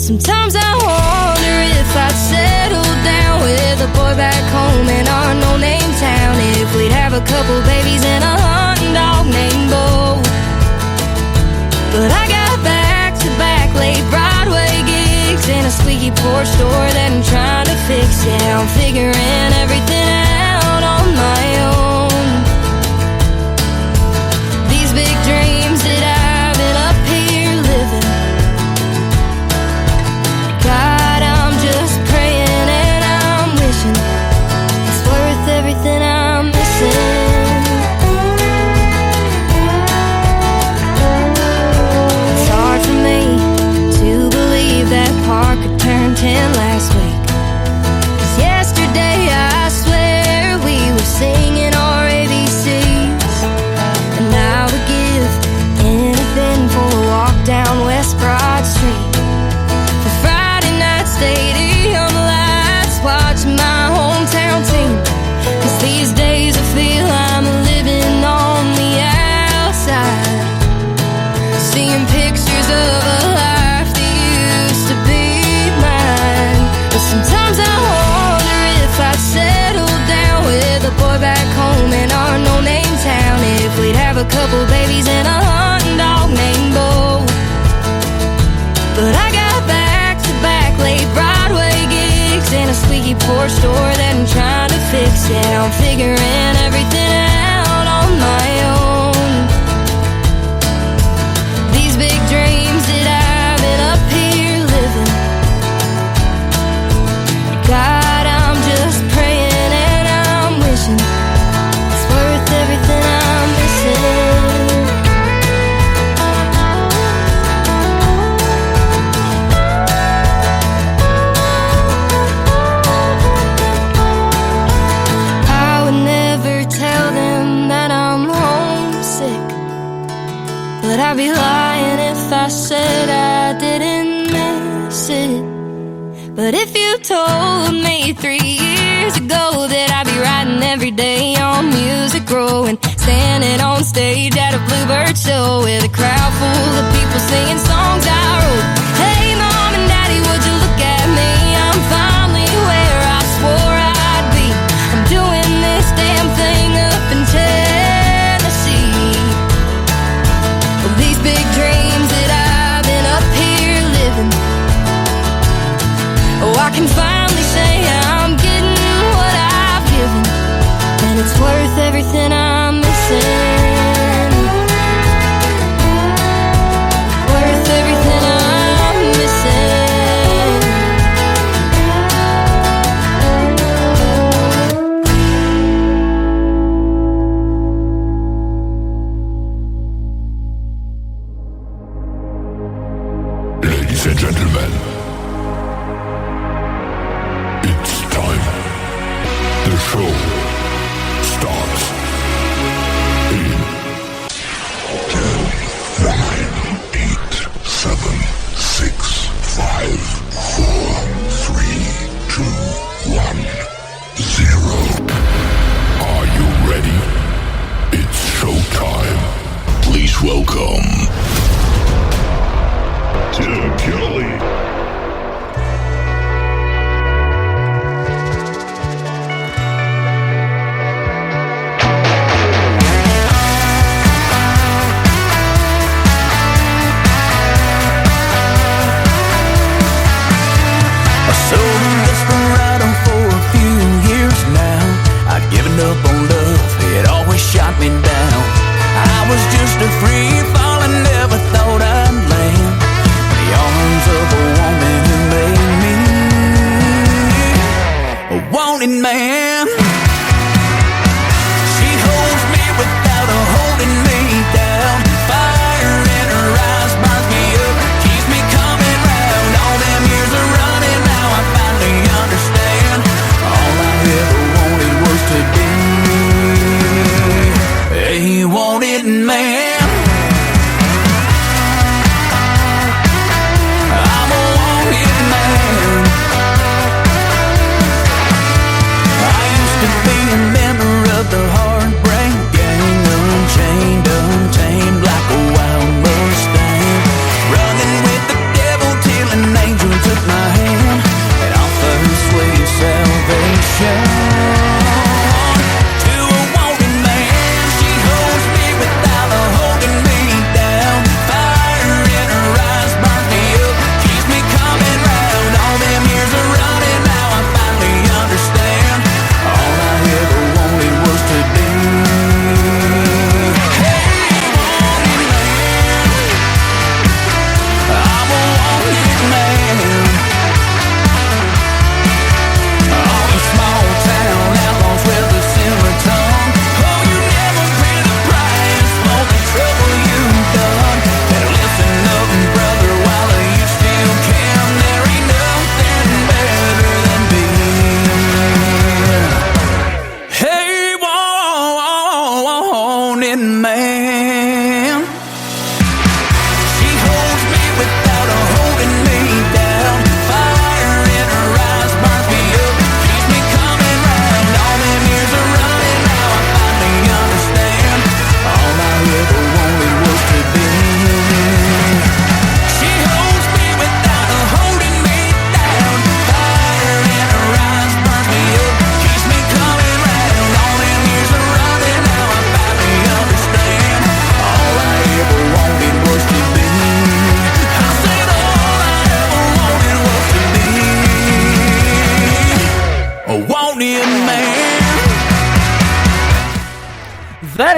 sometimes I wonder if I'd settle down with a boy back home in our no-name town. If we'd have a couple babies and a hunting dog named Bo. But I got back-to-back late Broadway gigs and a squeaky porch door that I'm trying to fix. Yeah, I'm figuring everything out on my own. These big dreams that I've been up here living, God, I'm just praying and I'm wishing it's worth everything I'm missing. It's hard for me to believe that Parker turned 10 last week. 'Cause yesterday I swear we were singing our ABCs, and I would give anything for a walk down West Broad Street, for Friday night stadium lights, watching my hometown team. 'Cause these days I feel I'm living on the outside, seeing pictures of a life that used to be mine. But sometimes I wonder if I'd settle down with a boy back home in our no-name town. If we'd have a couple babies and a hunting dog named Bo. But I got back-to-back late Broadway gigs and a squeaky porch door that I'm trying to fix. Yeah, I'm figuring everything out on my own. These big dreams that I've been up here living, God, I'm just praying and I'm wishing it's worth everything I'm missing. I would never tell them that I'm homesick, but I'd be lying if I said I didn't miss it. But if you told me 3 years ago that I'd be writing every day on Music Row and standing on stage at a Bluebird show with a crowd full of people singing songs I wrote, hey mom and daddy, would you look at me? I'm finally where I swore I'd be. I'm doing this damn thing up in Tennessee. Well, these big dreams that I've been up here living, oh, I can finally say I'm getting what I've given, and it's worth everything I'm missing. Worth everything I'm missing. Ladies and gentlemen, it's time. The show starts in 10, 9, 8, 7, 6, 5, 4, 3, 2, 1, 0. Are you ready? It's showtime. Please welcome Tim Kelly.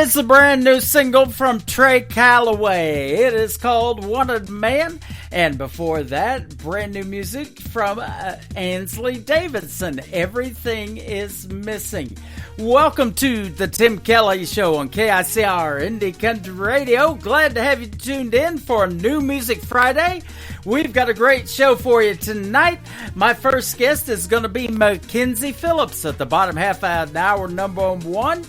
is a brand new single from Trey Calloway. It is called Wanted Man. And before that, brand new music from Ansley Davidson, Everything is Missing. Welcome to the Tim Kelly Show on KICR Indie Country Radio. Glad to have you tuned in for New Music Friday. We've got a great show for you tonight. My first guest is going to be Mackenzie Phillips at the bottom half of hour number 1.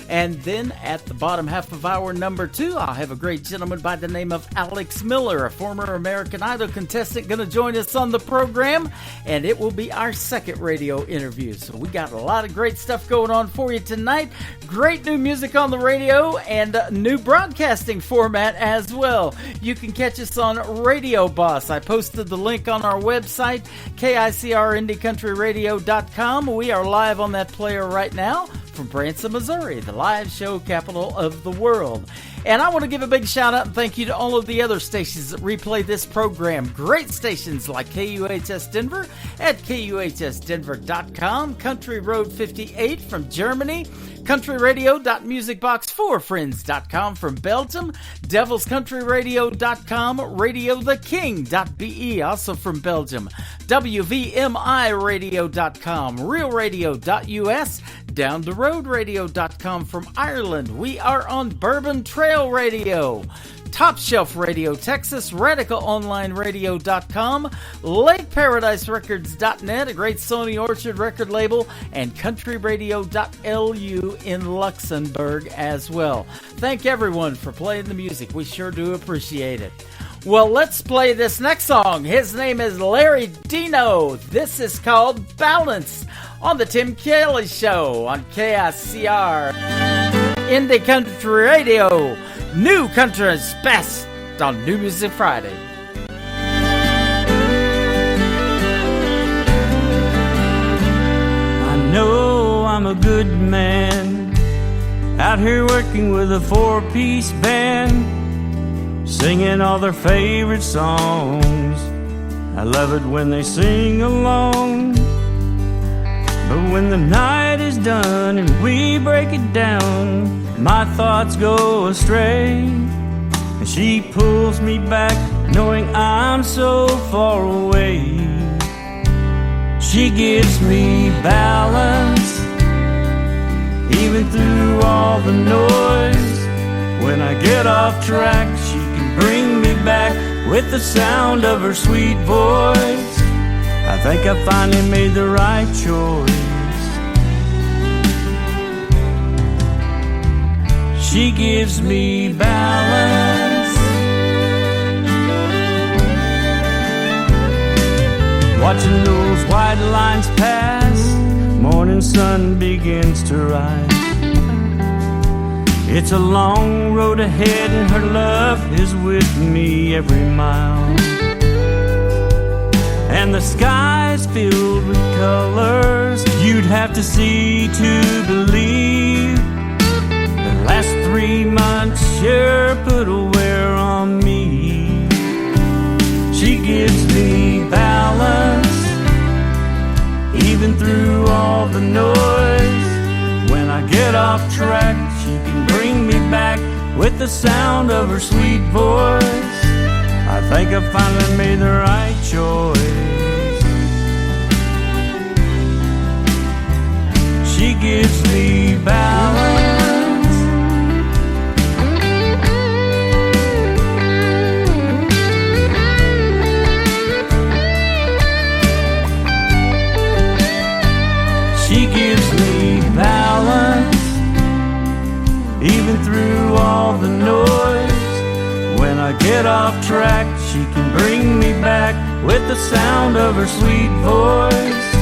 And then at the bottom half of hour number 2, I'll have a great gentleman by the name of Alex Miller, a former American Idol contestant, going to join us on the program. And it will be our second radio interview. So we got a lot of great stuff going on for you tonight. Great new music on the radio and a new broadcasting format as well. You can catch us on Radio Boss. I posted the link on our website, KICRIndieCountryRadio.com. We are live on that player right now from Branson, Missouri, the live show capital of the world. And I want to give a big shout out and thank you to all of the other stations that replay this program. Great stations like KUHS Denver at KUHSdenver.com, Country Road 58 from Germany, countryradio.musicbox4friends.com from Belgium, devilscountryradio.com, radiotheking.be, also from Belgium, WVMIradio.com, realradio.us, downtheroadradio.com from Ireland. We are on Bourbon Trail Radio, Top Shelf Radio Texas, RadicalOnlineRadio.com, LakeParadiseRecords.net, a great Sony Orchard record label, and CountryRadio.lu in Luxembourg as well. Thank everyone for playing the music. We sure do appreciate it. Well, let's play this next song. His name is Larry Dino. This is called Balance on the Tim Kelly Show on KICR Indie Country Radio. New country is best on New Music Friday. I know I'm a good man, out here working with a 4-piece band, singing all their favorite songs. I love it when they sing along, but when the night is done and we break it down, my thoughts go astray, and she pulls me back knowing I'm so far away. She gives me balance even through all the noise. When I get off track, she can bring me back with the sound of her sweet voice. I think I finally made the right choice. She gives me balance. Watching those white lines pass, morning sun begins to rise. It's a long road ahead and her love is with me every mile. And the sky's filled with colors you'd have to see to believe. The last 3 months sure put a wear on me. She gives me balance even through all the noise. When I get off track, she can bring me back with the sound of her sweet voice. I think I finally made the right choice. She gives me balance. She gives me balance even through all the noise. When I get off track, she can bring me back with the sound of her sweet voice.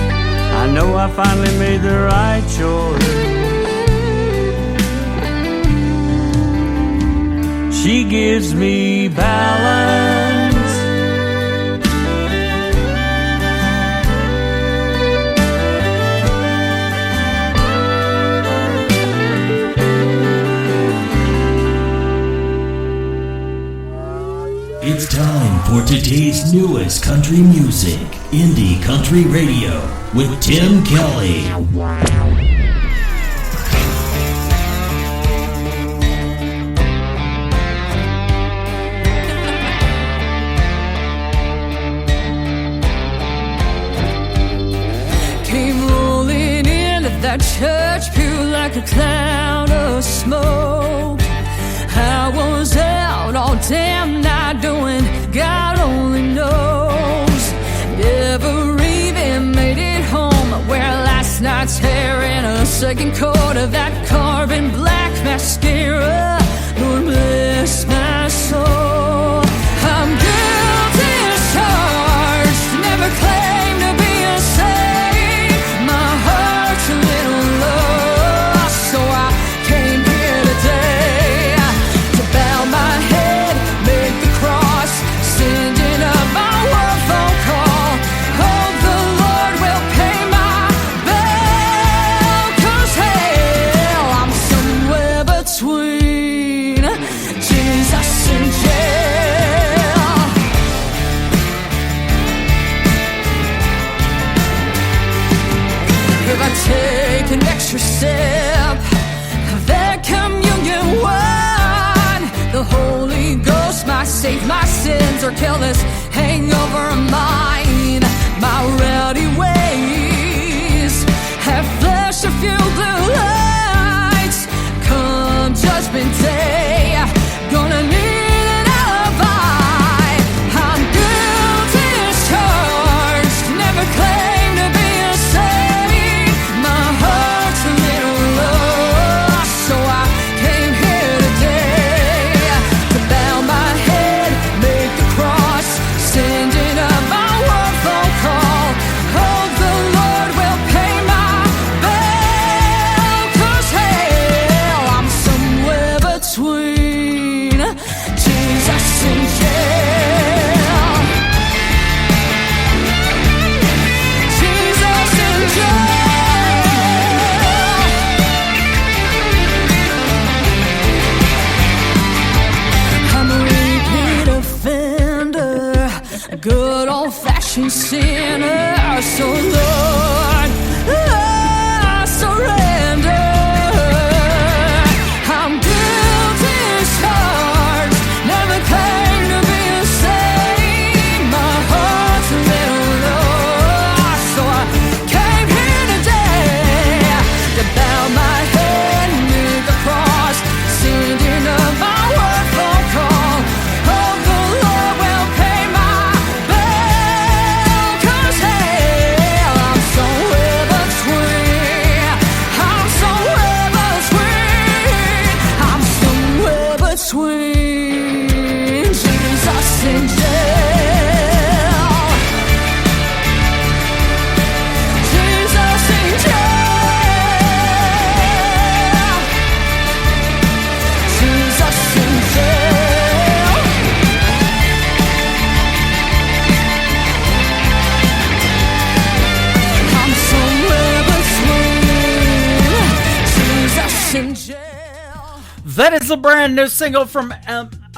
I know I finally made the right choice. She gives me balance. It's time for today's newest country music, Indie Country Radio, with Tim Kelly. that church pew like a cloud of smoke. I was out all damn night doing God only knows. Never even made it home. Wear last night's hair in a second coat of that carbon black mascara. Lord bless my soul. I'm guilty as charged. Never claimed to be a saint. My heart's a little lost, so I came here today to bow my head, make the cross, sending up my one phone call. Hope the Lord will pay my bill, 'cause hell, I'm somewhere between Jesus and jail. If I take an extra step, that communion wine, the Holy Ghost might save my sins or kill this hangover of mine. My rowdy ways have flashed a few blue lights. Come Judgment Day, gonna need an alibi. I'm guilty as charged, never claimed to be a saint. My heart's a little lost, so I came here today to bow my head, make the cross, sending up my one phone call. Hope the Lord will pay my bill, 'cause hell, I'm somewhere between Jesus and jail. Jesus and jail. I'm a repeat offender, a good old-fashioned sinner. So Lord, I surrender. I'm guilty as charged, never claimed to be a saint. My heart's a little lost, so I came here today to bow my head, make the cross, sending up my word phone call. Hope the Lord will pay my bill, 'cause hell, I'm somewhere between. I'm somewhere between. I'm somewhere between Jesus and jail. Jesus and jail. Jesus and jail. I'm somewhere between Jesus and jail. That is a brand new single from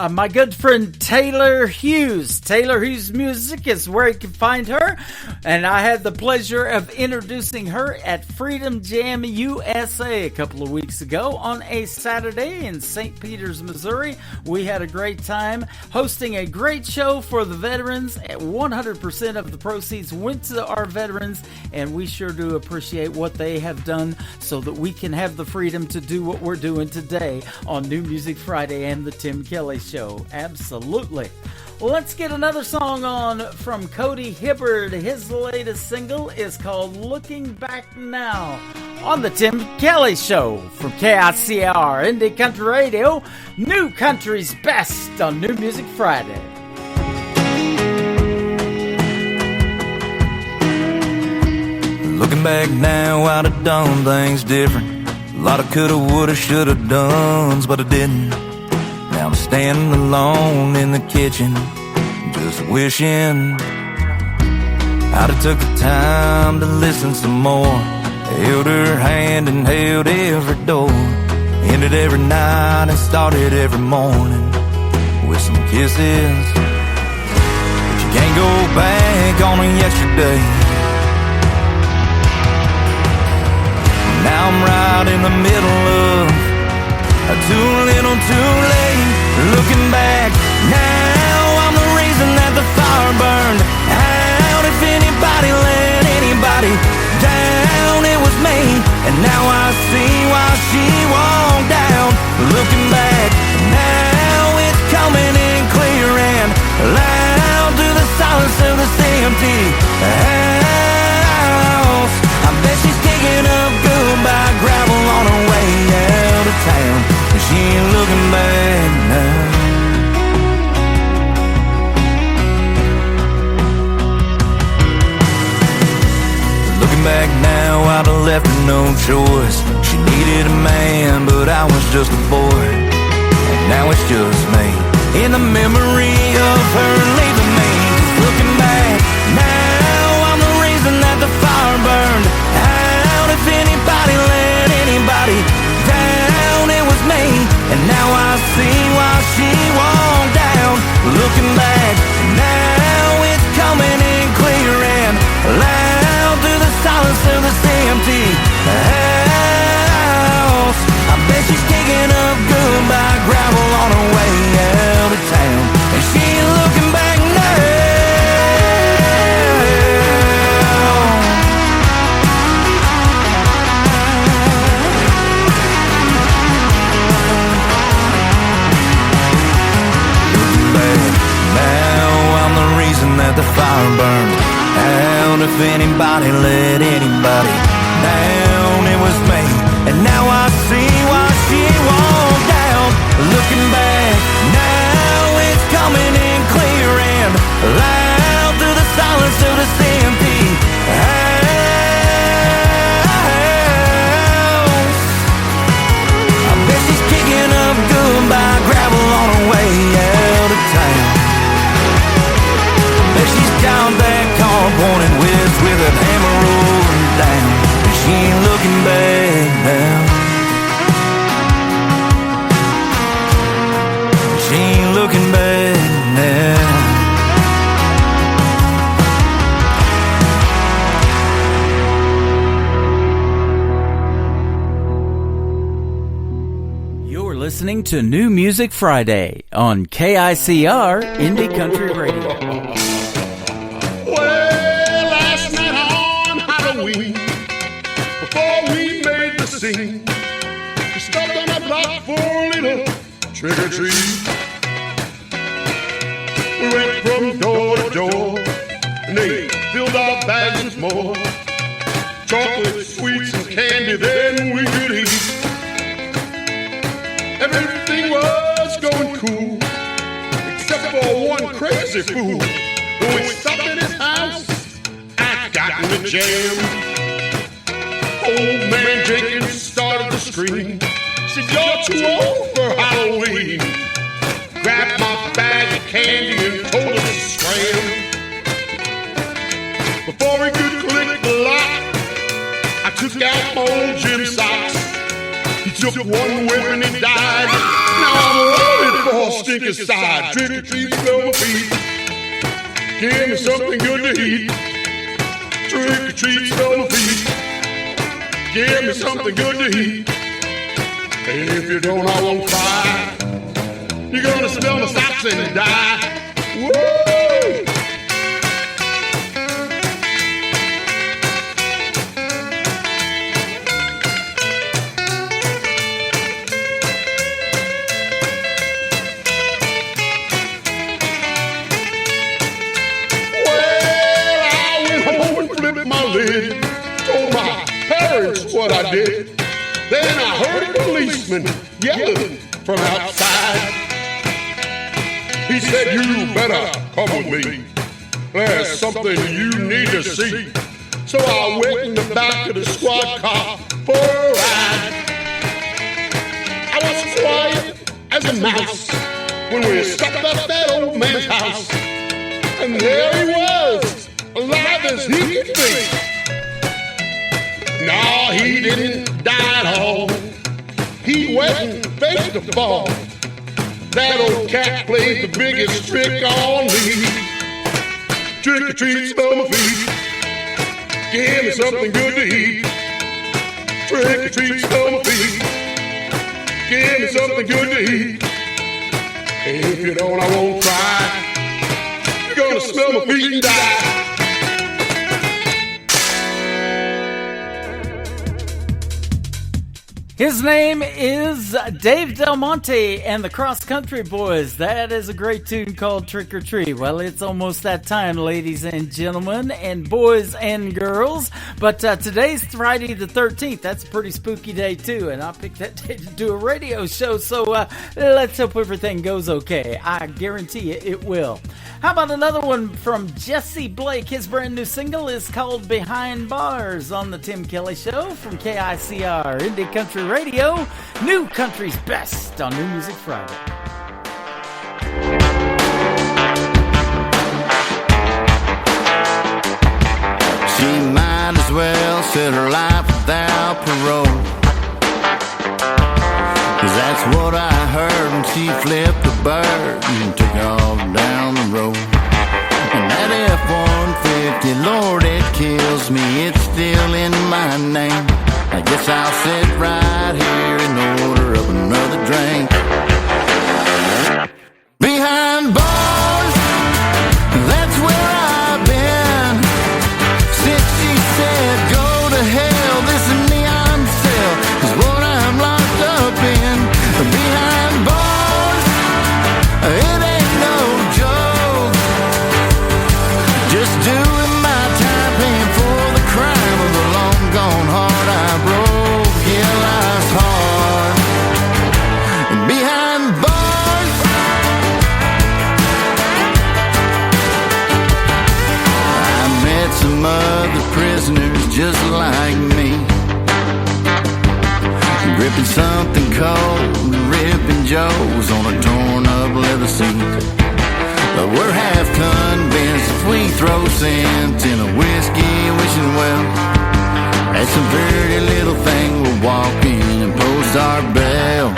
my good friend Taylor Hughes. Taylor Hughes Music is where you can find her, and I had the pleasure of introducing her at Freedom Jam USA a couple of weeks ago on a Saturday in St. Peters, Missouri. We had a great time hosting a great show for the veterans. 100% of the proceeds went to our veterans, and we sure do appreciate what they have done so that we can have the freedom to do what we're doing today on New Music Friday and the Tim Kelly Show. Absolutely. Let's get another song on from Cody Hibbard. His latest single is called Looking Back Now on the Tim Kelly Show from KICR Indie Country Radio, New Country's Best on New Music Friday. Looking back now, I'd have done things different. A lot of coulda, woulda, shoulda dones, but I didn't. Now I'm standing alone in the kitchen, just wishing I'd have took the time to listen some more. Held her hand and held every door, ended every night and started every morning with some kisses. But you can't go back on a yesterday. Now I'm right in the middle of too little, too late. Looking back now, I'm the reason that the fire burned out. If anybody let anybody down, it was me. And now house. I bet she's digging up goodbye gravel on her way out of town, and she ain't looking back now. Looking back now, I'd have left her no choice. She needed a man, but I was just a boy. And now it's just me, in the memory of her leaving me. Just looking back now, I'm the reason that the fire burned out. If anybody let anybody down, it was me. And now I see why she walked down. Looking back now, it's coming in clear and loud through the silence of this empty house. I bet she's digging up goodbye gravel on her way out of town, and she ain't looking back now. Looking back now, I'm the reason that the fire burned out. If anybody let anybody down, it was me. And now I see why she walked down. Looking back now, it's coming in clear and loud through the silence of this empty house. I bet she's kicking up goodbye gravel on her way out of town. Bet she's down that car pointed west with a hammer rolling down, and she ain't looking back now. She ain't looking back now. You're listening to New Music Friday on KICR Indie Country Radio. Well, last night on Halloween, before we made the scene, we stopped on a block for a little trick or treat. We went from door to door, and they filled our bags with more chocolate, sweets, and candy than we could eat. Everything was going cool, except for one crazy fool. When we stopped in his house, I got in the jam. Old man Jenkins started to scream. Said, "You're too old for Halloween." Grabbed my bag of candy and told us to scram. Before he could click the lock, I took out my old gym socks. He took one whip and he died. Now I'm loaded for a stinking side. Trick or treat, smell my feet. Give me something good to eat. Trick or treat, smell my feet. Give me something good to eat. And if you don't, I won't cry. You're gonna smell my socks and die. Woo! Told my parents what I did. Then I heard a policeman yelling from outside. He said, "You better come with me. There's something you need to see." So I went in the back of the squad car for a ride. I was quiet as a mouse when we stopped up that old man's house. And there he was, alive as he could be. No, he didn't die at all. He went and faked the fall. That old cat played the biggest trick on me. Trick or treat, smell my feet. Give me something good to eat. Trick or treat, smell my feet. Give me something good to eat. If you don't, I won't cry. You're gonna smell my feet and die. His name is Dave Del Monte and the Cross Country Boys. That is a great tune called Trick or Treat. Well, it's almost that time, ladies and gentlemen, and boys and girls. But today's Friday the 13th. That's a pretty spooky day, too. And I picked that day to do a radio show. So let's hope everything goes okay. I guarantee you it will. How about another one from Jesse Blake? His brand new single is called Behind Bars on the Tim Kelly Show from KICR Indie Country Radio. New Country's Best on New Music Friday. She might as well set her life without parole, 'cause that's what I heard when she flipped the bird and took off down the road. And that F-150, Lord, it kills me, it's still in my name. I guess I'll sit right here and order up another drink. Behind bars, that's where I've been since she said go to hell. This neon cell is what I'm locked up in. Behind bars, it ain't no joke. Just doing my time, paying for the crime of the long gone heart I broke. Yeah, life's hard. Behind bars, I met some other prisoners just like me, gripping something cold, ripping Joes on a torn up leather seat. But we're half convinced if we throw cents in a whiskey, wishing well, at some very little thing we'll walk in and post our bail.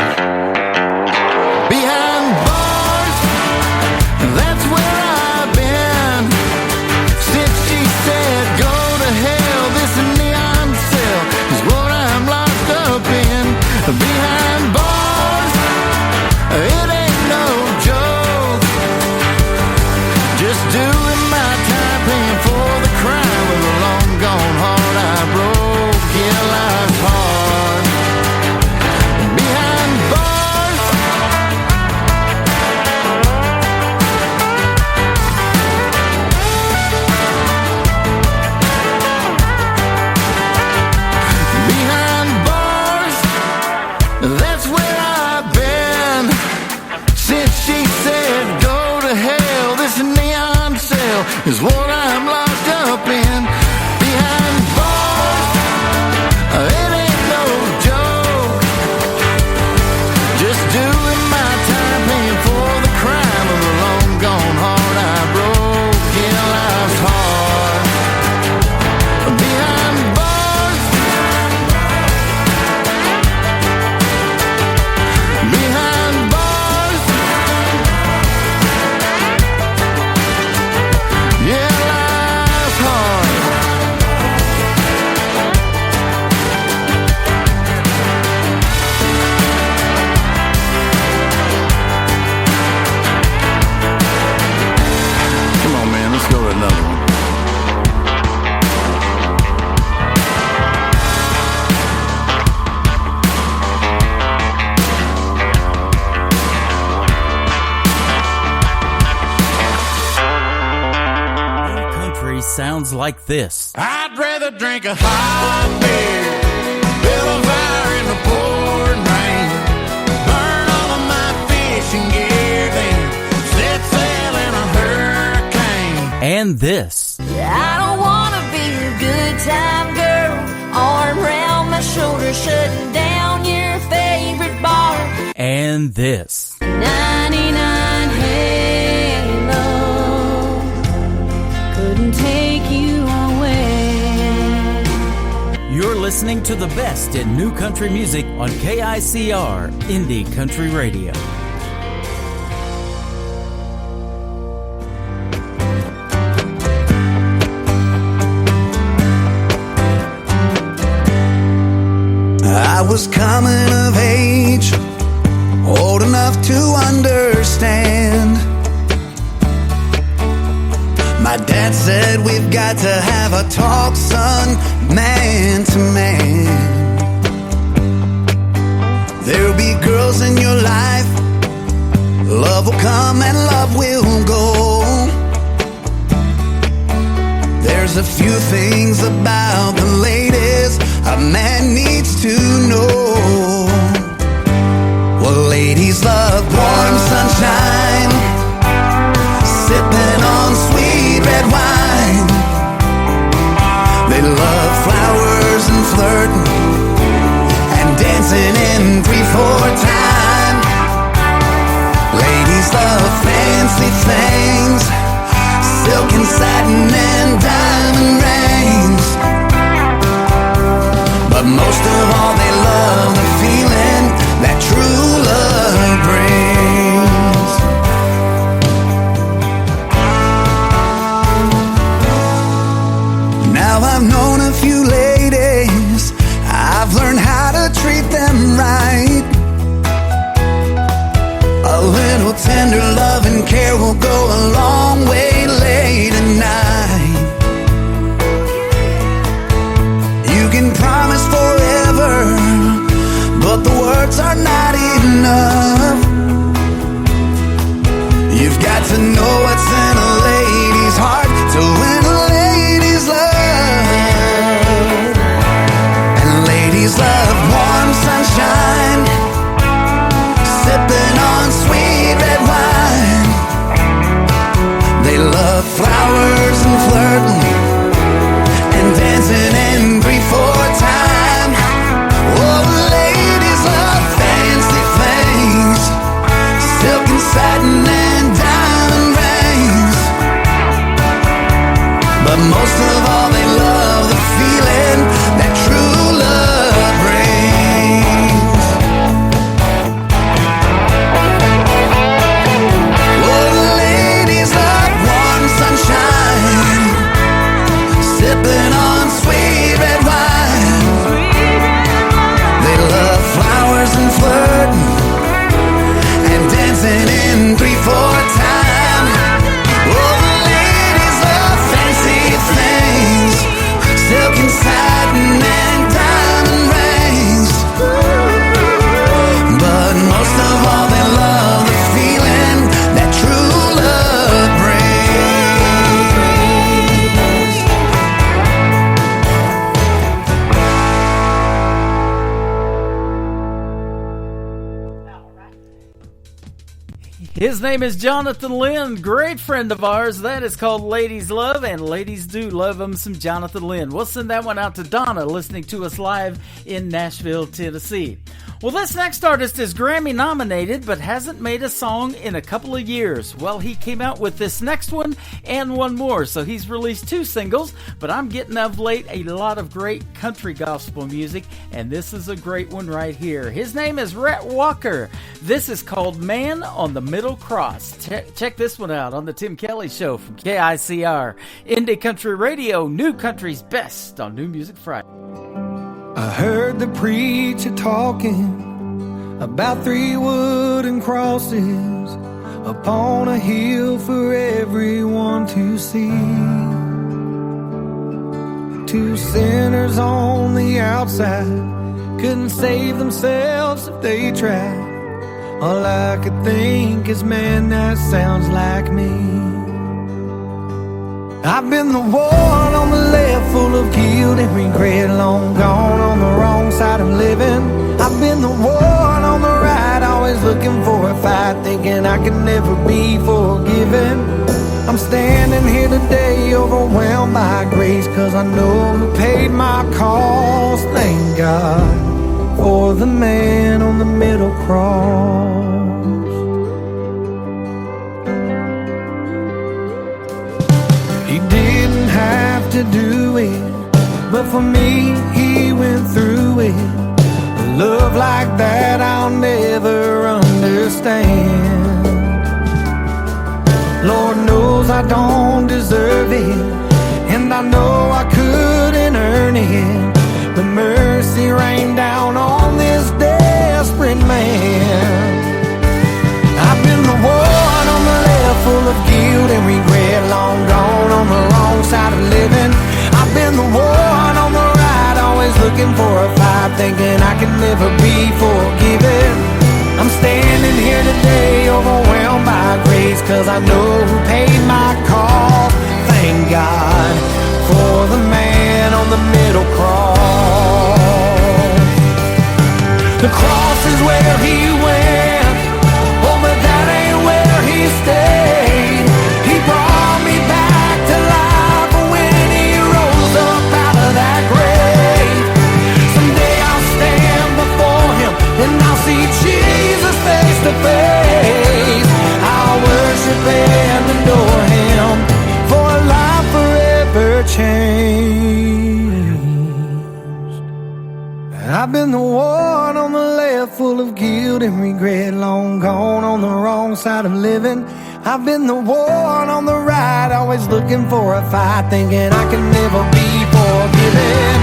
Behind bars, that's where I've been since she said go to hell. This neon cell is what I'm locked up in. Behind bars, it ain't no joke. Just doing my time, paying for the crime of the long gone heart I broke. Yeah, life's hard. Behind bars, behind bars, that's where I've been since she said go to hell. This neon cell is what I'm locked up in. Behind bars, it ain't no joke. Just doing my time, paying for the crime of the long gone heart I broke. Yeah, life's hard. Behind bars, behind bars, yeah, life's hard. Come on, man, let's go to another one. Country sounds like this. I'd rather drink a hot beer, build a fire in the pouring rain, burn all of my fishing gear, then set sail in a hurricane. And this. I don't wanna be a good time girl, arm around my shoulder, shutting down your favorite bar. And this. 99 Halo couldn't take you away. You're listening to the best in new country music on KICR Indie Country Radio. I was coming of age, old enough to understand. My dad said we've got to have a talk, son, man to man. There'll be girls in your life. Love will come and love will go. There's a few things about the ladies a man needs to know. Well, ladies love warm sunshine, sipping on sweet red wine. They love flowers and flirting and dancing in 3/4 time. Ladies love fancy things, silk and satin and diamond rings. But most of all they love the feeling that true love brings. Now I've known a few ladies, I've learned how to treat them right. A little tender love and care will go a long way late at night. You can promise forever, but the words are not enough. You've got to know what's in a lady's heart to win a lady's love. And ladies love warm sunshine, sipping on sweet red wine. They love flowers and flirting and dancing in 3/4 time. Oh, ladies love fancy things, silk and satin and diamond rings. But most of all they love the feeling that true love brings. Oh, ladies love warm sunshine, sipping on sweet red wine. They love flowers and flirting and dancing in 3/4 time. Oh, the ladies love fancy things, silk and satin and diamond rings. But most of all they love the feeling that true love brings. His name is Jonathan Lynn, great friend of ours. That is called Ladies Love, and ladies do love him some Jonathan Lynn. We'll send that one out to Donna, listening to us live in Nashville, Tennessee. Well, this next artist is Grammy nominated, but hasn't made a song in a couple of years. Well, he came out with this next one and one more, so he's released 2 singles, but I'm getting of late a lot of great country gospel music, and this is a great one right here. His name is Rhett Walker. This is called Man on the Middle Cross. Check this one out on the Tim Kelly Show from KICR. Indie Country Radio, New Country's best on New Music Friday. I heard the preacher talking about 3 wooden crosses upon a hill for everyone to see. 2 sinners on the outside couldn't save themselves if they tried. All I could think is, man, that sounds like me. I've been the one on the left, full of guilt and regret, long gone on the wrong side of living. I've been the one on the right, always looking for a fight, thinking I can never be forgiven. I'm standing here today, overwhelmed by grace, 'cause I know who paid my cost. Thank God for the man on the middle cross. He didn't have to do it, but for me, he went through it. A love like that I'll never understand. Lord knows I don't deserve it, and I know I couldn't earn it, but mercy rained down on this desperate man. I've been the one on the left, full of guilt and regret, long gone on the wrong side of living. I've been the one on the right, always looking for a fight, thinking I can never be forgiven. 'cause I know who paid my cost. Thank God for the man on the middle cross. The cross is where he went, oh, but that ain't where he stayed. He brought me back to life when he rose up out of that grave. Someday I'll stand before him and I'll see Jesus face to face. I'll worship and adore him for a life forever changed. I've been the one on the left full of guilt and regret, long gone on the wrong side of living. I've been the one on the right, always looking for a fight, thinking I can never be forgiven.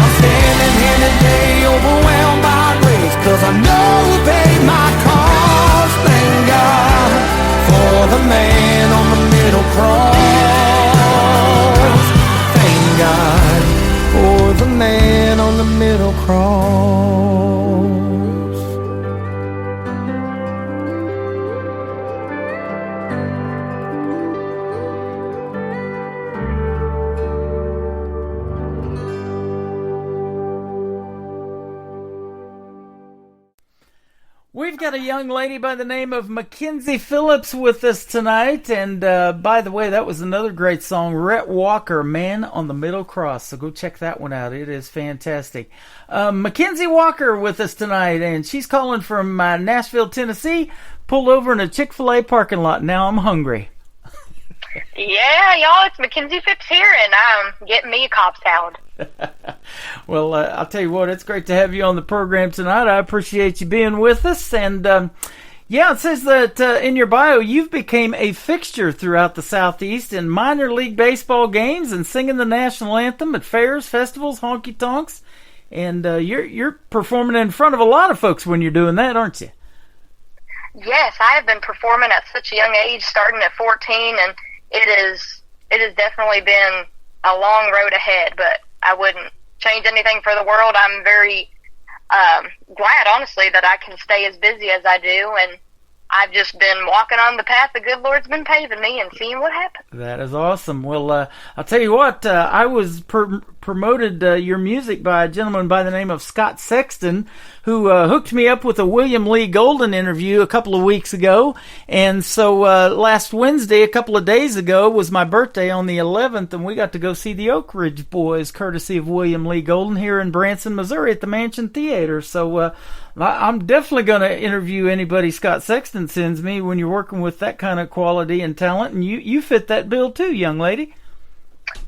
I'm standing here today overwhelmed by grace, 'cause I know who paid my cost. Thank God for the man on the middle cross. Thank God for the man on the middle cross. We've got a young lady by the name of Mackenzie Phillips with us tonight, and by the way, that was another great song, Rhett Walker, Man on the Middle Cross, so go check that one out. It is fantastic. Mackenzie Walker with us tonight, and she's calling from Nashville, Tennessee, pulled over in a Chick-fil-A parking lot. Now I'm hungry. Yeah, y'all, it's Mackenzie Phipps here, and I'm getting me a Cobb salad. Well, I'll tell you what, it's great to have you on the program tonight. I appreciate you being with us. And, yeah, it says that in your bio, you've became a fixture throughout the Southeast in minor league baseball games and singing the national anthem at fairs, festivals, honky-tonks. And you're performing in front of a lot of folks when you're doing that, aren't you? Yes, I have been performing at such a young age, starting at 14, and it has definitely been a long road ahead, but I wouldn't change anything for the world. I'm very glad, honestly, that I can stay as busy as I do, and I've just been walking on the path the good Lord's been paving me and seeing what happens. That is awesome. Well, I'll tell you what, I was promoted your music by a gentleman by the name of Scott Sexton, who hooked me up with a William Lee Golden interview a couple of weeks ago. And so last Wednesday, a couple of days ago, was my birthday on the 11th, and we got to go see the Oak Ridge Boys, courtesy of William Lee Golden, here in Branson, Missouri at the Mansion Theater. So I'm definitely going to interview anybody Scott Sexton sends me when you're working with that kind of quality and talent, and you fit that bill too, young lady.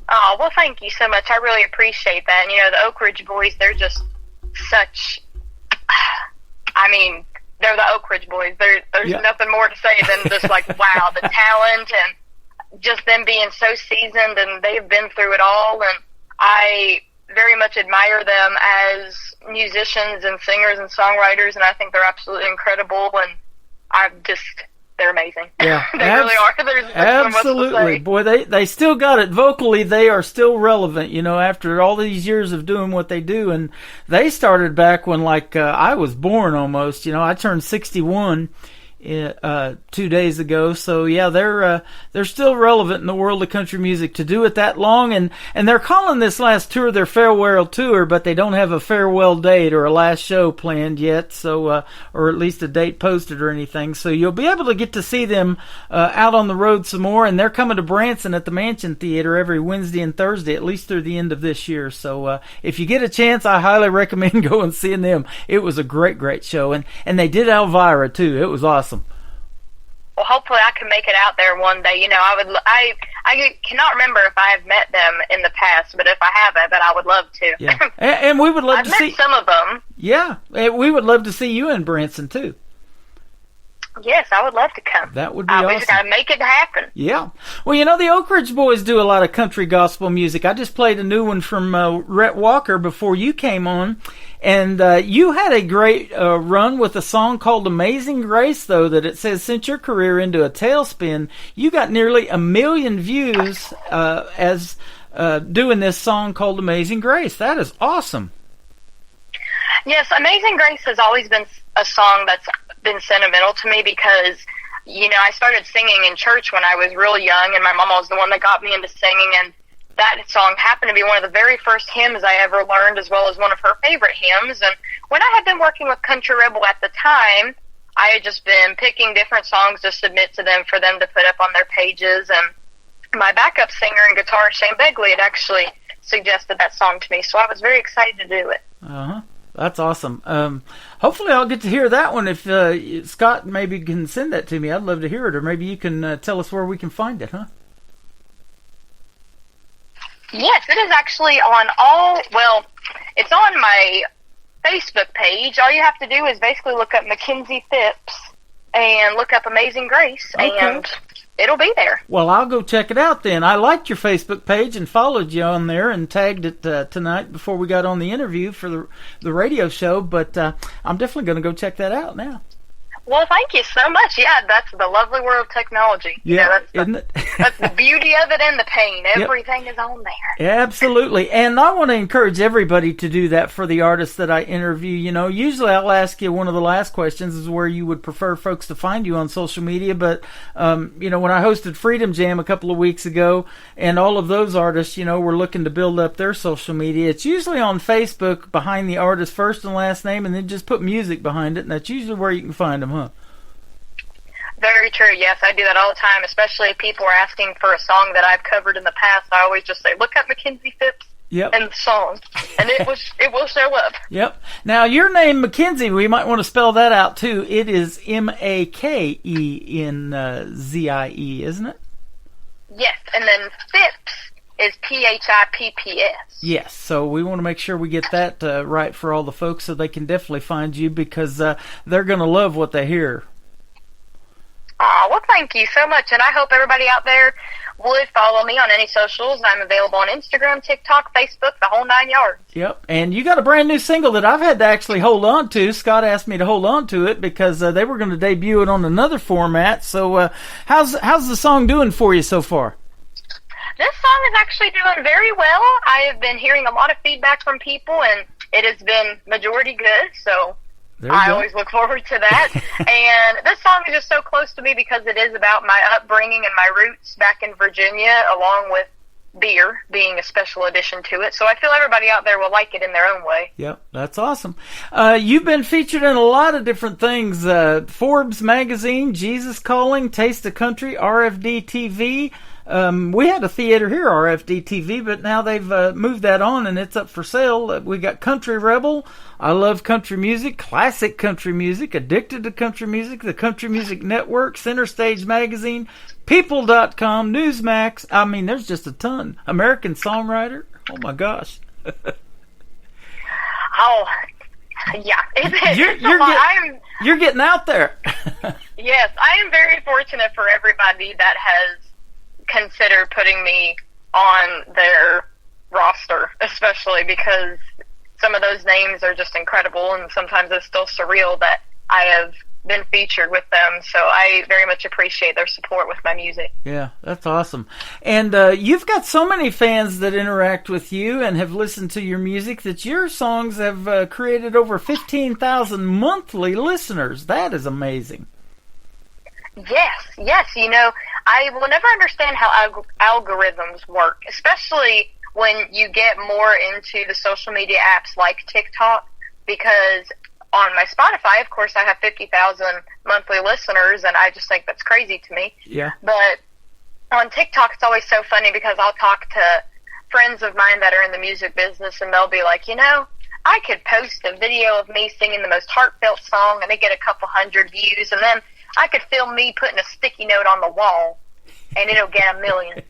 Oh, well, thank you so much. I really appreciate that. And, you know, the Oak Ridge Boys, they're just such, I mean, they're the Oak Ridge Boys. There's nothing more to say than just like, wow, the talent and just them being so seasoned, and they've been through it all. And I very much admire them as musicians and singers and songwriters, and I think they're absolutely incredible, and they're amazing. Yeah, they really are. There's absolutely. Boy, they still got it. Vocally, they are still relevant, you know, after all these years of doing what they do. And they started back when, like, I was born almost. You know, I turned 61 2 days ago. So yeah, they're still relevant in the world of country music to do it that long. And they're calling this last tour their farewell tour, but they don't have a farewell date or a last show planned yet. So, or at least a date posted or anything. So you'll be able to get to see them out on the road some more. And they're coming to Branson at the Mansion Theater every Wednesday and Thursday, at least through the end of this year. So if you get a chance, I highly recommend going and seeing them. It was a great, great show. And they did Elvira too. It was awesome. Well, hopefully I can make it out there one day. You know, I cannot remember if I have met them in the past, but if I haven't, then I would love to. Yeah. And we would love to see... I've met some of them. Yeah, we would love to see you in Branson, too. Yes, I would love to come. That would be awesome. We just got to make it happen. Yeah. Well, you know, the Oak Ridge Boys do a lot of country gospel music. I just played a new one from Rhett Walker before you came on. And you had a great run with a song called Amazing Grace, though, that it says sent your career into a tailspin. You got nearly 1 million views as doing this song called Amazing Grace. That is awesome. Yes, Amazing Grace has always been a song that's been sentimental to me because I started singing in church when I was real young, and my mama was the one that got me into singing, and that song happened to be one of the very first hymns I ever learned, as well as one of her favorite hymns. And when I had been working with Country Rebel at the time, I had just been picking different songs to submit to them for them to put up on their pages, and my backup singer and guitarist, Shane Begley, had actually suggested that song to me, so I was very excited to do it. Uh-huh. That's awesome. Hopefully I'll get to hear that one. If Scott maybe can send that to me, I'd love to hear it, or maybe you can tell us where we can find it, huh? Yes, it is actually it's on my Facebook page. All you have to do is basically look up Mackenzie Phipps and look up Amazing Grace, and it'll be there. Well, I'll go check it out then. I liked your Facebook page and followed you on there and tagged it tonight before we got on the interview for the radio show, but I'm definitely going to go check that out now. Well, thank you so much. Yeah, that's the lovely world of technology. Yeah, isn't it? That's the beauty of it and the pain. Everything is on there. Absolutely. And I want to encourage everybody to do that for the artists that I interview. Usually I'll ask you one of the last questions is where you would prefer folks to find you on social media. But, when I hosted Freedom Jam a couple of weeks ago and all of those artists, were looking to build up their social media, it's usually on Facebook behind the artist's first and last name and then just put music behind it. And that's usually where you can find them, huh? Very true. Yes, I do that all the time, especially if people are asking for a song that I've covered in the past. I always just say, look up Mackenzie Phipps and the song, and it will show up. Yep. Now, your name, Mackenzie, we might want to spell that out, too. It is Makeenzzie, isn't it? Yes, and then Phipps is Phipps. Yes, so we want to make sure we get that right for all the folks so they can definitely find you because they're going to love what they hear. Oh, well, thank you so much, and I hope everybody out there would follow me on any socials. I'm available on Instagram, TikTok, Facebook, the whole 9 yards. Yep, and you got a brand new single that I've had to actually hold on to. Scott asked me to hold on to it because they were going to debut it on another format. So how's the song doing for you so far? This song is actually doing very well. I have been hearing a lot of feedback from people, and it has been majority good, so I always look forward to that. And this song is just so close to me because it is about my upbringing and my roots back in Virginia, along with beer being a special addition to it. So I feel everybody out there will like it in their own way. Yep, that's awesome. You've been featured in a lot of different things. Forbes magazine, Jesus Calling, Taste of Country, RFD TV. We had a theater here, RFD TV, but now they've moved that on and it's up for sale. We got Country Rebel, I Love Country Music, Classic Country Music, Addicted to Country Music, the Country Music Network, Center Stage Magazine, People.com, Newsmax. I mean, there's just a ton. American Songwriter. Oh my gosh. Oh, yeah. You're getting out there. Yes, I am very fortunate for everybody that has considered putting me on their roster, especially because some of those names are just incredible, and sometimes it's still surreal that I have been featured with them. So I very much appreciate their support with my music. Yeah, that's awesome. And you've got so many fans that interact with you and have listened to your music that your songs have created over 15,000 monthly listeners. That is amazing. Yes. I will never understand how algorithms work, especially when you get more into the social media apps like TikTok, because on my Spotify, of course, I have 50,000 monthly listeners, and I just think that's crazy to me. Yeah. But on TikTok, it's always so funny because I'll talk to friends of mine that are in the music business, and they'll be like, I could post a video of me singing the most heartfelt song, and they get a couple hundred views, and then I could film me putting a sticky note on the wall, and it'll get 1 million.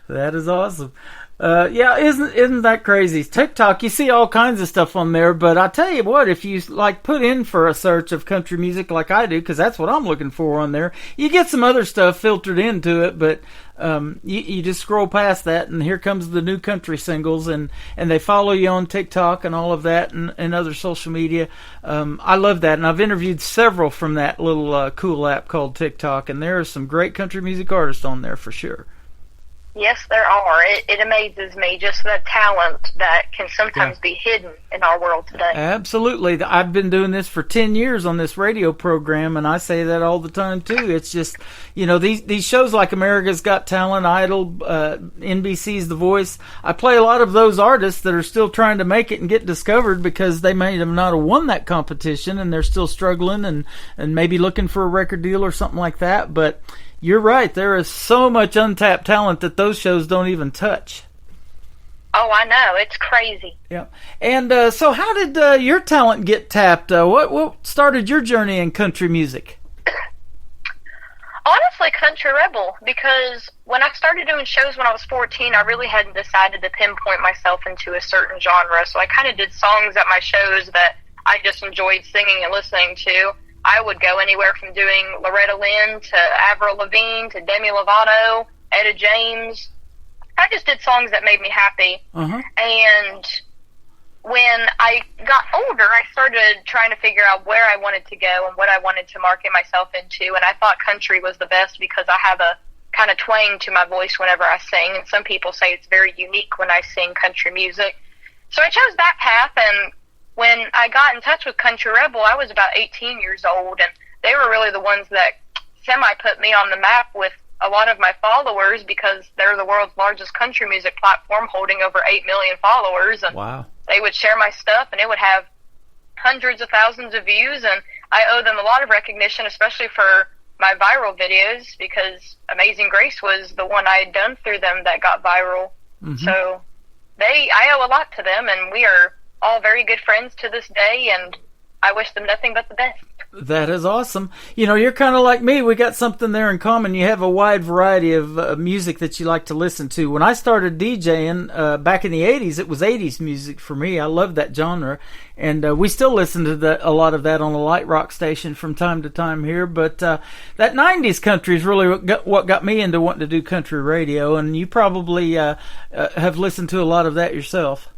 That is awesome. Yeah, isn't that crazy? TikTok, you see all kinds of stuff on there, but I tell you what, if you put in for a search of country music like I do, because that's what I'm looking for on there, you get some other stuff filtered into it, but you just scroll past that, and here comes the new country singles, and they follow you on TikTok and all of that, and other social media. I love that, and I've interviewed several from that little cool app called TikTok, and there are some great country music artists on there for sure. Yes, there are. It amazes me, just the talent that can sometimes be hidden in our world today. Absolutely. I've been doing this for 10 years on this radio program, and I say that all the time, too. It's just, these shows like America's Got Talent, Idol, NBC's The Voice, I play a lot of those artists that are still trying to make it and get discovered because they may have not have won that competition, and they're still struggling and maybe looking for a record deal or something like that, but you're right. There is so much untapped talent that those shows don't even touch. Oh, I know. It's crazy. Yeah. And so how did your talent get tapped? What started your journey in country music? Honestly, Country Rebel, because when I started doing shows when I was 14, I really hadn't decided to pinpoint myself into a certain genre. So I kind of did songs at my shows that I just enjoyed singing and listening to. I would go anywhere from doing Loretta Lynn to Avril Lavigne to Demi Lovato, Etta James. I just did songs that made me happy. And when I got older, I started trying to figure out where I wanted to go and what I wanted to market myself into. And I thought country was the best because I have a kind of twang to my voice whenever I sing. And some people say it's very unique when I sing country music. So I chose that path, and when I got in touch with Country Rebel, I was about 18 years old, and they were really the ones that put me on the map with a lot of my followers because they're the world's largest country music platform, holding over 8 million followers. And they would share my stuff, and it would have hundreds of thousands of views, and I owe them a lot of recognition, especially for my viral videos, because Amazing Grace was the one I had done through them that got viral. So I owe a lot to them, and we are all very good friends to this day, and I wish them nothing but the best. That is awesome. You're kind of like me. We got something there in common. You have a wide variety of music that you like to listen to. When I started DJing back in the 80s, it was 80s music for me. I loved that genre, and we still listen to a lot of that on the light rock station from time to time here. But that 90s country is really what got me into wanting to do country radio, and you probably have listened to a lot of that yourself.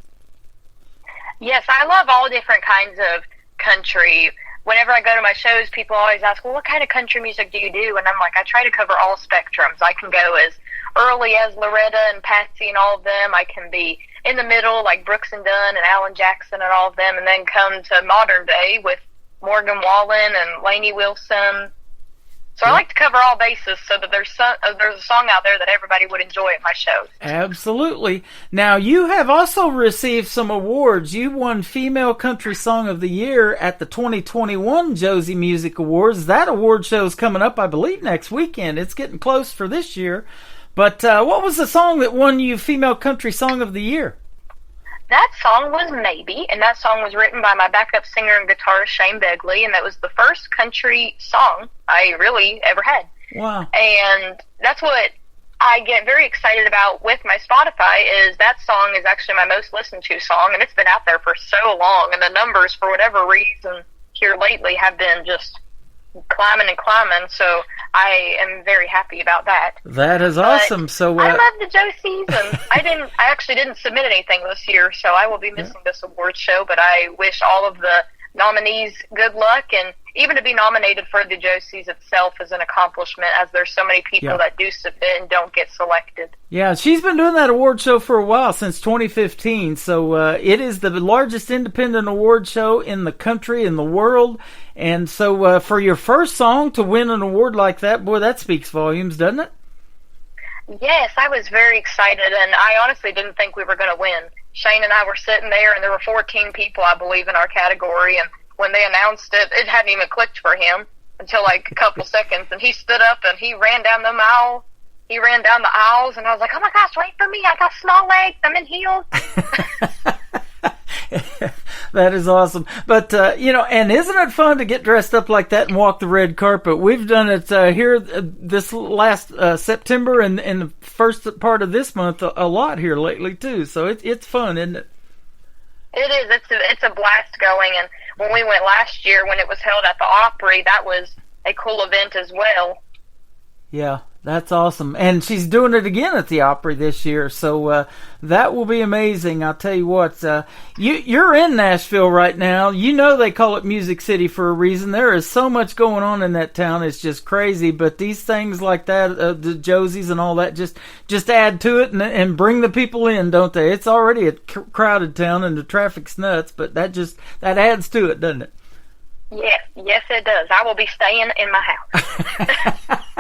Yes, I love all different kinds of country. Whenever I go to my shows, people always ask, well, what kind of country music do you do? And I'm like, I try to cover all spectrums. I can go as early as Loretta and Patsy and all of them. I can be in the middle, like Brooks and Dunn and Alan Jackson and all of them, and then come to modern day with Morgan Wallen and Lainey Wilson. So I like to cover all bases so that there's a song out there that everybody would enjoy at my shows. Absolutely. Now, you have also received some awards. You won Female Country Song of the Year at the 2021 Josie Music Awards. That award show is coming up, I believe, next weekend. It's getting close for this year. But what was the song that won you Female Country Song of the Year? That song was Maybe, and that song was written by my backup singer and guitarist, Shane Begley, and that was the first country song I really ever had. Wow. And that's what I get very excited about with my Spotify, is that song is actually my most listened to song, and it's been out there for so long, and the numbers, for whatever reason, here lately have been just climbing and climbing, so I am very happy about that. That is awesome. So I love the Josies, and I actually didn't submit anything this year, so I will be missing this award show, but I wish all of the nominees good luck, and even to be nominated for the Josies itself is an accomplishment, as there's so many people that do submit and don't get selected. Yeah, she's been doing that award show for a while, since 2015, so it is the largest independent award show in the country, in the world, and so for your first song to win an award like that, boy, that speaks volumes, doesn't it? Yes, I was very excited, and I honestly didn't think we were going to win. Shane and I were sitting there, and there were 14 people, I believe, in our category, and when they announced it, it hadn't even clicked for him until like a couple seconds, and he stood up and he ran down the aisle. He ran down the aisles, and I was like, oh my gosh, wait for me, I got small legs, I'm in heels. That is awesome. But, and isn't it fun to get dressed up like that and walk the red carpet? We've done it here this last September and the first part of this month a lot here lately, too. So it's fun, isn't it? It is. It's a blast going. And when we went last year, when it was held at the Opry, that was a cool event as well. Yeah, That's awesome. And she's doing it again at the Opry this year, so that will be amazing. I'll tell you what, you're in Nashville right now. You know they call it Music City for a reason. There is so much going on in that town. It's just crazy. But these things like that, the Josies and all that, just add to it and bring the people in, don't they? It's already a crowded town and the traffic's nuts, but that adds to it, doesn't it? Yes, it does. I will be staying in my house.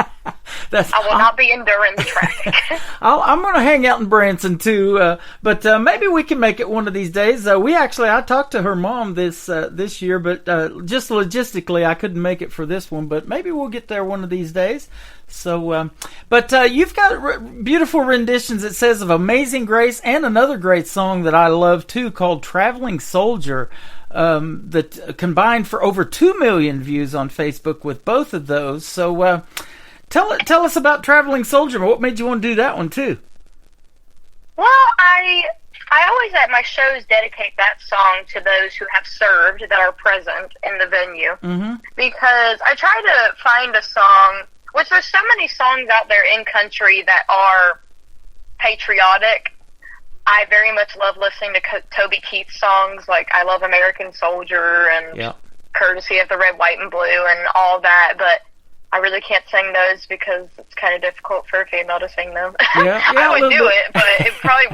I will not be enduring the traffic. I'm going to hang out in Branson too, but maybe we can make it one of these days. I talked to her mom this year, but just logistically I couldn't make it for this one. But maybe we'll get there one of these days. So, but you've got beautiful renditions. It says of Amazing Grace and another great song that I love too, called "Traveling Soldier." That combined for over 2 million views on Facebook with both of those. So. Tell us about Traveling Soldier. What made you want to do that one too? Well, I always at my shows dedicate that song to those who have served that are present in the venue. Mm-hmm. Because I try to find a song, which there's so many songs out there in country that are patriotic. I very much love listening to Toby Keith songs like I Love American Soldier and Courtesy of the Red, White, and Blue and all that, but I really can't sing those because it's kind of difficult for a female to sing them. I would do it, but it probably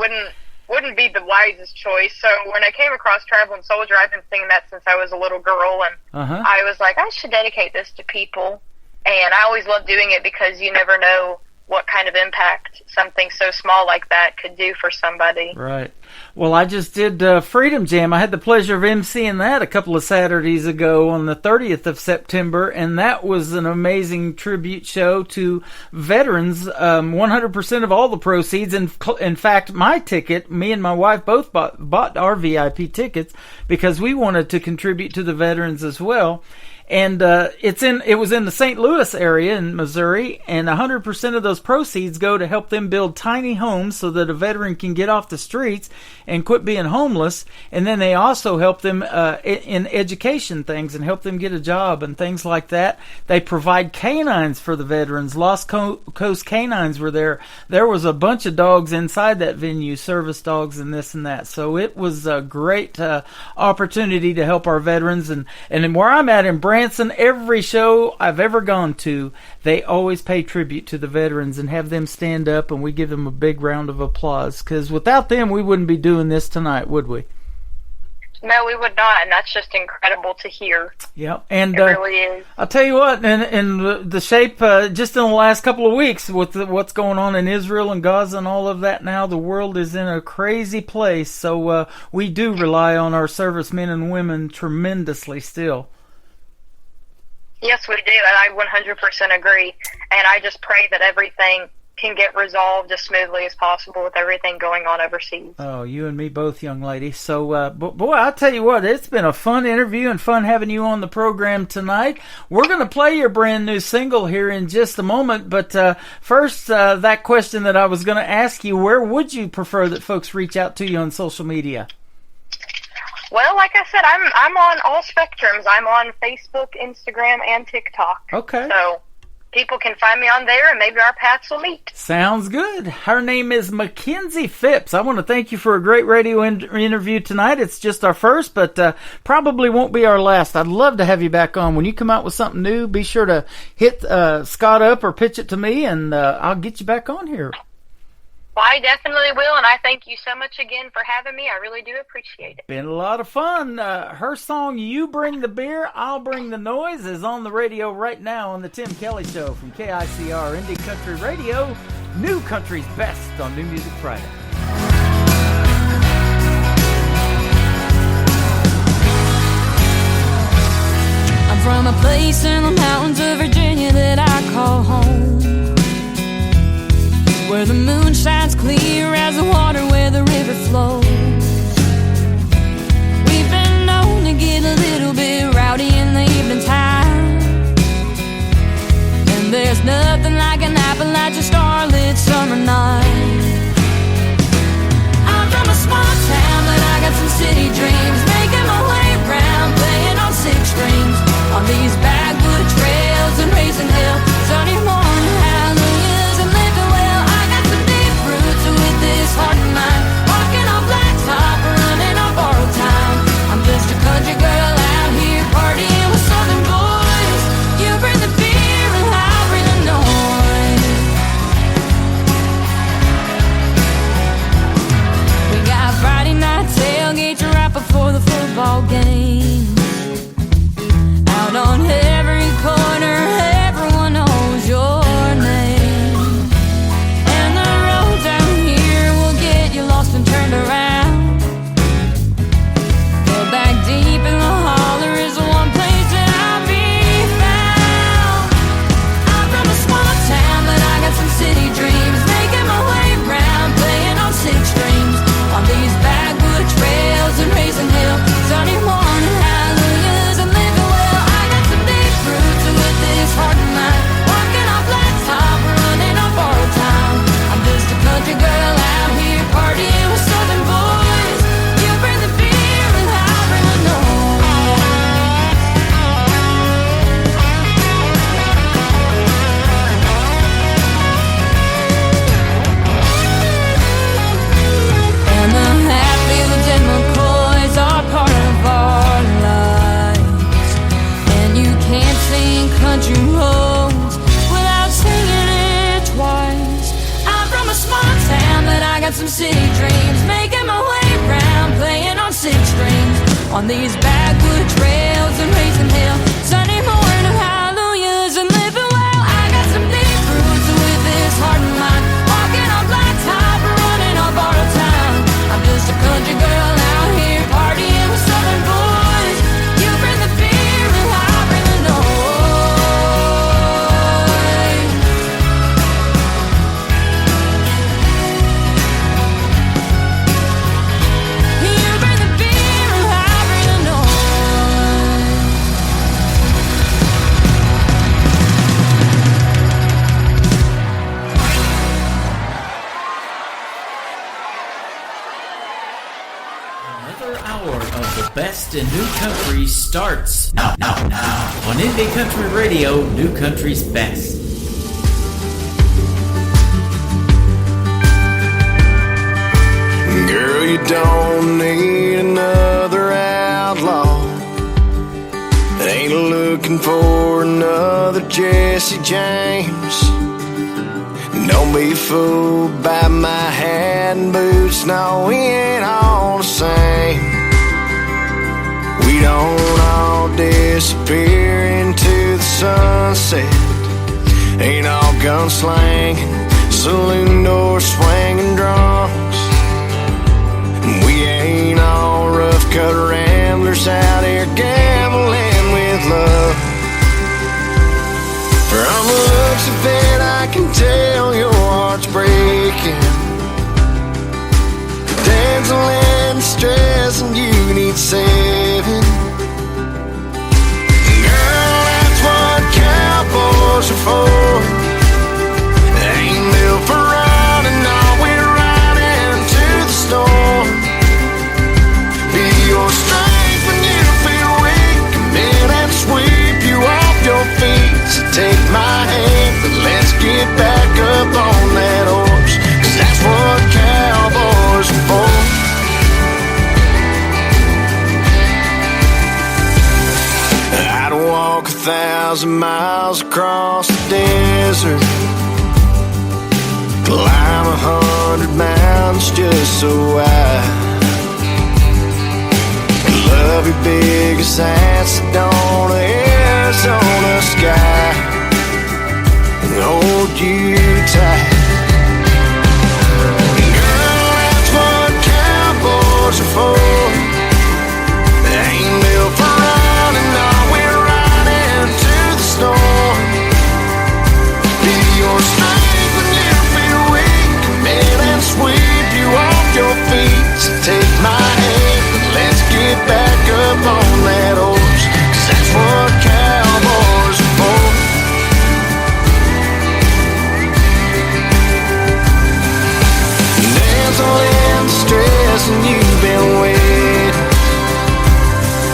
wouldn't be the wisest choice. So when I came across Traveling Soldier, I've been singing that since I was a little girl, and I was like, I should dedicate this to people. And I always love doing it because you never know what kind of impact something so small like that could do for somebody. Right. Well, I just did Freedom Jam. I had the pleasure of emceeing that a couple of Saturdays ago on the 30th of September, and that was an amazing tribute show to veterans. 100% of all the proceeds. In fact, my ticket, me and my wife both bought our VIP tickets because we wanted to contribute to the veterans as well. And it was in the St. Louis area in Missouri, and 100% of those proceeds go to help them build tiny homes so that a veteran can get off the streets and quit being homeless. And then they also help them in education things and help them get a job and things like that. They provide canines for the veterans. Lost Coast Canines were there. There was a bunch of dogs inside that venue, service dogs and this and that. So it was a great opportunity to help our veterans. And where I'm at in Branson, every show I've ever gone to, they always pay tribute to the veterans and have them stand up, and we give them a big round of applause, because without them we wouldn't be doing this tonight, would we? No, we would not, and that's just incredible to hear. Yeah, and it really is. I'll tell you what, in the shape, just in the last couple of weeks, with what's going on in Israel and Gaza and all of that now, the world is in a crazy place, so we do rely on our servicemen and women tremendously still. Yes, we do, and I 100% agree. And I just pray that everything can get resolved as smoothly as possible with everything going on overseas. Oh, you and me both, young lady. So, boy, I'll tell you what, it's been a fun interview and fun having you on the program tonight. We're going to play your brand new single here in just a moment, but first, that question that I was going to ask you, where would you prefer that folks reach out to you on social media? Well, like I said, I'm on all spectrums. I'm on Facebook, Instagram, and TikTok. Okay. So people can find me on there, and maybe our paths will meet. Sounds good. Her name is Mackenzie Phipps. I want to thank you for a great radio interview tonight. It's just our first, but probably won't be our last. I'd love to have you back on. When you come out with something new, be sure to hit Scott up or pitch it to me, and I'll get you back on here. Well, I definitely will, and I thank you so much again for having me. I really do appreciate it. Been a lot of fun. Her song, You Bring the Beer, I'll Bring the Noise, is on the radio right now on the Tim Kelly Show from KICR Indie Country Radio. New Country's best on New Music Friday. I'm from a place in the mountains of Virginia that I call home, where the moon shines clear as the water where the river flows. We've been known to get a little bit rowdy in the evening time, and there's nothing like an Appalachian starlit summer night. I'm from a small town, but I got some city dreams, making my way around, playing on 6 strings, on these backwood trails and raising hell. Sunday morning, hallelujah. ball game. Out on every corner, everyone knows your name. And the road down here will get you lost and turned around. But back deep in the holler is the one place that I'll be found. I'm from a small town, but I got some city dreams. Making my way round, playing on 6 strings. On these backwood trails and raising hell. Sunny morning hallelujahs and living well. I got some deep roots with this heart of mine. Walking on flat top, running on borrowed time. I'm just a country girl out here partying with southern boys. You bring the beer and I'll bring the noise. And the Hatfields and McCoys are part of our lives. And you can't sing country roads without singing it twice. I'm from a small town, but I got some city dreams. Making my way round, playing on 6 strings. On these backwood trails and raising hell. Sunday morning hallelujahs and living well. I got some deep roots with this heart of mine. Walking on flat top, running on borrowed time. I'm just a country girl out here partying with southern boys. You bring the beer and I'll bring the noise. You bring the beer and I'll bring the noise. Another hour of the best in new country starts now on Indie Country Radio, New Country's Best. Girl, you don't need another outlaw. Ain't looking for another Jesse James. Don't be fooled by my hat and boots. No, we ain't all the same. We don't all disappear into the sunset. Ain't all gunslanging, saloon doors swinging drums. We ain't all rough cut ramblers out here gambling with love. From the looks of it, I can tell your heart's breaking. Dancing and stress, and you need saving. Girl, that's what cowboys are for. They ain't built for running, no, we're right into the storm. Be your strength when you feel weak, come in and sweep you off your feet. So take my hand, but let's get back up on that horse, 'cause that's what cowboys are for. I'd walk 1,000 miles across the desert, climb 100 mountains just so I love your biggest ass on the Arizona sky and hold you tight. Girl, that's what cowboys are for. They ain't built for running, no, we're right into the storm. Be your strength when you feel weak, come in and sweep you off your feet. So take my hand, let's get back up on that horse, 'cause that's what cowboys are for. Dancing in the stress, and you've been waiting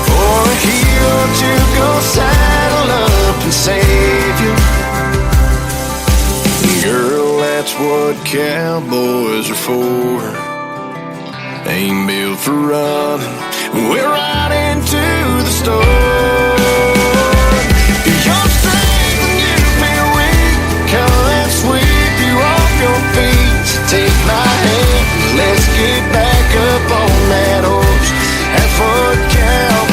for a hero to go saddle up and save you. Girl, that's what cowboys are for. Ain't built for running, we're right into the storm. Your strength when you feel weak, come and sweep you off your feet. So take my hand, let's get back up on that horse. That's what cowboys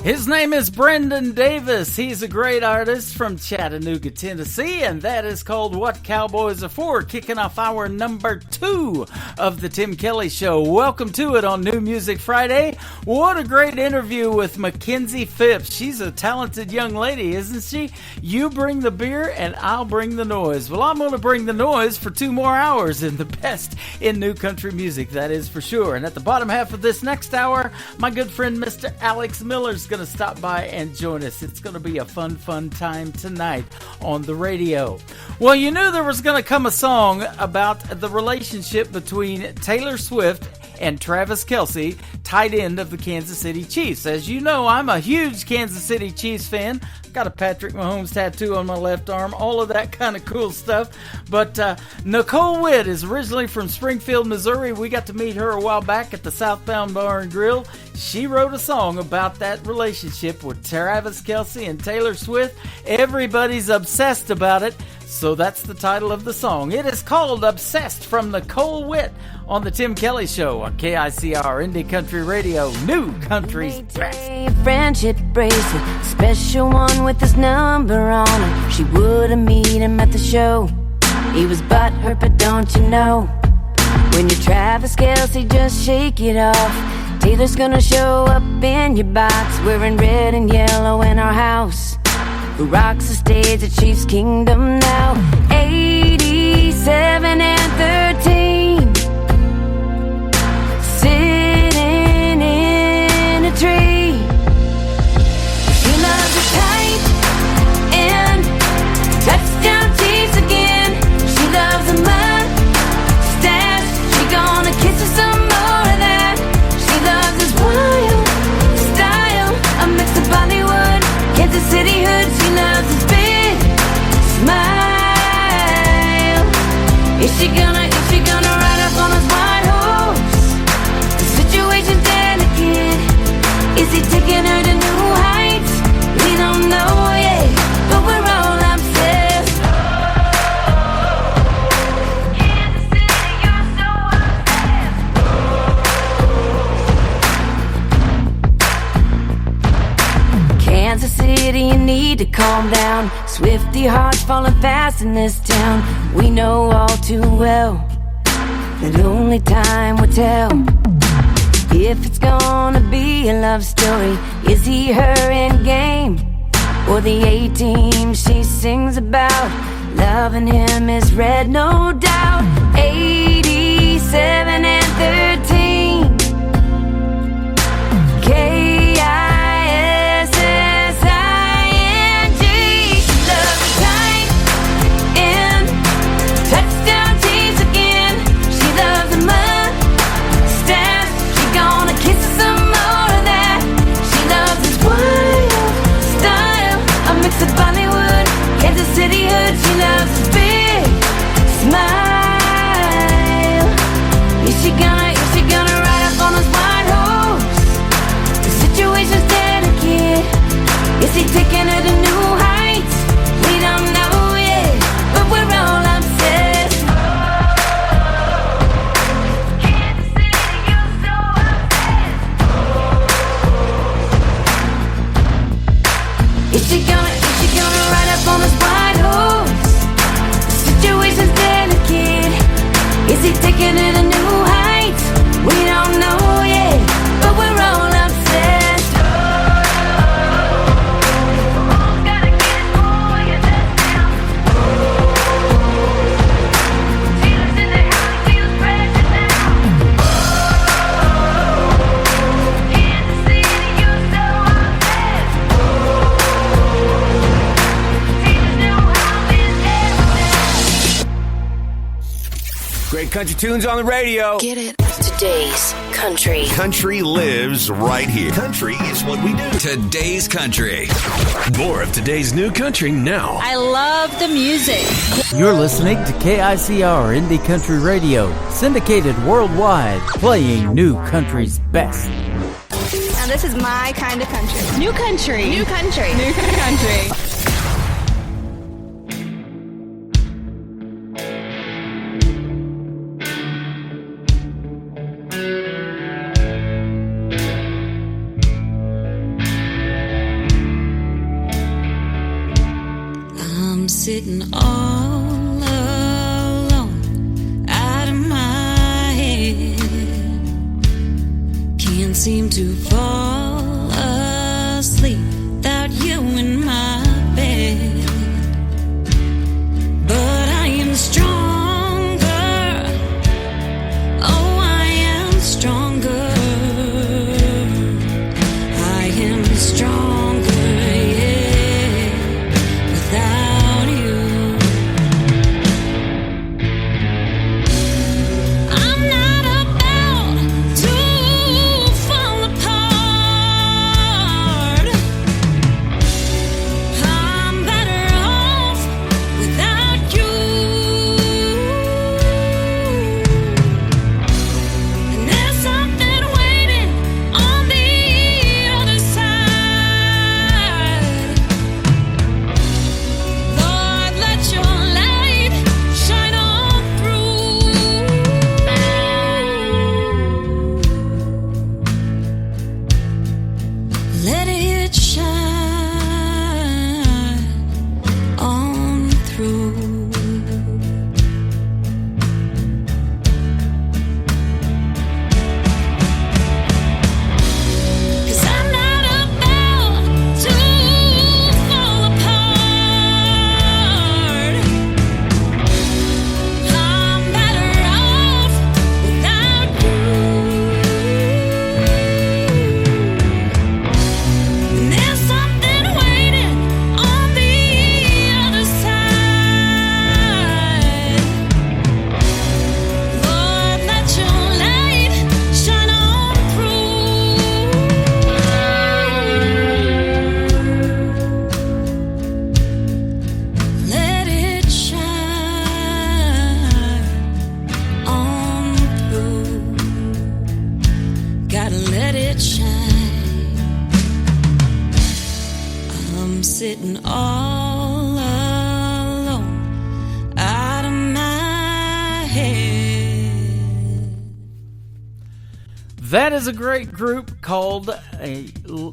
His name is Brendan Davis. He's a great artist from Chattanooga, Tennessee, and that is called What Cowboys Are For, kicking off hour number 2 of the Tim Kelly Show. Welcome to it on New Music Friday. What a great interview with Mackenzie Phipps. She's a talented young lady, isn't she? You bring the beer and I'll bring the noise. Well, I'm going to bring the noise for 2 more hours in the best in new country music, that is for sure. And at the bottom half of this next hour, my good friend Mr. Alex Miller's going to stop by and join us. It's going to be a fun time tonight on the radio. Well, you knew there was going to come a song about the relationship between Taylor Swift and Travis Kelce, tight end of the Kansas City Chiefs. As you know, I'm a huge Kansas City Chiefs fan. Got a Patrick Mahomes tattoo on my left arm, all of that kind of cool stuff. But Nicole Witt is originally from Springfield, Missouri. We got to meet her a while back at the Southbound Bar and Grill. She wrote a song about that relationship with Travis Kelce and Taylor Swift. Everybody's obsessed about it, so that's the title of the song. It is called Obsessed from Nicole Witt on the Tim Kelly Show on KICR Indie Country Radio, New Country's Best. Friendship bracelet, special one with his number on it. She wouldn't meet him at the show. He was butthurt, but don't you know, when you're Travis Kelce, just shake it off. Taylor's gonna show up in your box, wearing red and yellow in our house. Who rocks the stage at Chiefs Kingdom now? 87 and 13, sitting in a tree. She loves the tight end, touchdown Chiefs again. She loves a mustache, she gonna kiss her some more of that. She loves his wild style, a mix of Bollywood, Kansas City hood. She loves his big smile. Is she gonna ride up on his white horse? The situation's delicate. Is he taking her to new heights? We don't know yet, but we're all obsessed. Kansas City, you're so obsessed. Kansas City, you need to calm down. Swifty hearts falling fast in this town. We know all too well that only time will tell if it's gonna be a love story. Is he her end game or the A-team she sings about? Loving him is red, no doubt. 87 and 13, K-I-S-S-I-N-G. She loves the tight end, touchdown Chiefs again. She loves a mustache, she gonna kiss her some more of that. She loves his wild style, a mix of Bollywood, Kansas City hood. She loves his big smile. Is she gonna ride up on his white horse? The situation's delicate. Is he taking her to new heights? We don't know yet, but we're all obsessed. Kansas City, you're so obsessed. Is she gonna ride up on his white horse? The situation's delicate. Is he taking her to new heights? We don't know yet, but we're all obsessed. Gotta get it for you, that's now. Taylor's in the house, feels precious now. Kansas City, you're so obsessed. Taylor's new house is everything. Great country tunes on the radio. Get it? Today's country. Country lives right here. Country is what we do. Today's country. More of today's new country now. I love the music. You're listening to KICR Indie Country Radio, syndicated worldwide, playing new country's best. Now this is my kind of country. New country. New country. New country. sitting all alone out of my head. Can't seem to fall asleep without you in my bed. But I am stronger. Oh, I am stronger. I am stronger, yeah, without you. I'm not about to fall apart. I'm better off without you. And there's something waiting on the other side. Lord, let your light shine on through. Let it shine on through. 'Cause I'm not about to fall apart. I'm better off without you. And there's something waiting on the other side. Lord, let your light shine on through. Let it shine on through. Gotta let it shine. I'm sitting all alone out of my head. That is a great group called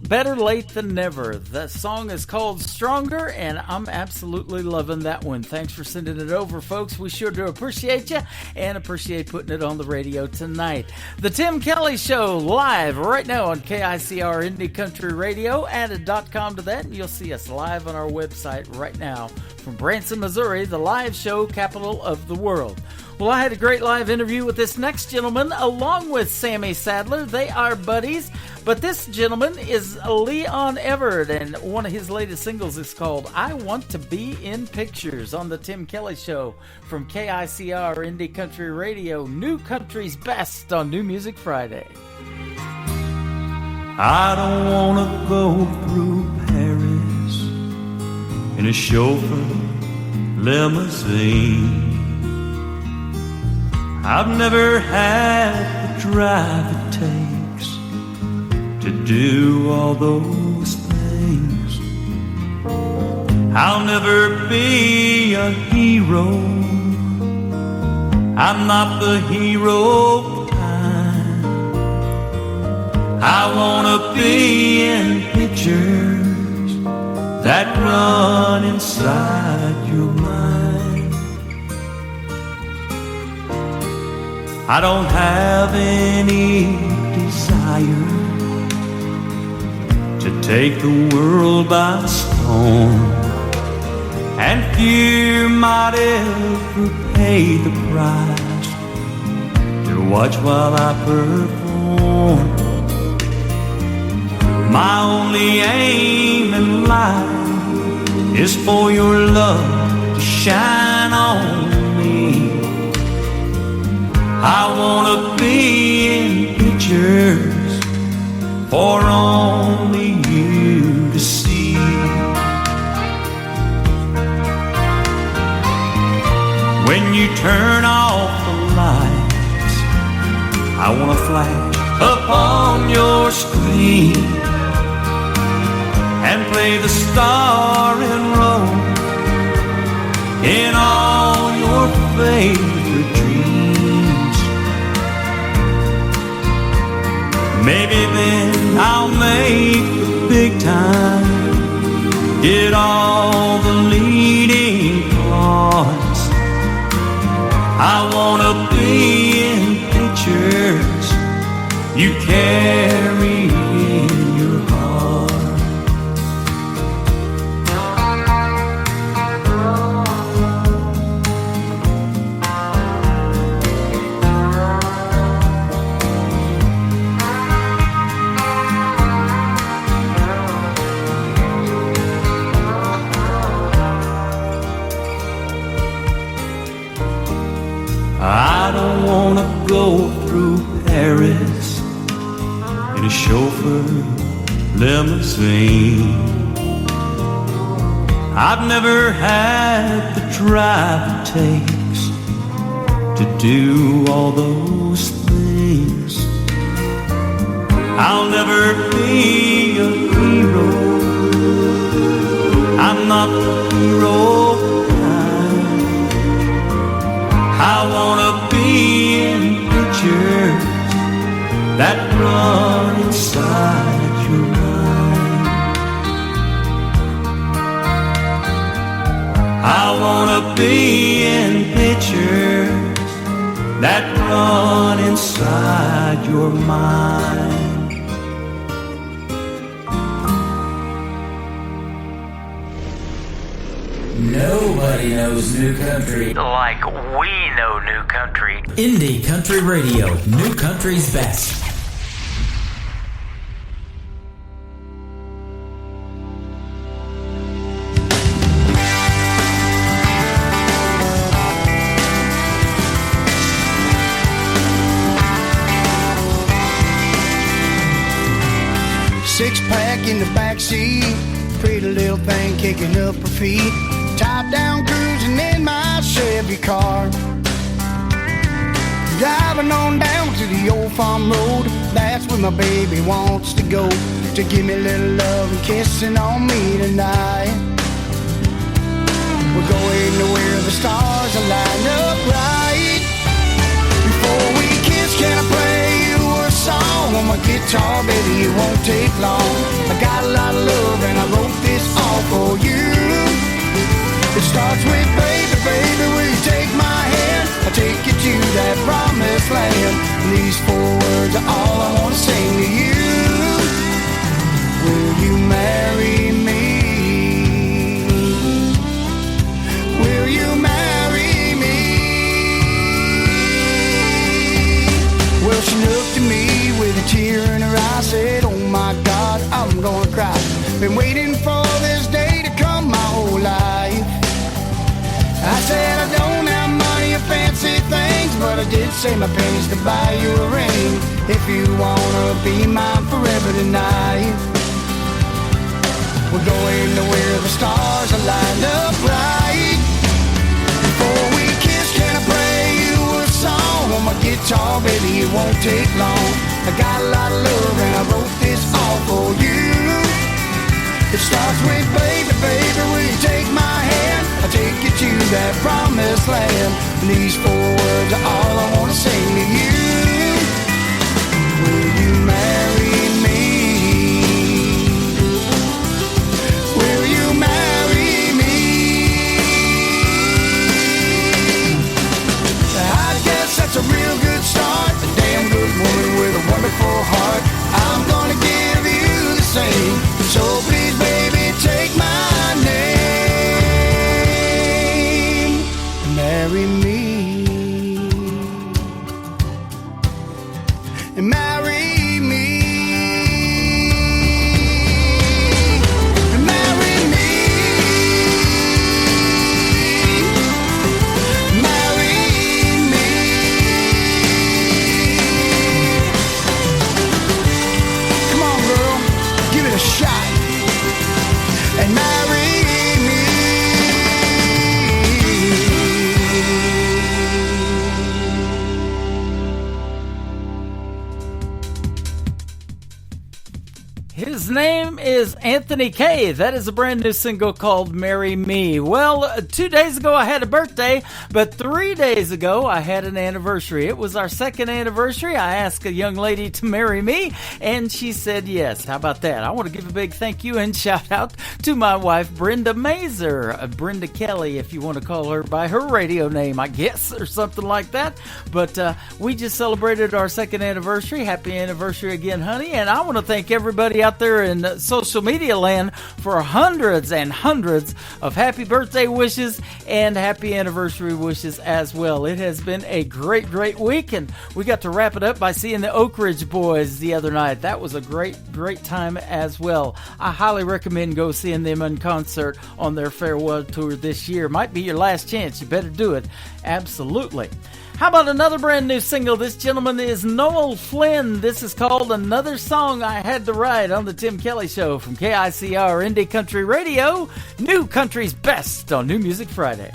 Better Late Than Never. The song is called Stronger, and I'm absolutely loving that one. Thanks for sending it over, folks. We sure do appreciate you and appreciate putting it on the radio tonight. The Tim Kelly Show live right now on KICR Indie Country Radio. Add a .com to that, and you'll see us live on our website right now from Branson, Missouri, the live show capital of the world. Well, I had a great live interview with this next gentleman along with Sammy Sadler. They are buddies, but this gentleman is Leon Everett, and one of his latest singles is called I Want to Be in Pictures on the Tim Kelly Show from KICR Indie Country Radio, New Country's Best on New Music Friday. I don't wanna go through Paris in a chauffeur limousine. I've never had the drive it takes to do all those things. I'll never be a hero. I'm not the hero of time. I wanna be in pictures that run inside your mind. I don't have any desire to take the world by storm, and fear might ever pay the price to watch while I perform. My only aim in life is for your love to shine on me. I wanna be in pictures for only you to see. When you turn off the lights, I wanna flash up on your screen and play the starring role in all your favorite dreams. Maybe then I'll make the big time, get all the leading you carry in your heart. I don't wanna go through Paris in a chauffeur limousine. I've never had the drive it takes to do all those things. I'll never be a hero. I'm not the hero. I wanna be in pictures that run inside your mind. I wanna be in pictures that run inside your mind. Nobody knows new country like we know new country. Indie Country Radio, New Country's best. Six-pack in the backseat, pretty little thing kicking up her feet. Top down cruising in my Chevy car. Driving on down to the old farm road. That's where my baby wants to go, to give me a little love and kissing on me tonight. We're going to where the stars are lined up right. Before we kiss, can I play you a song on my guitar? Baby, it won't take long. I got a lot of love and I wrote this all for you. It starts with baby, baby, will you take my hand? I'll take you to that promised land. And these four words are all I want to sing to you. Will you marry me? Will you marry me? Well, she looked at me with a tear in her eye, said, oh my God, I'm gonna cry. Been waiting for this day to come my whole life. I said I don't have money or fancy things, but I did say my pennies to buy you a ring. If you wanna be mine forever tonight. We're going to where the stars are lined up right. Before we kiss, can I play you a song on my guitar? Baby, it won't take long. I got a lot of love and I wrote this all for you. It starts with baby, baby, will you take my hand? I'll take you to that promised land. And these four words are all I want to sing to you. Will you marry me? Will you marry me? I guess that's a real good start. A damn good woman with a wonderful heart. I'm gonna give you the same. So please, baby, take my name and marry me. His name is Anthony Kaye. That is a brand new single called Marry Me. Well, 2 days ago I had a birthday, but 3 days ago I had an anniversary. It was our second anniversary. I asked a young lady to marry me, and she said yes. How about that? I want to give a big thank you and shout out to my wife, Brenda Mazer. Brenda Kelly, if you want to call her by her radio name, I guess, or something like that. But we just celebrated our second anniversary. Happy anniversary again, honey. And I want to thank everybody out there in social media land for hundreds and hundreds of happy birthday wishes and happy anniversary wishes as well. It has been a great, great week, and we got to wrap it up by seeing the Oak Ridge Boys the other night. That was a great, great time as well. I highly recommend go seeing them in concert on their farewell tour this year. Might be your last chance. You better do it. Absolutely. How about another brand new single? This gentleman is Noel Flynn. This is called Another Song I Had to Write on the Tim Kelly Show from KICR Indie Country Radio. New Country's Best on New Music Friday.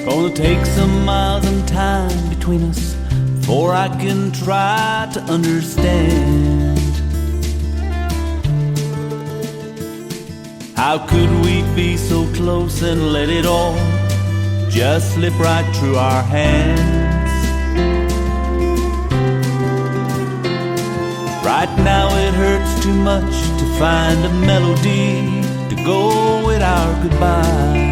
Gonna take some miles and time between us before I can try to understand. How could we be so close and let it all just slip right through our hands? Right now it hurts too much to find a melody to go with our goodbye.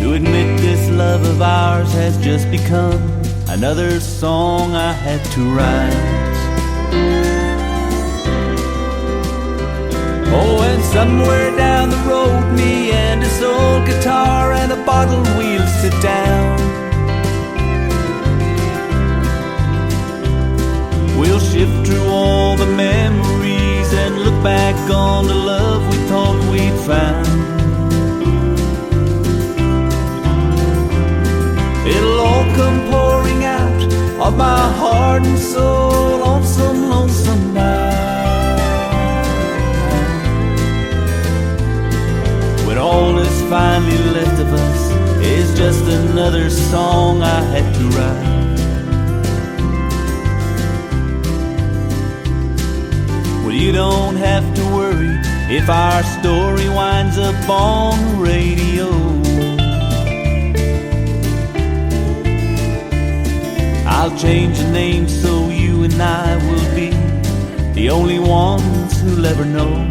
To admit this love of ours has just become another song I had to write. Oh, and somewhere down the road, me and this old guitar and a bottle, we'll sit down. We'll shift through all the memories and look back on the love we thought we'd found. It'll all come pouring out of my heart and soul on some lonesome night, when all that's finally left of us is just another song I had to write. Well, you don't have to worry if our story winds up on the radio. I'll change the name so you and I will be the only ones who'll ever know.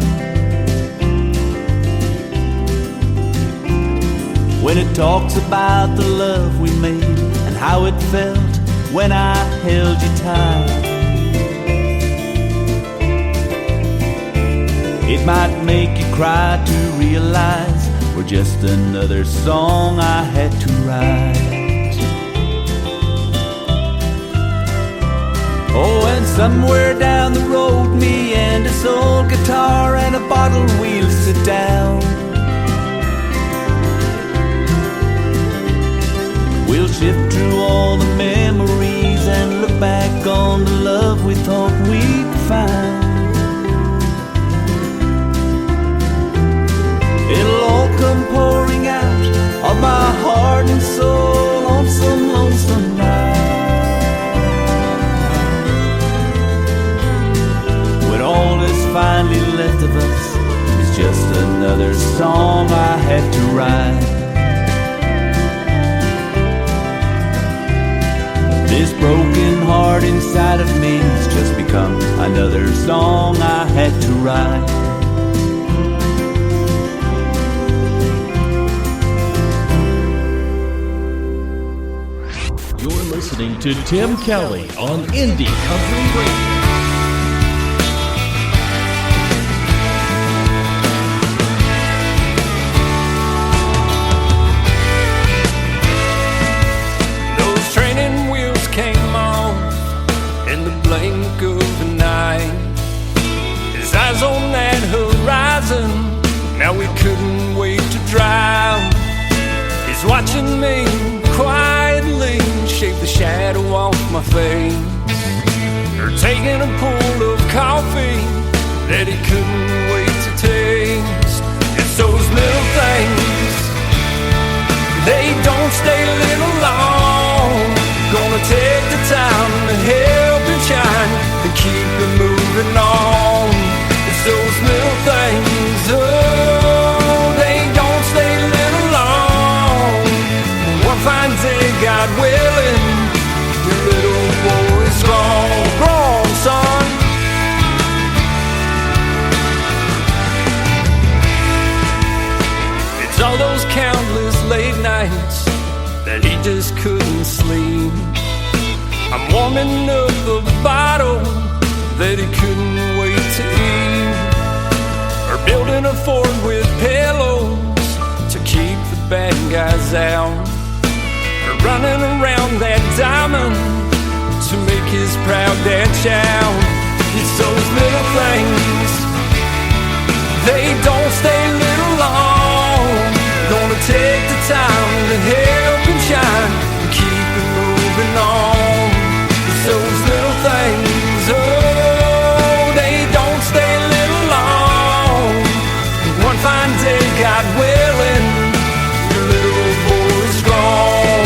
When it talks about the love we made and how it felt when I held you tight, it might make you cry to realize we're just another song I had to write. Oh, and somewhere down the road, me and this old guitar and a bottle, we'll sit down. We'll shift through all the memories and look back on the love we thought we'd find. It'll all come pouring out of my heart and soul on some lonesome night, when all that's finally left of us is just another song I had to write. This broken heart inside of me has just become another song I had to write. You're listening to Tim Kelly on Indie Country Radio. Blink of the night, his eyes on that horizon. Now we couldn't wait to drive. He's watching watching me quietly shake the shadow off my face, or taking a pull of coffee that he couldn't wait to taste. It's those little things, they don't stay little long. Gonna take the time to help him shine and keep it moving on. It's those little things, oh, they don't stay little long. One fine day, God willing, your little boy's gone. Grown, son. It's all those countless late nights that he just couldn't sleep. I'm warming up the bottle that he couldn't wait to eat, or building a fort with pillows to keep the bad guys out, or running around that diamond to make his proud dad shout. It's those little things, they don't stay little long. Gonna take the time to help him shine and keep it moving on. It's those little things, oh, they don't stay little long. One fine day, God willing, your little boy's gone.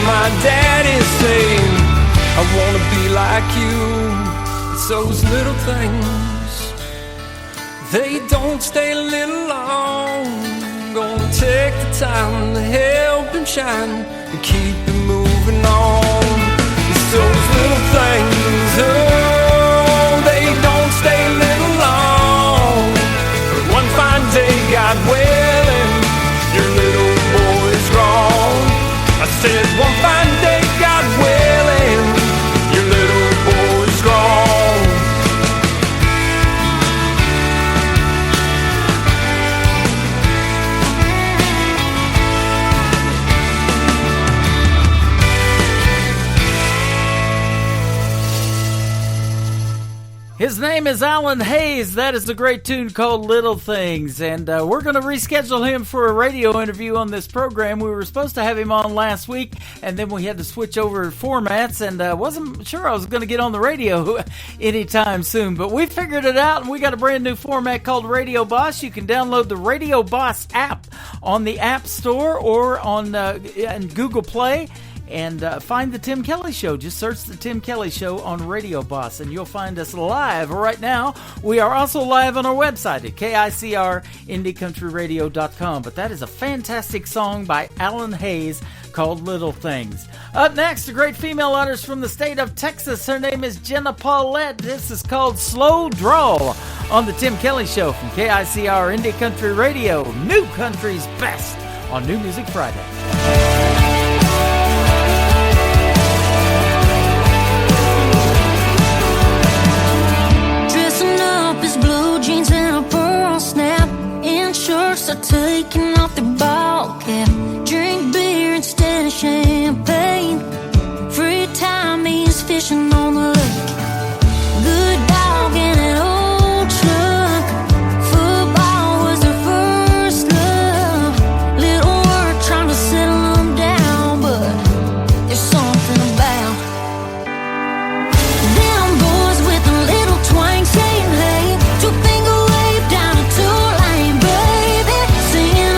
My daddy's saying, I wanna be like you. It's those little things, they don't stay little long. Gonna take the time to help him shine and keep it moving on. It's those little things, oh, they don't stay little long. But one fine day, God willing, your little boy's gone. I said one fine day, God willing, your little boy's gone. His name is Alan Hayes. That is a great tune called Little Things. And we're going to reschedule him for a radio interview on this program. We were supposed to have him on last week, and then we had to switch over formats, and wasn't sure I was going to get on the radio anytime soon. But we figured it out, and we got a brand new format called Radio Boss. You can download the Radio Boss app on the App Store or on Google Play. And find the Tim Kelly Show. Just search the Tim Kelly Show on Radio Boss, and you'll find us live right now. We are also live on our website at KICRIndieCountryRadio.com. But that is a fantastic song by Alan Hayes called Little Things. Up next, a great female artist from the state of Texas. Her name is Jenna Paulette. This is called Slow Draw on the Tim Kelly Show from KICR Indie Country Radio. New Country's best on New Music Friday. Jeans and a pearl snap, and shorts are taking off their ball cap. Drink beer instead of champagne. Free time means fishing on the lake. Good dog in an old truck. Football was their first love. Little work trying to settle them down, but there's something about them boys with a little twang saying hey. Two-finger wave down a two-lane, baby, singing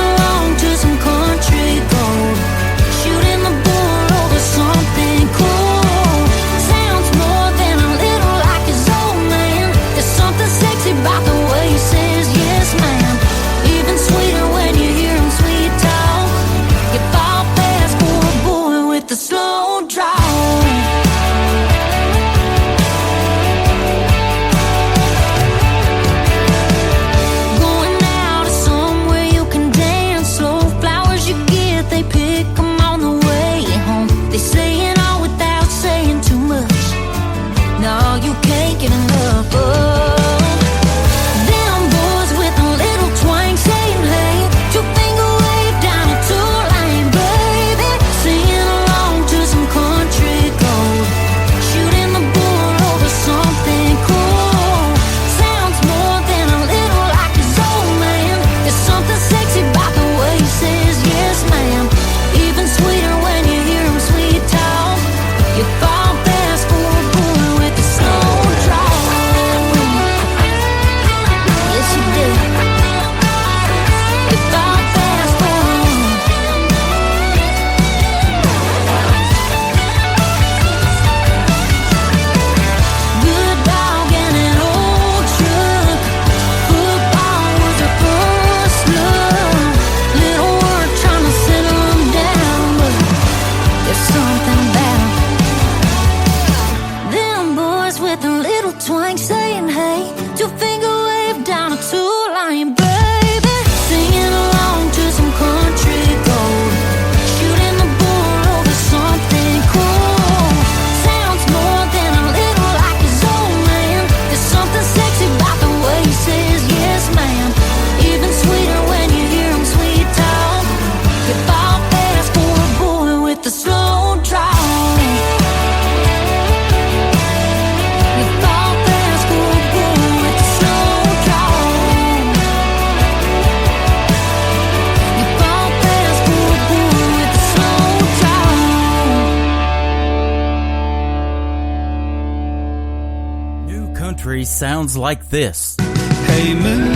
sounds like this. Hey moon,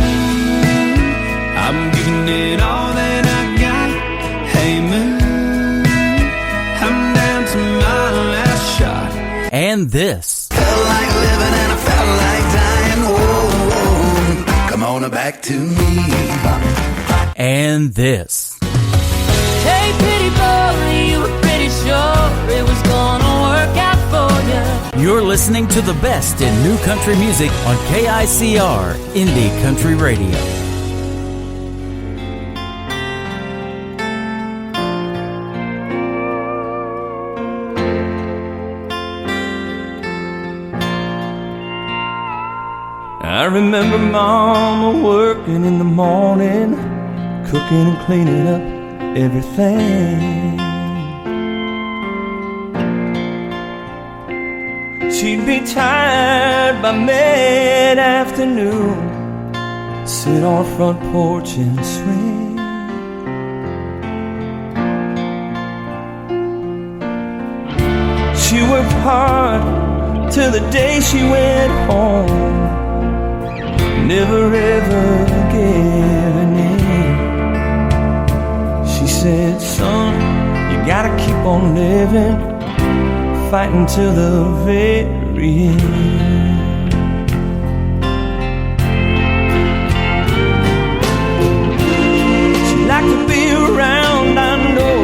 I'm giving it all that I got. Hey moon, I'm down to my last shot. And this. Felt like living and I felt like dying. Whoa, come on back to me. And this. Hey, pretty boy, you were pretty sure it was gonna work out for you. You're listening to the best in new country music on KICR Indie Country Radio. I remember Mama working in the morning, cooking and cleaning up everything. She'd be tired by mid-afternoon, sit on the front porch and swing. She worked hard till the day she went home, never ever giving in. She said, son, you gotta keep on living, fighting till the very end. She liked to be around, I know,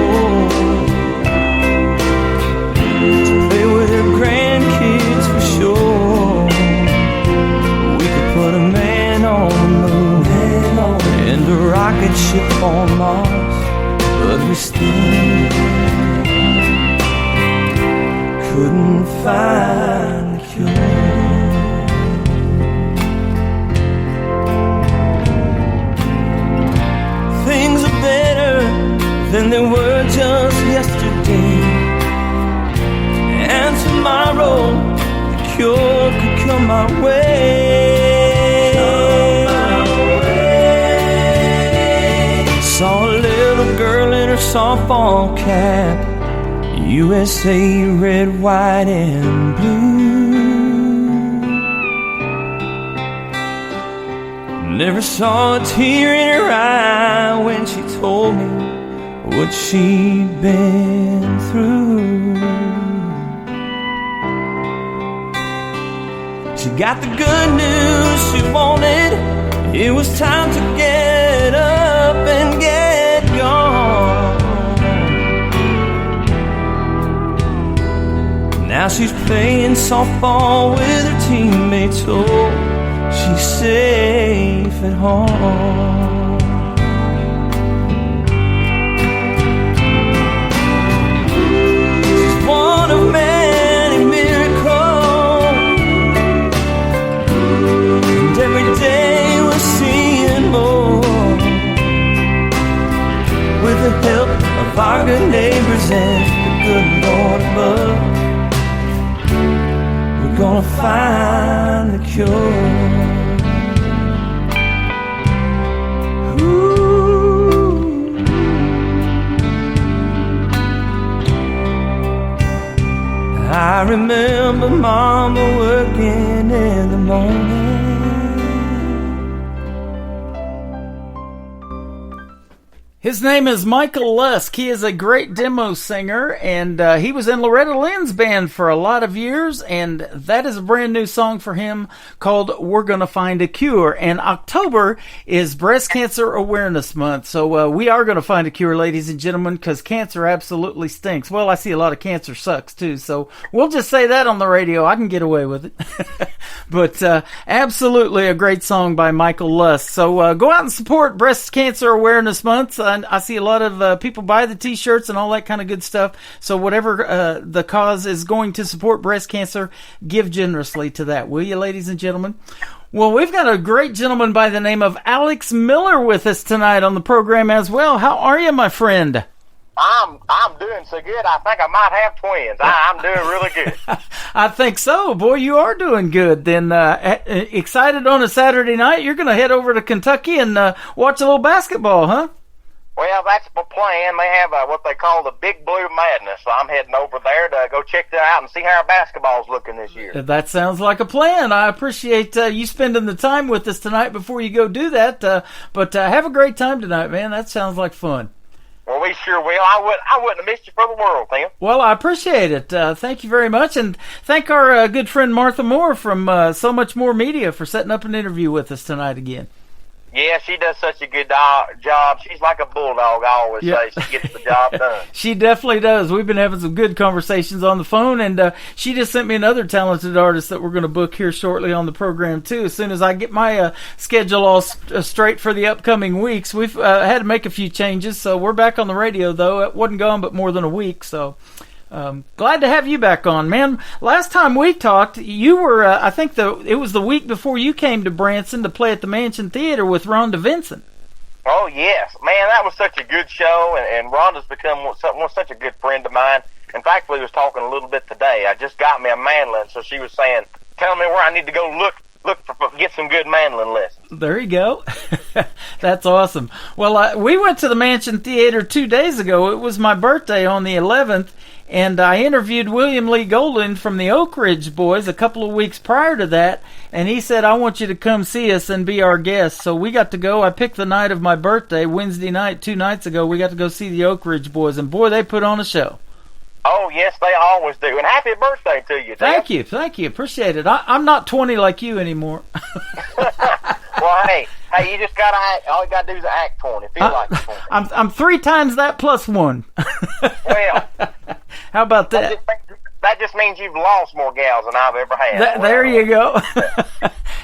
to play with her grandkids for sure. We could put a man on the moon and a rocket ship on Mars, but we still couldn't find the cure. Things are better than they were just yesterday, and tomorrow the cure could come our way. Saw a little girl in her softball cap, USA red, white, and blue. Never saw a tear in her eye when she told me what she'd been through. She got the good news she wanted. It was time to get up and get gone. Now she's playing softball with her teammates. Oh, she's safe at home. She's one of many miracles, and every day we're seeing more, with the help of our good neighbors and the good Lord above. Gonna find the cure. Ooh. I remember Mama working in the morning. His name is Michael Lusk. He is a great demo singer, and he was in Loretta Lynn's band for a lot of years, and that is a brand new song for him called We're Gonna Find a Cure. And October is Breast Cancer Awareness Month, so we are going to find a cure, ladies and gentlemen, because cancer absolutely stinks. Well, I see a lot of cancer sucks, too, so we'll just say that on the radio. I can get away with it. But absolutely a great song by Michael Lusk. So go out and support Breast Cancer Awareness Month. I see a lot of people buy the t-shirts and all that kind of good stuff. So whatever the cause is going to support breast cancer, give generously to that, will you, ladies and gentlemen? Well, we've got a great gentleman by the name of Alex Miller with us tonight on the program as well. How are you, my friend? I'm doing so good, I think I might have twins. I'm doing really good. I think so. Boy, you are doing good. Then excited on a Saturday night, you're going to head over to Kentucky and watch a little basketball, huh? Well, that's my plan. They have what they call the Big Blue Madness, so I'm heading over there to go check that out and see how our basketball's looking this year. That sounds like a plan. I appreciate you spending the time with us tonight before you go do that. But have a great time tonight, man. That sounds like fun. Well, we sure will. I wouldn't have missed you for the world, Tim. Well, I appreciate it. Thank you very much. And thank our good friend Martha Moore from So Much More Media for setting up an interview with us tonight again. Yeah, she does such a good job. She's like a bulldog, I always say. She gets the job done. She definitely does. We've been having some good conversations on the phone, and she just sent me another talented artist that we're going to book here shortly on the program, too. As soon as I get my schedule all straight for the upcoming weeks. We've had to make a few changes, so we're back on the radio, though. It wasn't gone but more than a week, so... glad to have you back on, man. Last time we talked, you were, I think it was the week before you came to Branson to play at the Mansion Theater with Rhonda Vincent. Oh, yes. Man, that was such a good show, and Rhonda's become such a good friend of mine. In fact, we was talking a little bit today. I just got me a mandolin, so she was saying, tell me where I need to go get some good mandolin lessons. There you go. That's awesome. Well, we went to the Mansion Theater 2 days ago. It was my birthday on the 11th. And I interviewed William Lee Golden from the Oak Ridge Boys a couple of weeks prior to that, and he said, I want you to come see us and be our guest. So we got to go. I picked the night of my birthday, Wednesday night, 2 nights ago. We got to go see the Oak Ridge Boys, and boy, they put on a show. Oh, yes, they always do. And happy birthday to you, Tim. Thank you. Appreciate it. I'm not 20 like you anymore. Well, hey, you just got to act. All you got to do is act 20. Feel like 20. I'm 3 times that plus 1. Well, how about that? That just means you've lost more gals than I've ever had. There you go.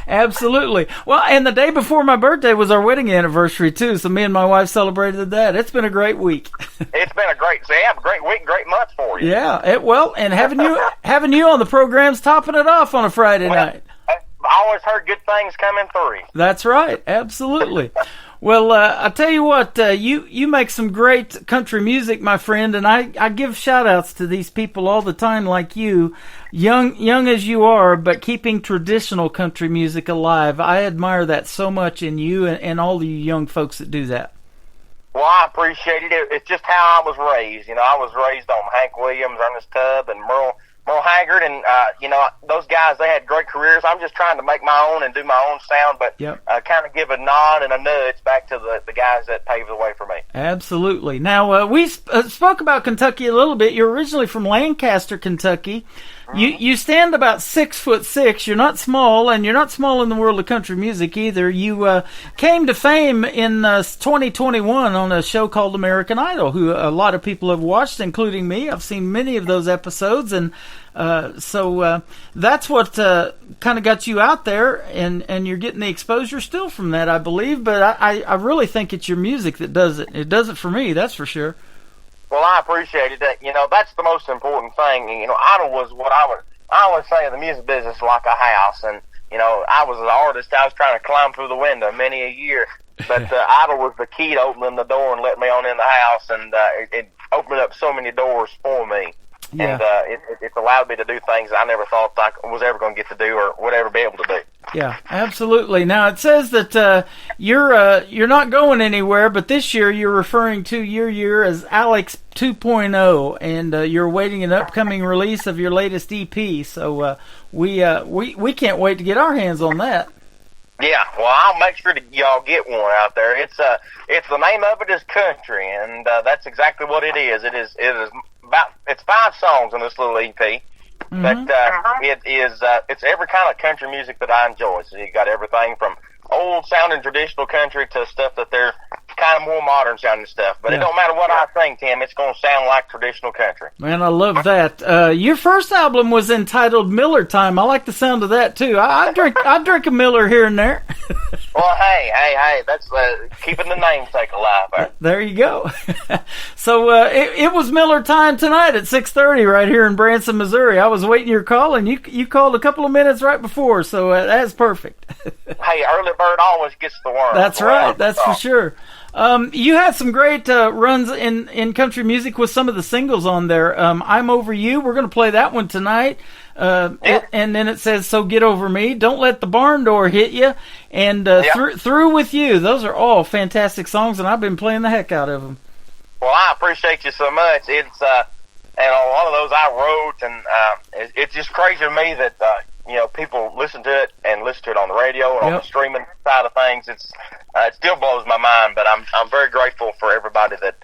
Absolutely. Well, and the day before my birthday was our wedding anniversary, too, so me and my wife celebrated that. It's been a great week. It's been a great week, great month for you. Yeah, and having you on the program's topping it off on a Friday night. I always heard good things coming through. That's right. Absolutely. Well, I tell you what, you make some great country music, my friend, and I give shout-outs to these people all the time like you, young as you are, but keeping traditional country music alive. I admire that so much in you and all the young folks that do that. Well, I appreciate it. It's just how I was raised. You know, I was raised on Hank Williams, Ernest Tubb, and Merle Haggard, and those guys, they had great careers. I'm just trying to make my own and do my own sound, but kind of give a nod and a nudge back to the guys that paved the way for me. Absolutely. Now, we spoke about Kentucky a little bit. You're originally from Lancaster, Kentucky. You stand about 6'6". You're not small, and you're not small in the world of country music either. You came to fame in 2021 on a show called American Idol, who a lot of people have watched, including me. I've seen many of those episodes, and so that's what kind of got you out there, and you're getting the exposure still from that, I believe. But I really think it's your music that does it. It does it for me, that's for sure. Well, I appreciate it. That's the most important thing. Idol was what I always say, the music business is like a house. And, I was an artist. I was trying to climb through the window many a year. But Idol was the key to opening the door and letting me on in the house. And it opened up so many doors for me. Yeah. And it's allowed me to do things I never thought I was ever going to get to do or would ever be able to do. Yeah, absolutely. Now, it says that you're not going anywhere, but this year you're referring to your year as Alex 2.0, and you're awaiting an upcoming release of your latest EP. So we can't wait to get our hands on that. Yeah, well, I'll make sure that y'all get one out there. It's the name of it is Country, and that's exactly what it is. It's 5 songs in this little EP. But it's every kind of country music that I enjoy. So you got everything from old sounding traditional country to stuff that they're kind of more modern sounding stuff. But it don't matter what I sing, Tim, it's going to sound like traditional country. Man, I love that. Your first album was entitled Miller Time. I like the sound of that too. I drink a Miller here and there. Well, hey, that's keeping the namesake alive. Right? There you go. So it was Miller Time tonight at 6:30 right here in Branson, Missouri. I was waiting your call, and you called a couple of minutes right before, so that's perfect. Hey, early bird always gets the worm. That's right. That's for sure. You had some great runs in country music with some of the singles on there. I'm Over You. We're going to play that one tonight. and then it says, "So Get Over Me," "Don't Let the Barn Door Hit You," and Through With You. Those are all fantastic songs, and I've been playing the heck out of them. Well, I appreciate you so much. It's and a lot of those I wrote, and it's just crazy to me that people listen to it and listen to it on the radio and on the streaming side of things. It still blows my mind, but I'm very grateful for everybody that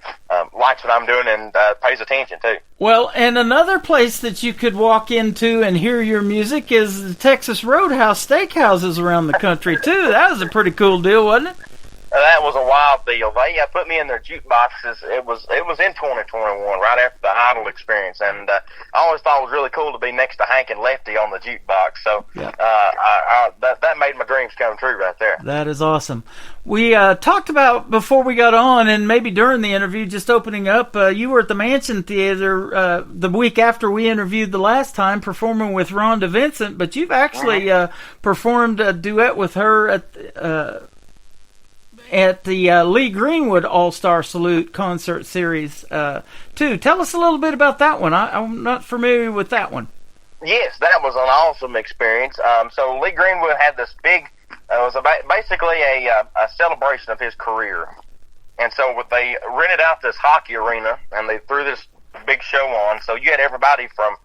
likes what I'm doing and pays attention too. Well, and another place that you could walk into and hear your music is the Texas Roadhouse Steakhouses around the country too. That was a pretty cool deal, wasn't it? That was a wild deal. They put me in their jukeboxes. It was in 2021, right after the Idol experience, and I always thought it was really cool to be next to Hank and Lefty on the jukebox. So that made my dreams come true right there. That is awesome. We talked about before we got on, and maybe during the interview, just opening up. You were at the Mansion Theater the week after we interviewed the last time, performing with Rhonda Vincent. But you've actually performed a duet with her at the Lee Greenwood All-Star Salute concert series, too. Tell us a little bit about that one. I'm not familiar with that one. Yes, that was an awesome experience. So Lee Greenwood had this big, it was basically a celebration of his career. And so they rented out this hockey arena, and they threw this big show on. So you had everybody from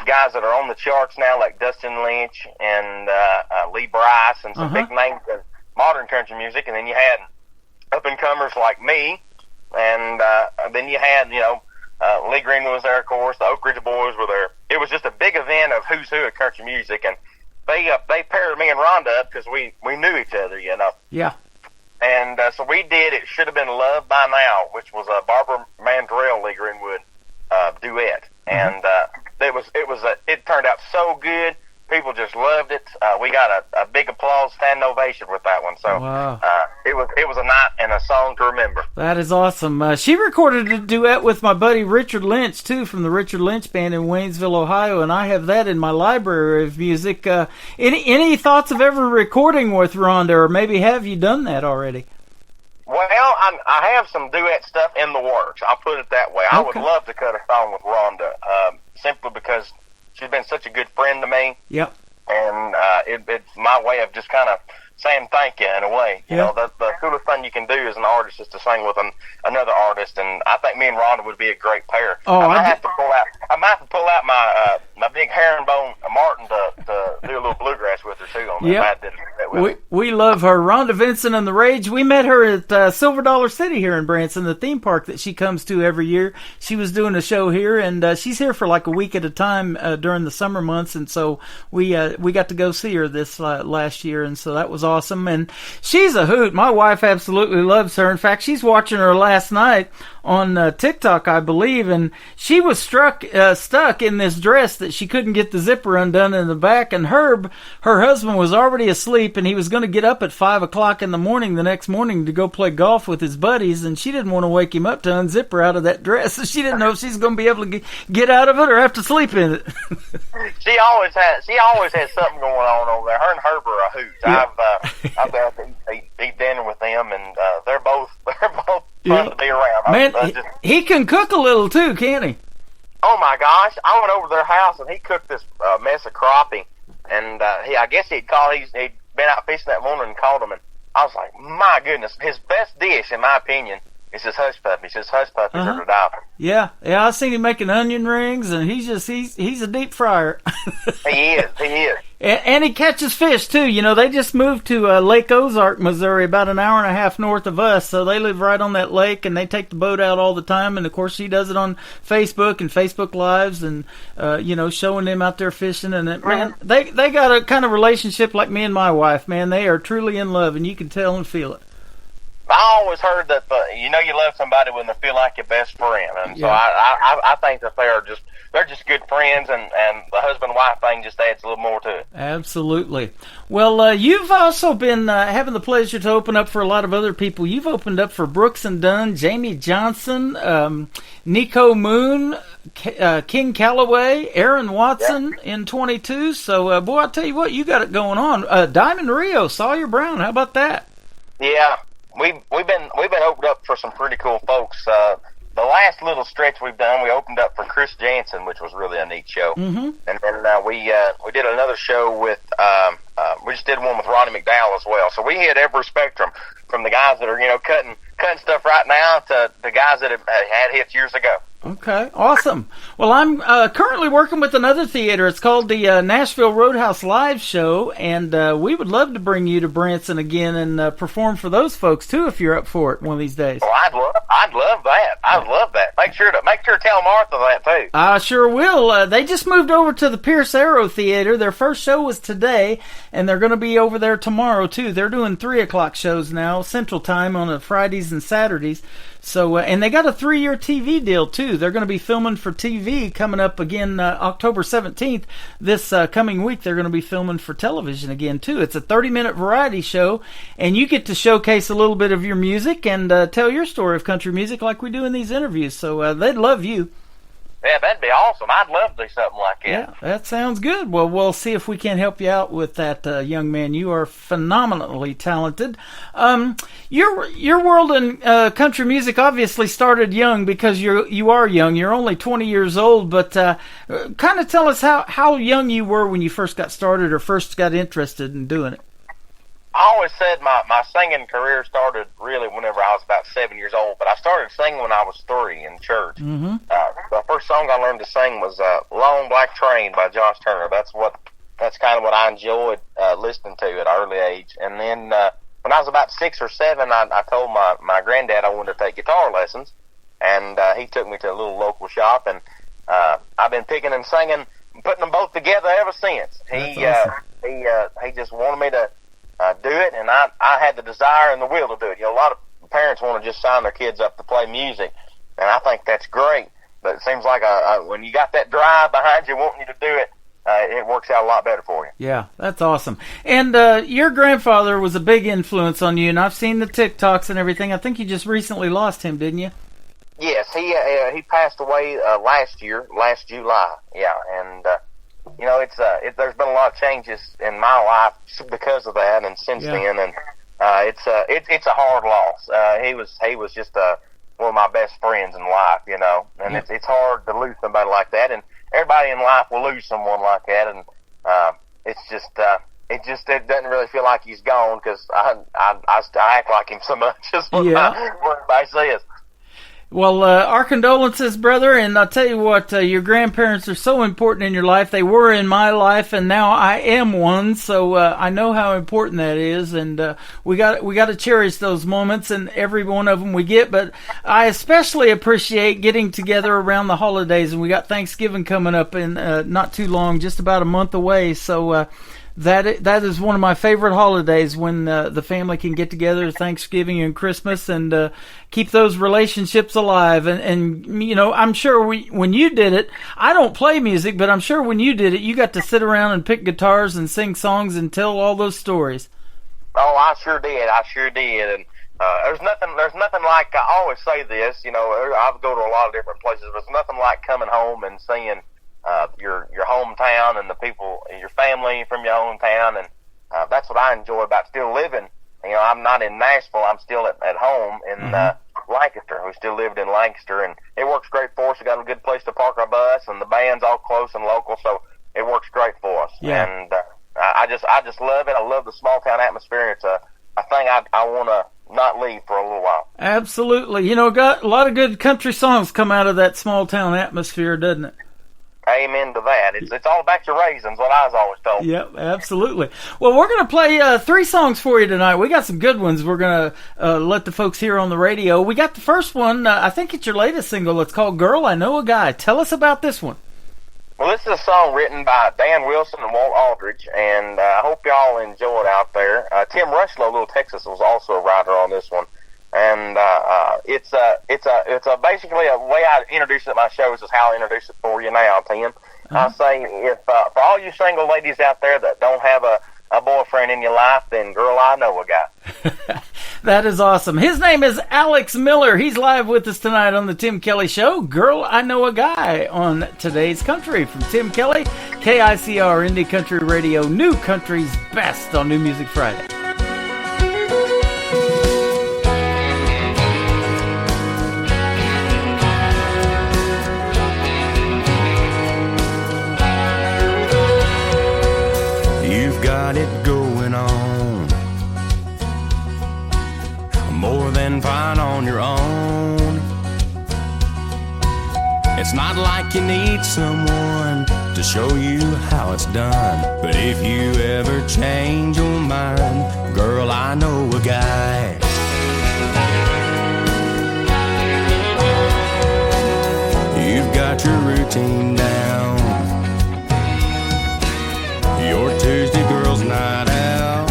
guys that are on the charts now, like Dustin Lynch and Lee Bryce, and some big names in modern country music, and then you had up-and-comers like me, and then you had, Lee Greenwood was there, of course, the Oak Ridge Boys were there. It was just a big event of who's who at country music, and they paired me and Rhonda up because we knew each other, Yeah. And so we did It Should Have Been Love by Now, which was a Barbara Mandrell Lee Greenwood duet, and it turned out so good. People just loved it. We got a big applause, standing ovation with that one. So it was a night and a song to remember. That is awesome. She recorded a duet with my buddy Richard Lynch, too, from the Richard Lynch Band in Waynesville, Ohio, and I have that in my library of music. Any thoughts of ever recording with Rhonda, or maybe have you done that already? Well, I have some duet stuff in the works. I'll put it that way. Okay. I would love to cut a song with Rhonda, simply because she's been such a good friend to me. Yep. And it's my way of just kind of saying thank you in a way. You know, the coolest thing you can do as an artist is to sing with another artist, and I think me and Rhonda would be a great pair. Oh, I might have to pull out my big herringbone Martin to do a little bluegrass with her too on that. Yep. We love her. Rhonda Vincent and the Rage. We met her at Silver Dollar City here in Branson, the theme park that she comes to every year. She was doing a show here, and she's here for like a week at a time during the summer months, and so we got to go see her this last year, and so that was awesome. And she's a hoot. My wife absolutely loves her. In fact, she's watching her last night on TikTok, I believe, and she was stuck in this dress that she couldn't get the zipper undone in the back, and Herb, her husband, was already asleep, and he was going to get up at 5 o'clock in the morning the next morning to go play golf with his buddies, and she didn't want to wake him up to unzip her out of that dress, so she didn't know if she's going to be able to get out of it or have to sleep in it. She always has something going on over there. Her and Herb are a hoot. Yep. I've been out to eat dinner with them, and they're both fun to be around. Man, he can cook a little too, can't he? Oh my gosh! I went over to their house and he cooked this mess of crappie, and I guess he'd been out fishing that morning and called him, and I was like, my goodness, his best dish, in my opinion, is his hush puppies. His hush puppies are to die for. Yeah, I seen him making onion rings, and he's a deep fryer. He is. And he catches fish too. You know, they just moved to Lake Ozark, Missouri, about an hour and a half north of us. So they live right on that lake, and they take the boat out all the time. And of course, she does it on Facebook and Facebook Lives, and showing them out there fishing. And man, they got a kind of relationship like me and my wife. Man, they are truly in love, and you can tell and feel it. I always heard that you love somebody when they feel like your best friend, and so I think that they're just good friends, and the husband-wife thing just adds a little more to it. Absolutely. Well, you've also been having the pleasure to open up for a lot of other people. You've opened up for Brooks and Dunn, Jamie Johnson, Nico Moon, King Calloway, Aaron Watson in 22. So, boy, I tell you what, you got it going on. Diamond Rio, Sawyer Brown. How about that? Yeah. We've been opened up for some pretty cool folks. The last little stretch we've done, we opened up for Chris Jansen, which was really a neat show. Mm-hmm. And then we did another show with we just did one with Ronnie McDowell as well. So we hit every spectrum, from the guys that are cutting stuff right now to the guys that have had hits years ago. Okay, awesome. Well, I'm currently working with another theater. It's called the Nashville Roadhouse Live Show, and we would love to bring you to Branson again and perform for those folks too, if you're up for it one of these days. Well, I'd love that. I'd love that. Make sure to tell Martha that too. I sure will. They just moved over to the Pierce Arrow Theater. Their first show was today, and they're going to be over there tomorrow too. They're doing 3:00 shows now, Central Time, on Fridays and Saturdays. So, and they got a 3-year TV deal too. They're going to be filming for TV coming up again October 17th. This coming week, they're going to be filming for television again too. It's a 30-minute variety show, and you get to showcase a little bit of your music and tell your story of country music like we do in these interviews. So they'd love you. Yeah, that'd be awesome. I'd love to do something like that. Yeah, that sounds good. Well, we'll see if we can help you out with that, young man. You are phenomenally talented. Your world in country music obviously started young because you are young. You're only 20 years old, but kind of tell us how young you were when you first got started or first got interested in doing it. I always said my singing career started really whenever I was about 7 years old, but I started singing when I was 3 in church. Mm-hmm. The first song I learned to sing was "Long Black Train" by Josh Turner. That's kind of what I enjoyed listening to at an early age. And then when I was about 6 or 7, I told my granddad I wanted to take guitar lessons, and he took me to a little local shop, and I've been picking and singing, putting them both together ever since. He just wanted me to do it, and I had the desire and the will to do it. A lot of parents want to just sign their kids up to play music, and I think that's great. But it seems like when you got that drive behind you wanting you to do it, it works out a lot better for you. Yeah, that's awesome. And your grandfather was a big influence on you, and I've seen the TikToks and everything. I think you just recently lost him, didn't you? Yes, he passed away last July. Yeah, and there's been a lot of changes in my life because of that, and since then, and it's a hard loss. He was just one of my best friends in life, and it's hard to lose somebody like that, and everybody in life will lose someone like that, and it doesn't really feel like he's gone because I act like him so much. Just what everybody says. Well, our condolences, brother, and I'll tell you what, your grandparents are so important in your life. They were in my life, and now I am one, so I know how important that is, and we got to cherish those moments, and every one of them we get, but I especially appreciate getting together around the holidays, and we got Thanksgiving coming up in not too long, just about a month away, so that is one of my favorite holidays when the family can get together, Thanksgiving and Christmas, and keep those relationships alive. And I'm sure when you did it, I don't play music, but I'm sure when you did it, you got to sit around and pick guitars and sing songs and tell all those stories. Oh, I sure did. And there's nothing like, I always say this, I go to a lot of different places, but there's nothing like coming home and seeing your hometown and the people, your family from your hometown, and that's what I enjoy about still living. I'm not in Nashville. I'm still at home in Lancaster. We still lived in Lancaster, and it works great for us. We got a good place to park our bus, and the band's all close and local, so it works great for us. Yeah. And I just love it. I love the small town atmosphere. It's a thing I want to not leave for a little while. Absolutely. Got a lot of good country songs come out of that small town atmosphere, doesn't it? Amen to that. It's all about your raisins, what I was always told. Yep, absolutely. Well, we're going to play 3 songs for you tonight. We got some good ones we're going to let the folks hear on the radio. We got the first one, I think it's your latest single. It's called Girl, I Know a Guy. Tell us about this one. Well, this is a song written by Dan Wilson and Walt Aldridge, and I hope y'all enjoy it out there. Tim Rushlow, Little Texas, was also a writer on this one. And it's basically a way I introduce it at my shows is how I introduce it for you now, Tim. I say, if for all you single ladies out there that don't have a boyfriend in your life, then girl, I know a guy. That is awesome. His name is Alex Miller. He's live with us tonight on the Tim Kelly Show. Girl, I Know a Guy on Today's Country from Tim Kelly, KICR Indie Country Radio, New Country's best on New Music Friday. It's not like you need someone to show you how it's done. But if you ever change your mind, girl, I know a guy. You've got your routine down. Your Tuesday girl's night out.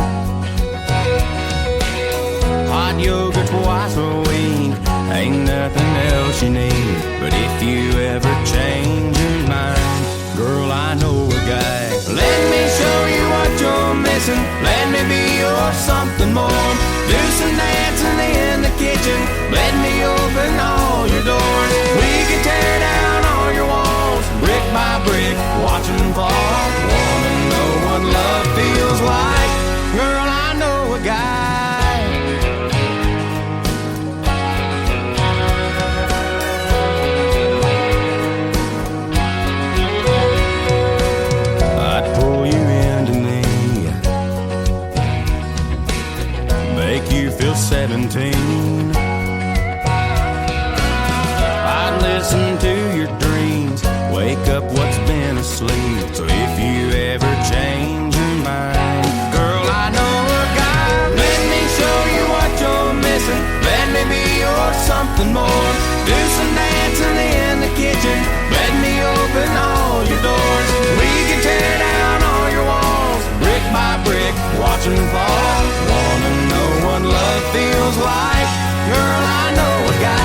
Hot yoga twice a week. Ain't nothing else you need. But if you ever change your mind, girl, I know a guy. Let me show you what you're missing. Let me be your something more. Do some dancing in the kitchen. Let me open all your doors. We can tear down all your walls, brick by brick, watch them fall. Wanna know what love feels like? Girl, I know a guy. You feel 17. I'd listen to your dreams, wake up what's been asleep. So if you ever change your mind, girl, I know a guy. Let me show you what you're missing. Let me be your something more. Do some dancing in the kitchen. Let me open all your doors. We can tear down all your walls, brick by brick, watch them fall. Wanna know what love feels like? Girl, I know a guy.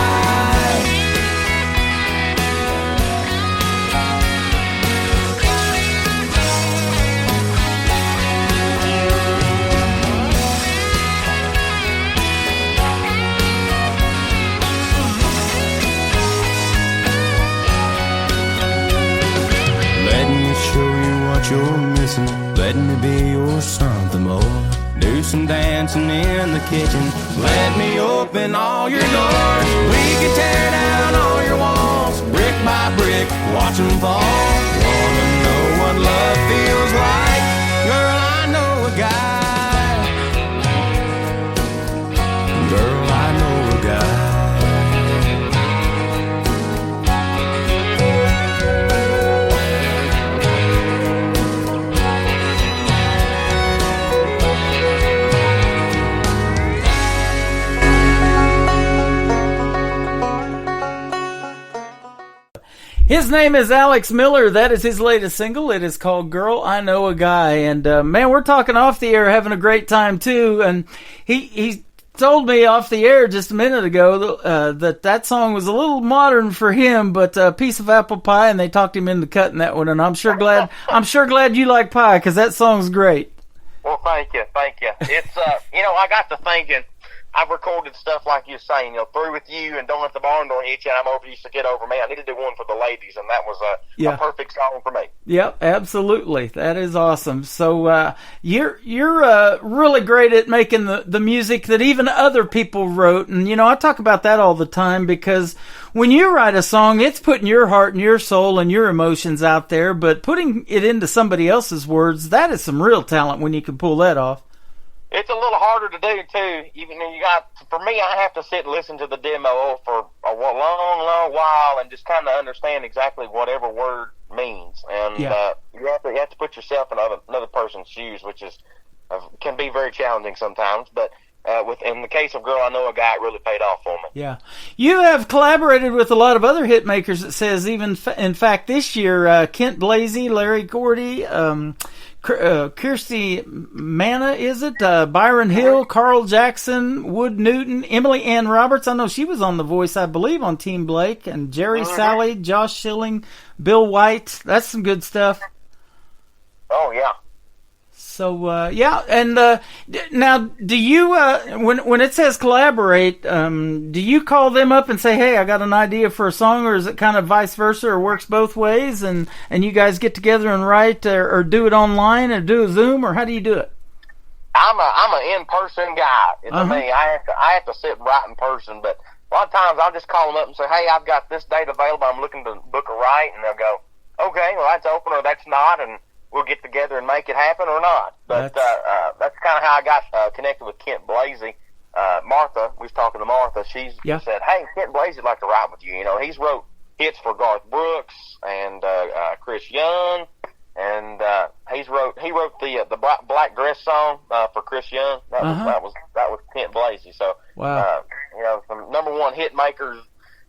Let me show you what you're missing. Let me be your something more. Do some dancing in the kitchen. Let me open all your doors. We can tear down all your walls, brick by brick, watch them fall. Wanna know what love feels like? Girl, I know a guy. Girl, I know a guy. His name is Alex Miller. That is his latest single. It is called Girl, I Know a Guy. And, man, we're talking off the air, having a great time, too. And he told me off the air just a minute ago that song was a little modern for him, but a piece of apple pie, and they talked him into cutting that one. And I'm sure glad you like pie, because that song's great. Well, thank you. It's, I got to thinking, I've recorded stuff like you're saying, Through With You and Don't Let the Barn Door Hit You, and I'm Over You, So Get Over Me. I need to do one for the ladies, and that was a perfect song for me. Yep, absolutely. That is awesome. So you're really great at making the music that even other people wrote. And, I talk about that all the time, because when you write a song, it's putting your heart and your soul and your emotions out there, but putting it into somebody else's words, that is some real talent when you can pull that off. It's a little harder to do, too. For me, I have to sit and listen to the demo for a long while and just kind of understand exactly whatever word means. And you have to put yourself in another person's shoes, which can be very challenging sometimes. But in the case of Girl, I Know a Guy, it really paid off for me. Yeah. You have collaborated with a lot of other hit makers, it says, even in fact this year, Kent Blasey, Larry Gordy, Kirsty Manna, is it? Byron Hill, Carl Jackson, Wood Newton, Emily Ann Roberts. I know she was on The Voice, I believe, on Team Blake, and Jerry Sally, Josh Schilling, Bill White. That's some good stuff. Oh, yeah. So, and now, do you, when it says collaborate, do you call them up and say, hey, I got an idea for a song, or is it kind of vice versa, or works both ways, and you guys get together and write, or do it online, or do a Zoom, or how do you do it? I'm an in-person guy. To me, I have to sit and write in person, but a lot of times I'll just call them up and say, hey, I've got this date available, I'm looking to book a write, and they'll go, okay, well, that's open or that's not, and we'll get together and make it happen or not. But that's kind of how I got connected with Kent Blasey. Martha, we was talking to Martha. She said, hey, Kent Blasey would like to write with you. He's wrote hits for Garth Brooks and Chris Young, and he wrote the Black Dress song for Chris Young. That was Kent Blasey. So wow. Some number one hit makers,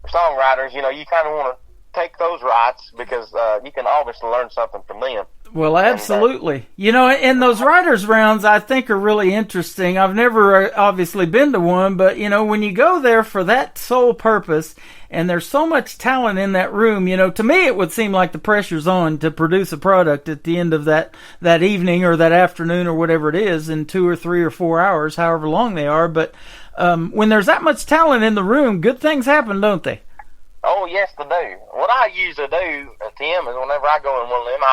songwriters. You kind of want to take those rights because you can obviously learn something from them. Well, absolutely. And those writers' rounds I think are really interesting. I've never obviously been to one, but when you go there for that sole purpose, and there's so much talent in that room, to me it would seem like the pressure's on to produce a product at the end of that evening or that afternoon or whatever it is in 2 or 3 or 4 hours, however long they are. But when there's that much talent in the room, good things happen, don't they? Oh, yes, they do. What I usually do, Tim, is whenever I go in one of them,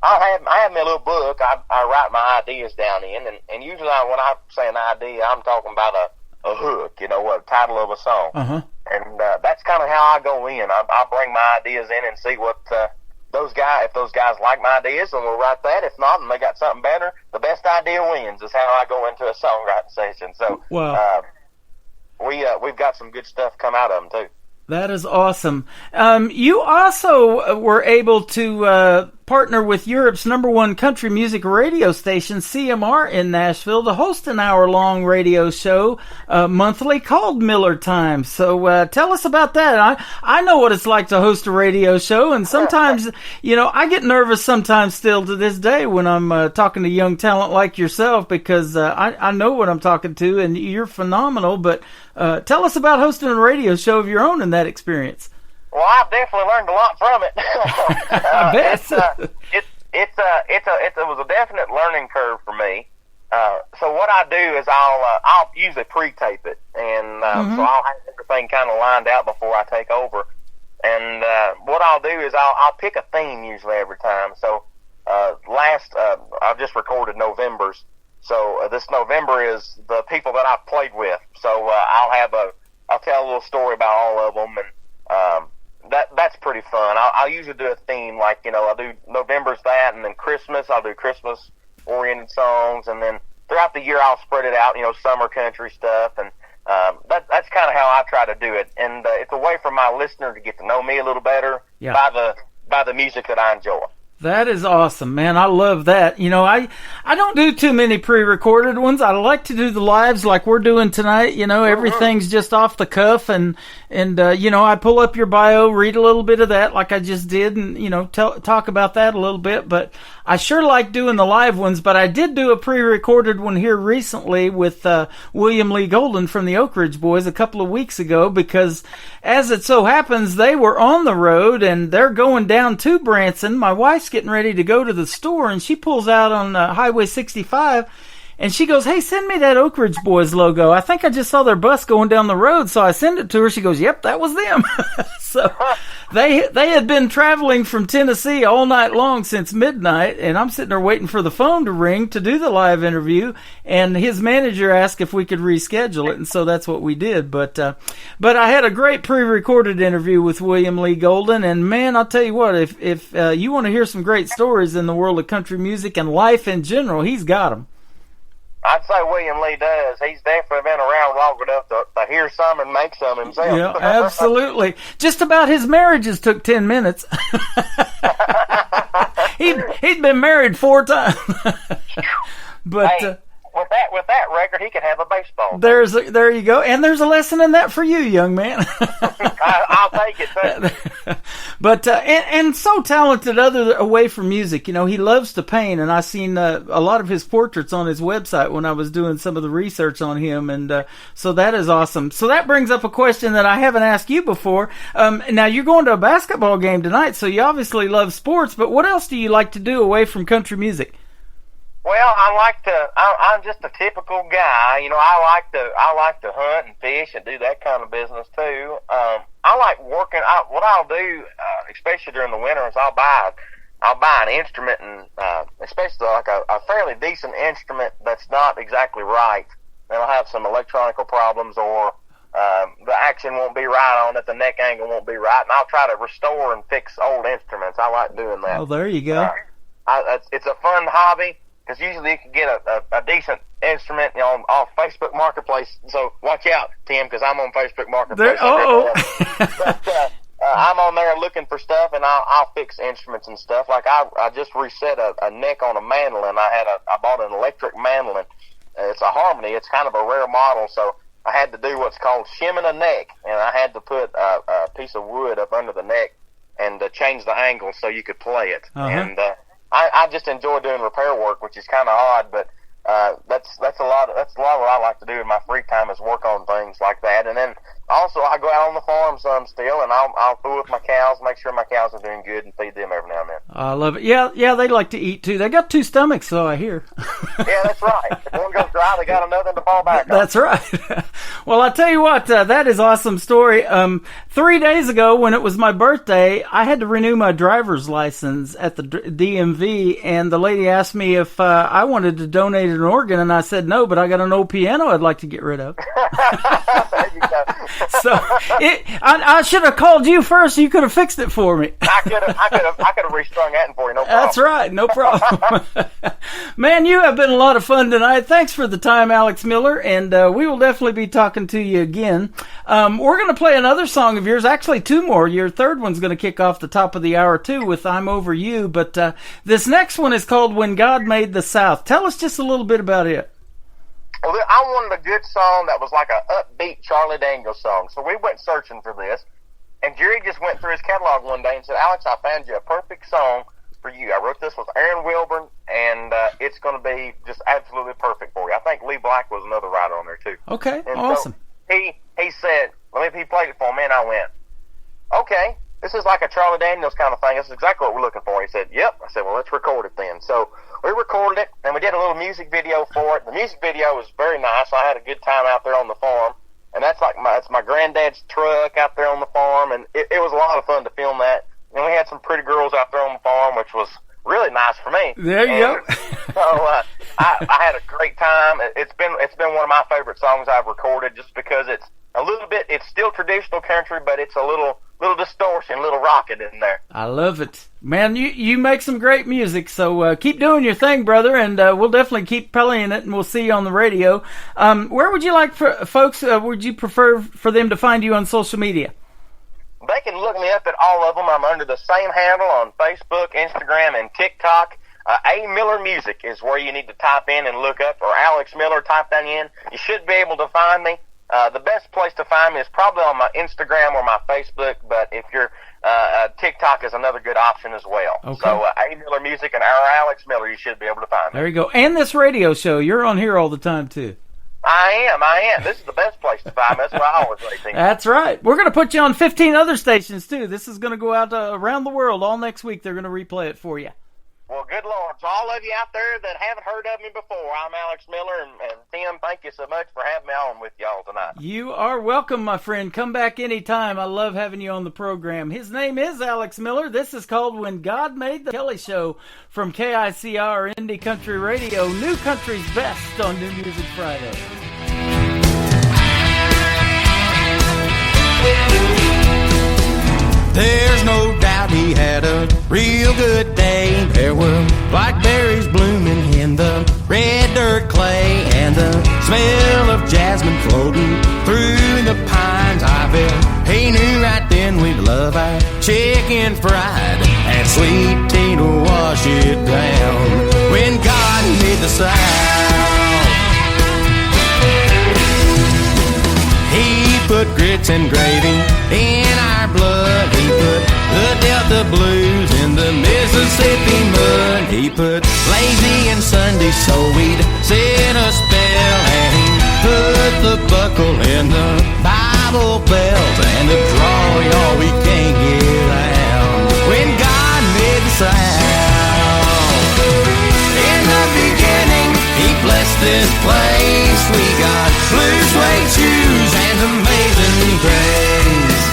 I have me a little book I write my ideas down in, and usually when I say an idea, I'm talking about a hook, what title of a song. Uh-huh. And that's kind of how I go in. I bring my ideas in and see what if those guys like my ideas, then we'll write that. If not, and they got something better, the best idea wins is how I go into a songwriting session. So we've got some good stuff come out of them, too. That is awesome. You also were able to partner with Europe's #1 country music radio station, CMR, in Nashville, to host an hour-long radio show monthly called Miller Time. So tell us about that. I know what it's like to host a radio show, and sometimes, I get nervous sometimes still to this day when I'm talking to young talent like yourself, because I know what I'm talking to, and you're phenomenal. But tell us about hosting a radio show of your own in that experience. Well, I've definitely learned a lot from it. I bet. It was a definite learning curve for me. So what I do is I'll usually pre-tape it, and so I'll have everything kind of lined out before I take over. And what I'll do is I'll pick a theme usually every time. So I've just recorded November's. So this November is the people that I've played with. So I'll tell a little story about all of them, and that's pretty fun. I'll usually do a theme, like, I'll do November's that, and then Christmas, I'll do Christmas-oriented songs, and then throughout the year I'll spread it out, summer country stuff, and that's kind of how I try to do it. And it's a way for my listener to get to know me a little better by the music that I enjoy. That is awesome, man. I love that. I don't do too many pre-recorded ones. I like to do the lives like we're doing tonight. Everything's just off the cuff, and I pull up your bio, read a little bit of that like I just did, and, talk about that a little bit. But I sure like doing the live ones, but I did do a pre-recorded one here recently with William Lee Golden from the Oak Ridge Boys a couple of weeks ago, because as it so happens, they were on the road, and they're going down to Branson. My wife's getting ready to go to the store, and she pulls out on Highway 65, and she goes, "Hey, send me that Oak Ridge Boys logo. I think I just saw their bus going down the road." So I send it to her. She goes, "Yep, that was them." So they had been traveling from Tennessee all night long since midnight, and I'm sitting there waiting for the phone to ring to do the live interview, and his manager asked if we could reschedule it, and so that's what we did. But I had a great pre-recorded interview with William Lee Golden, and man, I'll tell you what, if you want to hear some great stories in the world of country music and life in general, he's got them. I'd say William Lee does. He's definitely been around long enough to hear some and make some himself. Yeah, absolutely. Just about his marriages took 10 minutes. He'd been married 4 times. But hey, with that record, he could have a baseball. There you go. And there's a lesson in that for you, young man. I'll take it, too. But and so talented away from music. He loves to paint, and I seen a lot of his portraits on his website when I was doing some of the research on him, and so that is awesome. So that brings up a question that I haven't asked you before. Now, you're going to a basketball game tonight, so you obviously love sports, but what else do you like to do away from country music? Well, I'm just a typical guy. I like to hunt and fish and do that kind of business too. I like working. What I'll do, especially during the winter, is I'll buy an instrument, and especially like a fairly decent instrument that's not exactly right. It'll have some electronical problems, or the action won't be right on it, the neck angle won't be right, and I'll try to restore and fix old instruments. I like doing that. Oh, there you go. It's a fun hobby. Because usually you can get a decent instrument off Facebook Marketplace. So watch out, Tim, because I'm on Facebook Marketplace. But I'm on there looking for stuff, and I'll fix instruments and stuff. Like I just reset a neck on a mandolin. I bought an electric mandolin. It's a harmony. It's kind of a rare model, so I had to do what's called shimming a neck, and I had to put a piece of wood up under the neck and change the angle so you could play it. And I just enjoy doing repair work, which is kind of odd, but that's a lot of what I like to do in my free time is work on things like that. And then also I go out on the farm some still, and I'll fool with my cows, make sure my cows are doing good, and feed them every now and then. I love it. Yeah, they like to eat too. They got 2 stomachs, so I hear. Yeah, that's right. If one goes dry, they got another to fall back on. That's right. Well, I tell you what, that is awesome story. 3 days ago, when it was my birthday, I had to renew my driver's license at the DMV, and the lady asked me if I wanted to donate an organ, and I said no, but I got an old piano I'd like to get rid of. There you go. So I should have called you first. You could have fixed it for me. I could have restrung that for you. No problem. That's right. No problem. Man, you have been a lot of fun tonight. Thanks for the time, Alex Miller, and we will definitely be talking to you again. We're going to play another song of yours. Actually, 2 more. Your third one's going to kick off the top of the hour too with "I'm Over You." But this next one is called "When God Made the South." Tell us just a little bit about it. Well, I wanted a good song that was like a upbeat Charlie Daniels song. So we went searching for this, and Jerry just went through his catalog one day and said, "Alex, I found you a perfect song for you. I wrote this with Aaron Wilburn, and it's going to be just absolutely perfect for you." I think Lee Black was another writer on there too. Okay, and awesome. So he said, he played it for me, and I went, okay, this is like a Charlie Daniels kind of thing. This is exactly what we're looking for. He said, yep. I said, well, let's record it then. So we recorded it, and we did a little music video for it. The music video was very nice. I had a good time out there on the farm, and that's my granddad's truck out there on the farm, and it was a lot of fun to film that. And we had some pretty girls out there on the farm, which was really nice for me. There you go. So I had a great time. It's been one of my favorite songs I've recorded, just because it's a little bit. It's still traditional country, but it's a little distortion, a little rocket in there. I love it, man. You make some great music, so keep doing your thing, brother, and we'll definitely keep playing it, and we'll see you on the radio. Where would you like folks? Would you prefer for them to find you on social media? They can look me up at all of them. I'm under the same handle on Facebook, Instagram, and TikTok. A Miller Music is where you need to type in and look up, or Alex Miller, type that in. You should be able to find me. The best place to find me is probably on my Instagram or my Facebook, but if you're TikTok is another good option as well. Okay. So A Miller Music and our Alex Miller, you should be able to find me. There you go. And this radio show, you're on here all the time too. I am. This is the best place to find me. That's what I always think. That's right. We're going to put you on 15 other stations too. This is going to go out around the world all next week. They're going to replay it for you. Well, good Lord. To all of you out there that haven't heard of me before, I'm Alex Miller, and Tim, thank you so much for having me on with y'all tonight. You are welcome, my friend. Come back anytime. I love having you on the program. His name is Alex Miller. This is called When God Made the Kelly Show from KICR Indie Country Radio, New Country's Best on New Music Friday. There's no doubt he had a real good day. There were blackberries blooming in the red dirt clay, and the smell of jasmine floating through the pines. I bet he knew right then we'd love our chicken fried, and sweet tea to wash it down when God made the South. He put grits and gravy in our blood. He put the Delta blues in the Mississippi mud. He put lazy and Sunday so we'd sit a spell, and he put the buckle in the Bible belt and the draw y'all we can't get out when God made the South. In the beginning, he blessed this place. We got blue suede shoes and amazing grace.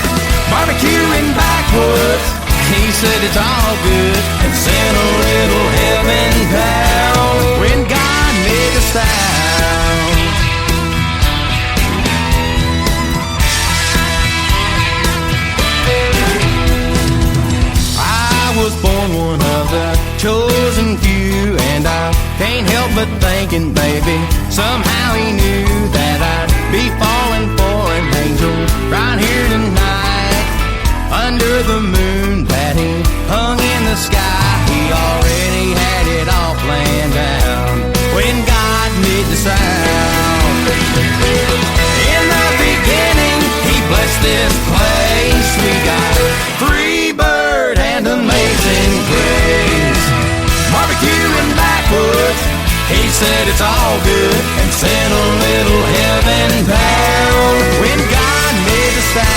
Barbecuing backwoods, he said it's all good, and sent a little heaven down when God made the South. I was born one of the chosen few, and I can't help but thinking, baby, somehow he knew that I'd be falling for an angel right here tonight under with a moon that he hung in the sky. He already had it all planned out when God made the sound. In the beginning, he blessed this place. We got Free Bird and Amazing Grace. Barbecue and backwoods, he said it's all good, and sent a little heaven down when God made the sound.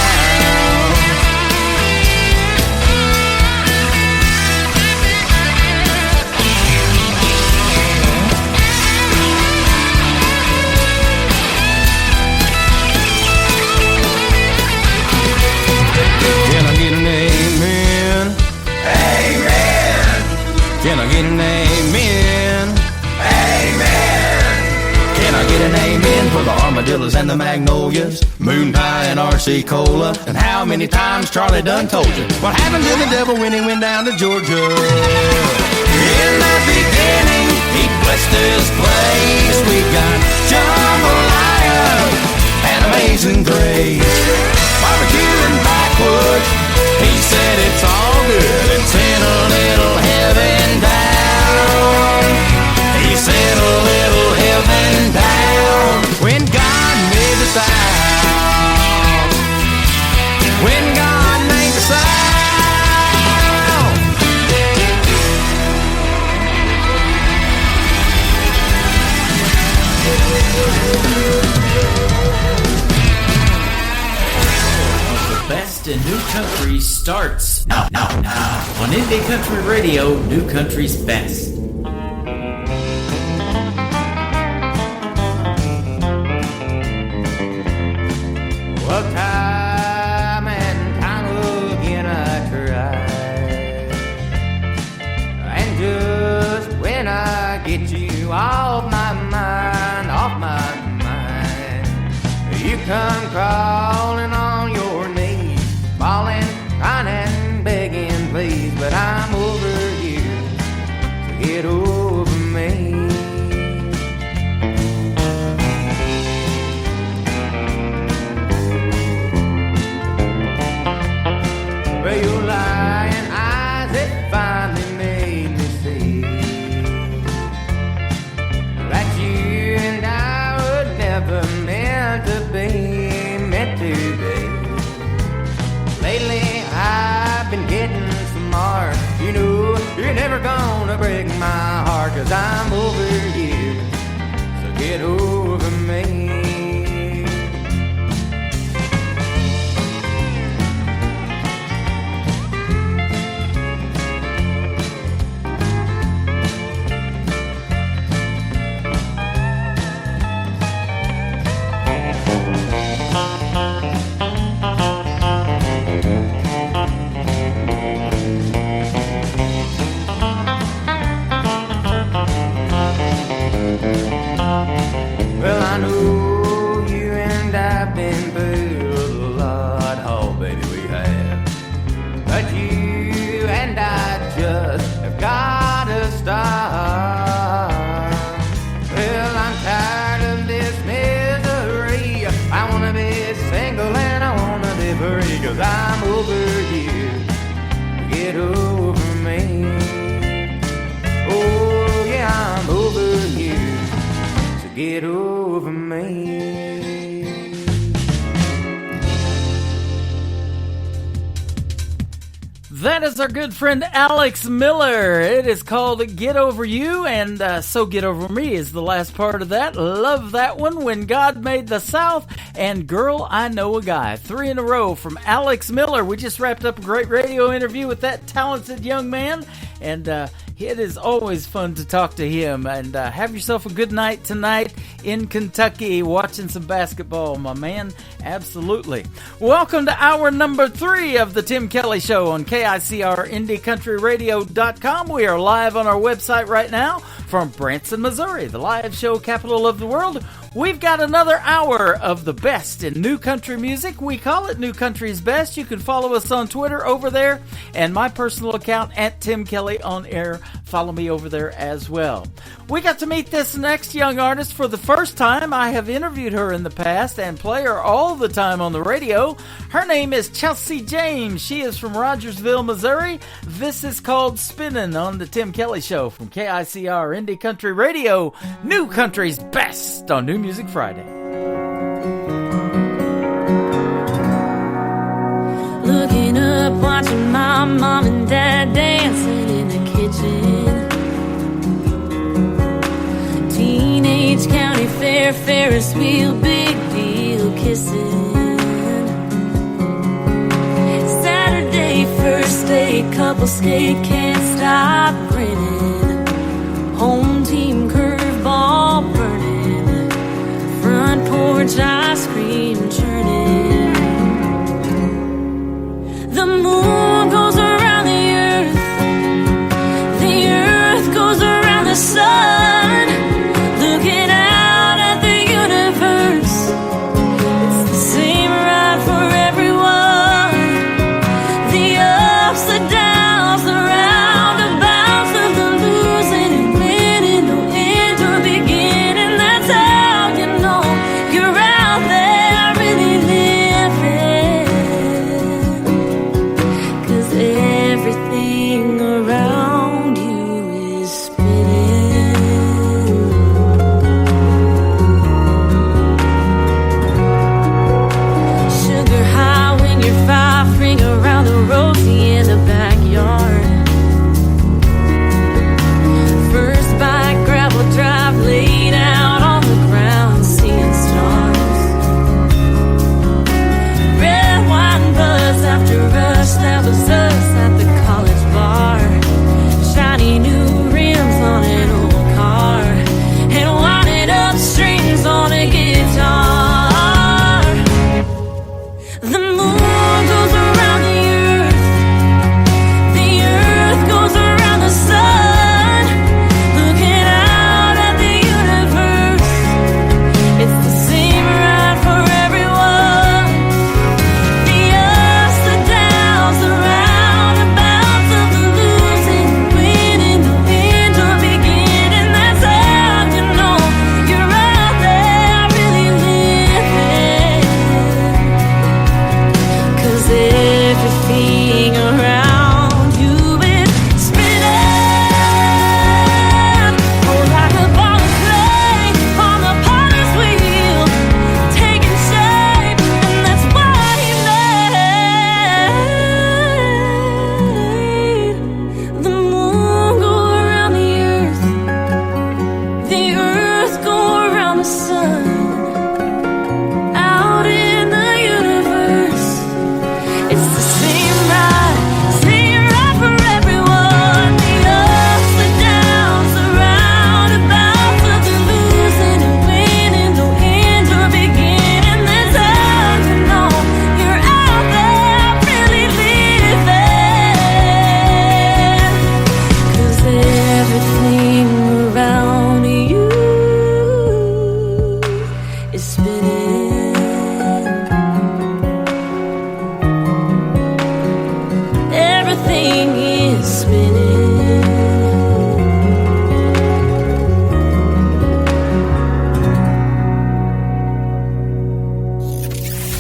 Can I get an amen? Amen. Can I get an amen? Amen. Can I get an amen for the armadillos and the magnolias, moon pie and RC Cola? And how many times Charlie done told you what happened to the devil when he went down to Georgia? In the beginning, he blessed this place. We got jambalaya and Amazing Grace. Barbecue and backwoods, he said it's all good, and sent a little heaven down. He sent a little heaven down when God made the sound. When God made the sound. Best in New Country starts now on Indie Country Radio, New Country's Best. Well, time and time again I tried, and just when I get you off my mind, you come crawling on your knees, bawling, crying and begging, please. But I'm over you, so get over me. Well, your lying eyes, it finally made me see that you and I were never meant to be, meant to be. Lately I've been getting smart. You know you're never gonna break my heart, 'cause I'm over you, so get over me. Well, I know you and I've been through a lot, oh baby we have. But you and I just have gotta stop. Well, I'm tired of this misery. I wanna be single and I wanna be free, 'cause I'm over you, get over me. Oh yeah, I'm over you, so get over me. That is our good friend Alex Miller. It is called Get Over You, and So Get Over Me is the last part of that. Love that one. When God Made the South and Girl, I Know a Guy. 3 in a row from Alex Miller. We just wrapped up a great radio interview with that talented young man, and it is always fun to talk to him. And have yourself a good night tonight in Kentucky watching some basketball, my man. Absolutely. Welcome to hour number 3 of the Tim Kelly Show on KICR IndieCountryRadio.com. We are live on our website right now from Branson, Missouri, the live show capital of the world. We've got another hour of the best in new country music. We call it New Country's Best. You can follow us on Twitter over there, and my personal account at Tim Kelly on Air. Follow me over there as well. We got to meet this next young artist for the first time. I have interviewed her in the past and play her all the time on the radio. Her name is Chelsea James. She is from Rogersville, Missouri. This is called Spinnin' on the Tim Kelly Show from KICR Indie Country Radio, New Country's best on New Music Friday. Looking up, watching my mom and dad dancing in the kitchen. Teenage county fair, Ferris wheel, big deal kissing. Saturday, first date, couple skate, can't stop grinning. Home team curveball burning. Front porch ice cream churning. The moon goes around the earth goes around the sun. Looking out at the universe, it's the same ride for everyone. The ups, the downs, the roundabouts of the losing and winning, no end or beginning. That's how you know you're out there really living. 'Cause everything around you is spinning. Sugar high when you're 5, ring around the rosy in the backyard. First bike, gravel drive, laid out on the ground, seeing stars. Red wine buzz after rush, that was us at the college bar. Shiny new rims on an old car, and winding up strings on a guitar. The moon goes around the earth goes around the sun. Looking out at the universe, it's the same ride for everyone. The ups, the downs, the roundabouts of the losing, winning, no end or beginning. That's how you know you're out there really living. 'Cause everything around you is spinning. Oh, like a ball of clay on the potter's wheel, taking shape, and that's why he made the moon go around the earth go around the sun. Out in the universe, it's the same ride for everyone. The ups, the downs, the roundabouts of the losing and winning, no end or beginning. That's how you know you're out there really living. 'Cause everything around you is spinning. Everything is spinning.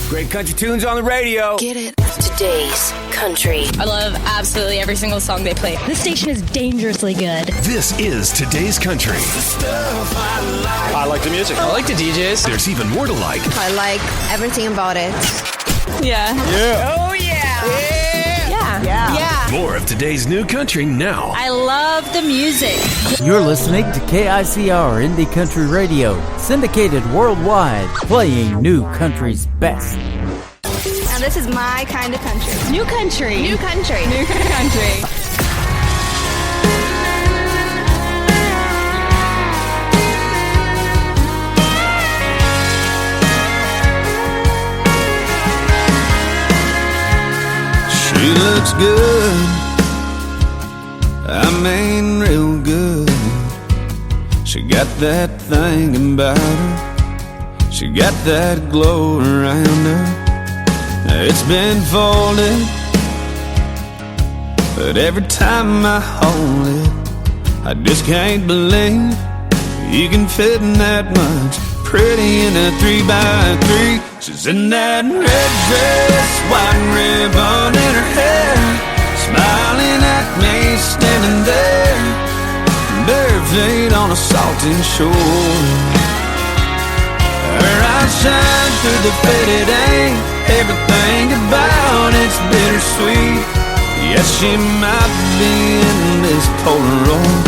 Great country tunes on the radio. Get it. Today's country. I love absolutely every single song they play. This station is dangerously good. This is Today's Country. I like the music. I like the DJs. There's even more to like. I like everything about it. Yeah. Yeah. Oh, yeah. Yeah. More of today's new country now. I love the music. You're listening to KICR Indie Country Radio, syndicated worldwide, playing New Country's best. And this is my kind of country. New country. New country. New country. She looks good, I mean real good. She got that thing about her, she got that glow around her. It's been folded, but every time I hold it, I just can't believe You can fit in that much, pretty in a 3x3. She's in that red dress, white ribbon in her hair, smiling at me, standing there, bare feet on a salty shore. Her eyes shine through the faded ink. Everything about it's bittersweet. Yes, she might be in this Polaroid,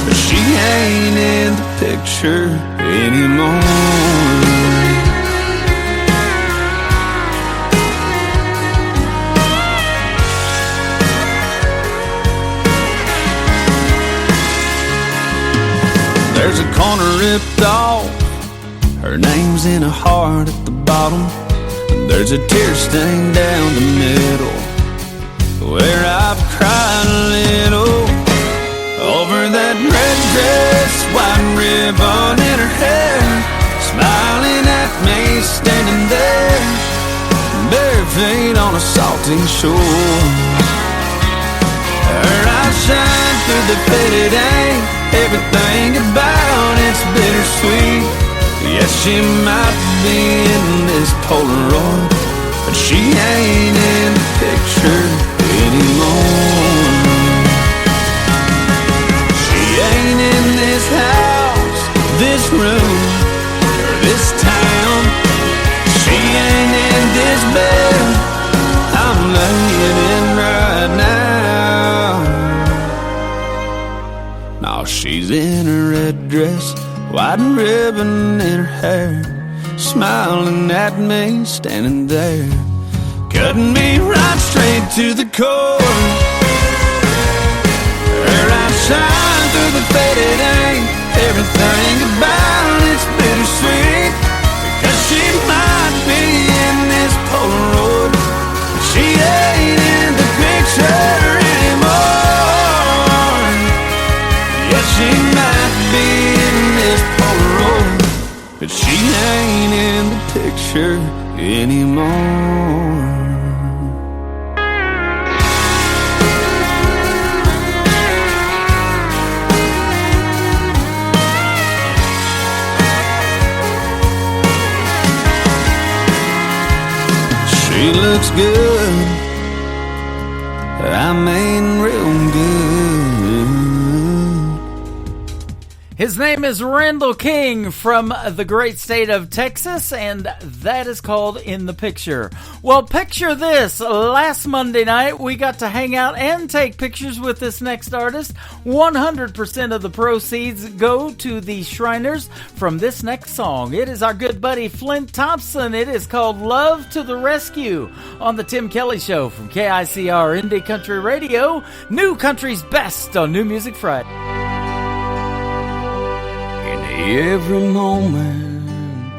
but she ain't in the picture anymore. There's a corner ripped off, her name's in a heart at the bottom. There's a tear stain down the middle, where I've cried a little over that red dress, white ribbon in her hair, smiling at me, standing there, bare feet on a salty shore. Her eyes shine through the faded ink. Everything about it's bittersweet. Yes, she might be in this Polaroid, but she ain't in the picture anymore. She ain't in this house, this room, or this town. She ain't in this bed I'm laying in right now. No, she's in a red dress, white ribbon in her hair, smiling at me, standing there, cutting me right straight to the core. Her eyes shine through the faded ink. Everything about it's bittersweet, because she might be in this Polaroid, but she ain't in the picture anymore. Yeah, she might be in this Polaroid, but she ain't in the picture anymore. She looks good, I mean real good. His name is Randall King from the great state of Texas, and that is called In the Picture. Well, picture this. Last Monday night, we got to hang out and take pictures with this next artist. 100% of the proceeds go to the Shriners from this next song. It is our good buddy Flint Thompson. It is called Love to the Rescue on the Tim Kelly Show from KICR Indie Country Radio, New Country's best on New Music Friday. Every moment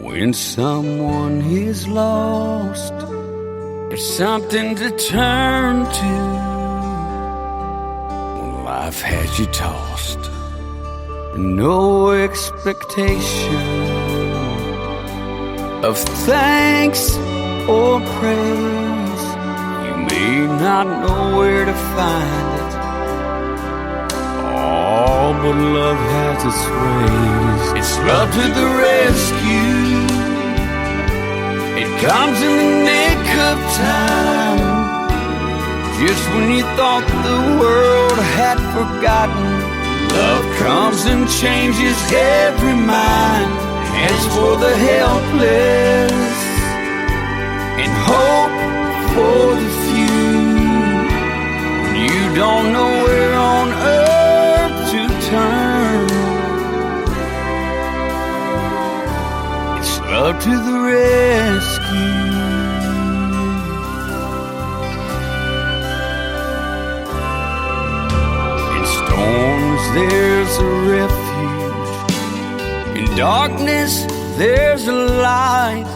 when someone is lost, there's something to turn to when life has you tossed. No expectation of thanks or praise. You may not know where to find it. Oh, but love has its ways. It's love to the rescue. It comes in the nick of time, just when you thought the world had forgotten. Love comes and changes every mind, and it's for the helpless and hope for the few. When you don't know where on earth to turn, it's love to the rescue. In storms there's a refuge, in darkness there's a light.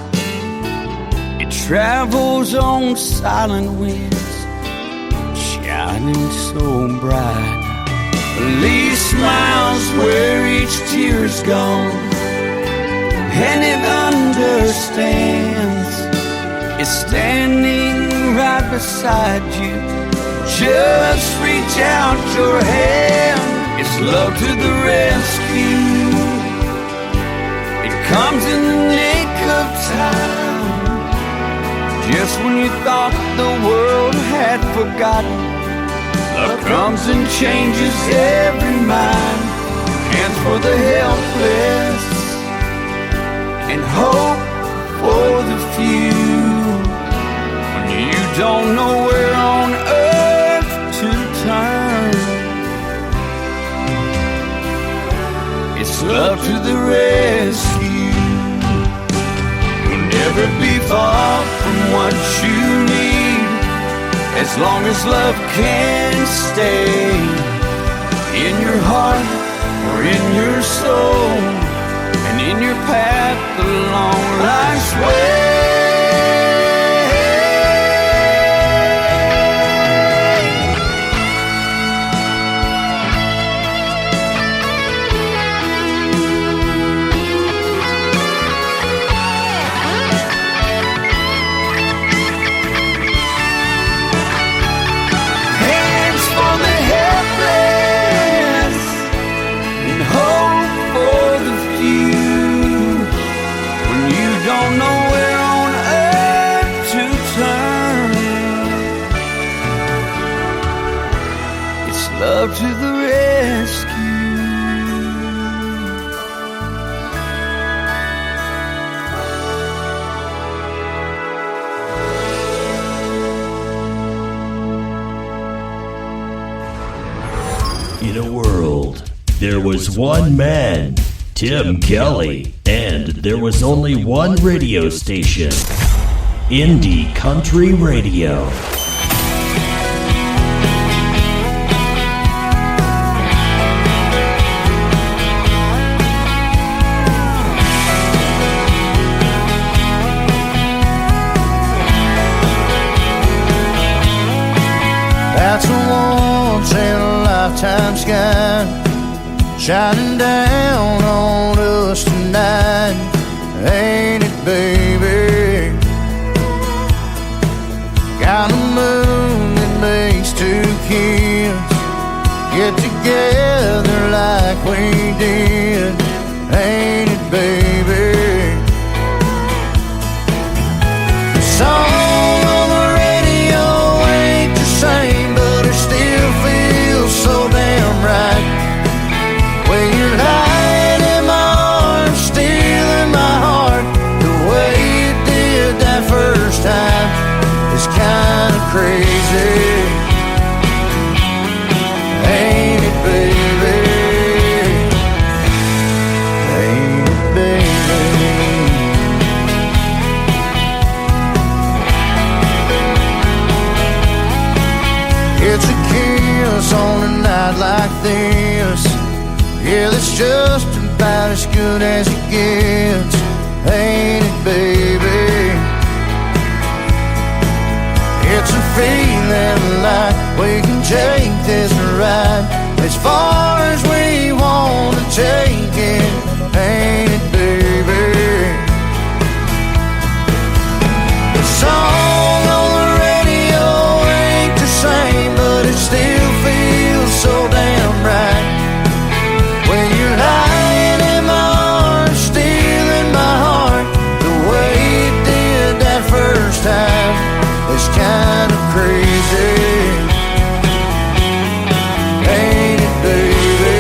It travels on silent winds, shining so bright. Lee smiles where each tear's gone, and it understands. It's standing right beside you. Just reach out your hand. It's love to the rescue. It comes in the nick of time, just when you thought the world had forgotten. Love comes and changes every mind, hands for the helpless and hope for the few. When you don't know where on earth to turn, it's love to the rescue. You'll never be far from what you need, as long as love can stay in your heart or in your soul, and in your path along life's way. Hands for the helpless and hope for the few. When you don't know where on earth to turn, it's love to the rescue. In a world, there was one man, Tim Kelly, and there was only one radio station, Indie Country Radio. That's a once in a lifetime sky shining down on us tonight, ain't it, baby? Got a moon that makes two kids get together like we did, ain't it, baby? The song on the radio ain't the same, but it still feels so damn right. When you're lying in my arms, stealing my heart, the way you did that first time is kind of crazy, ain't it, baby? Ain't it, baby? It's a kiss on a night like this. Yeah, that's just about as good as it gets, ain't it, baby? It's a feeling like we can take this ride as far as we want to take it, ain't it, baby? The song on the radio ain't the same, but it still feels so damn right. When you're lying in my arms, stealing my heart, the way you did that first time is kind of crazy, ain't it, baby?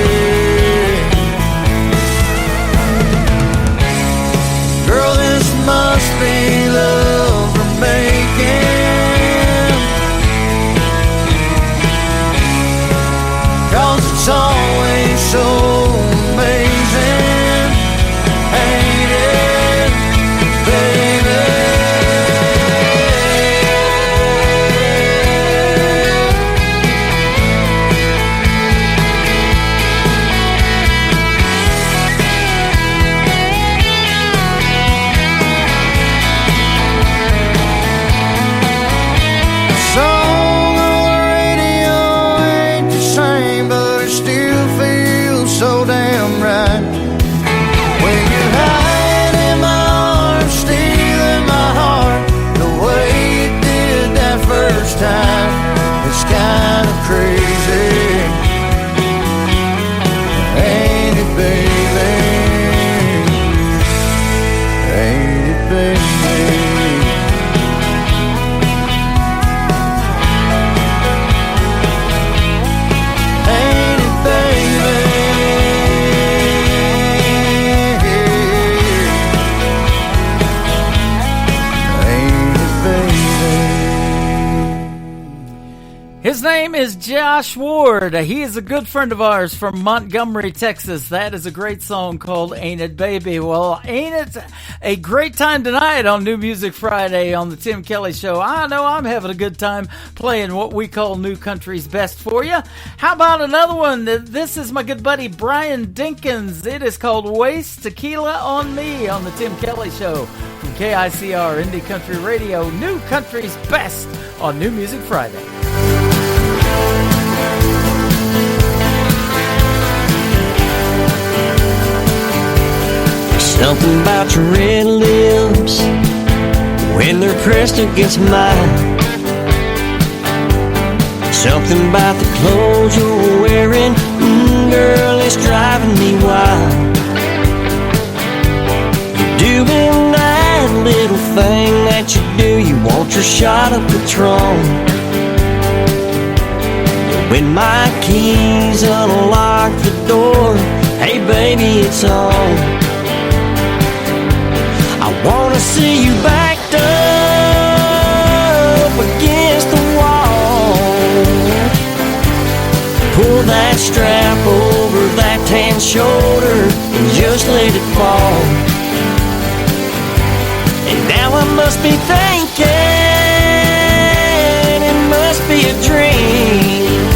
His name is Josh Ward. He is a good friend of ours from Montgomery, Texas. That is a great song called Ain't It Baby. Well, ain't it a great time tonight on New Music Friday on the Tim Kelly Show? I know I'm having a good time playing what we call New Country's Best for you. How about another one? This is my good buddy Brian Dinkins. It is called Waste Tequila on Me on the Tim Kelly Show from KICR Indie Country Radio. New Country's Best on New Music Friday. Something about your red lips when they're pressed against mine. Something about the clothes you're wearing, girl, it's driving me wild. You're doing that little thing that you do, you want your shot of Patron. When my keys unlock the door, hey baby, it's on. I wanna see you backed up against the wall. Pull that strap over that tan shoulder and just let it fall. And now I must be thinking it must be a dream,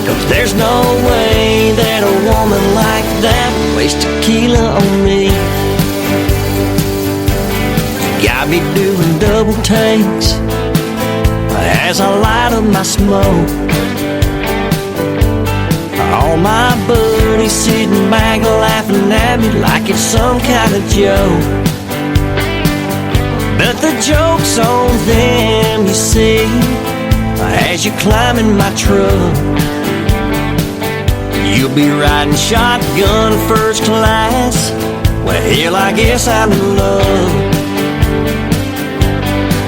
'cause there's no way that a woman like that wastes tequila on me. Got me doing double takes as I light up my smoke. All my buddies sitting back laughing at me like it's some kind of joke. But the joke's on them, you see, as you climb in my truck. You'll be riding shotgun first class. Well, hell, I guess I'm in love.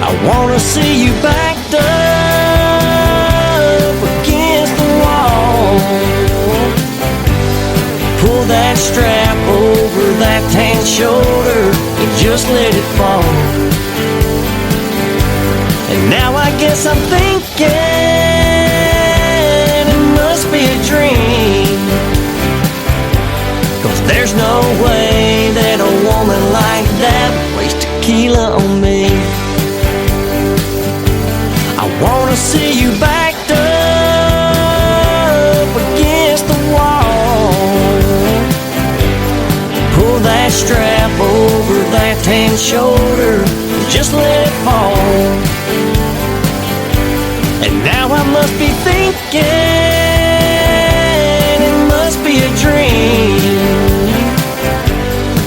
I wanna see you backed up against the wall. Pull that strap over that tan shoulder and just let it fall. And now I guess I'm thinking it must be a dream, 'cause there's no way that a woman like that wastes tequila on me. I wanna see you backed up against the wall. Pull that strap over that tan shoulder, just let it fall. And now I must be thinking it must be a dream,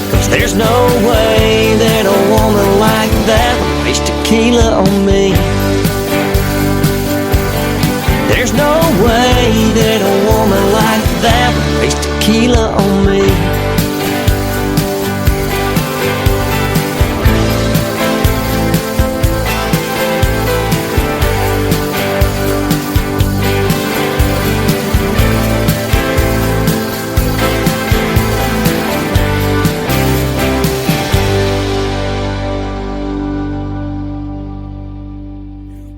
'cause there's no way that a woman like that wastes tequila on me. There's no way that a woman like that would waste tequila on me.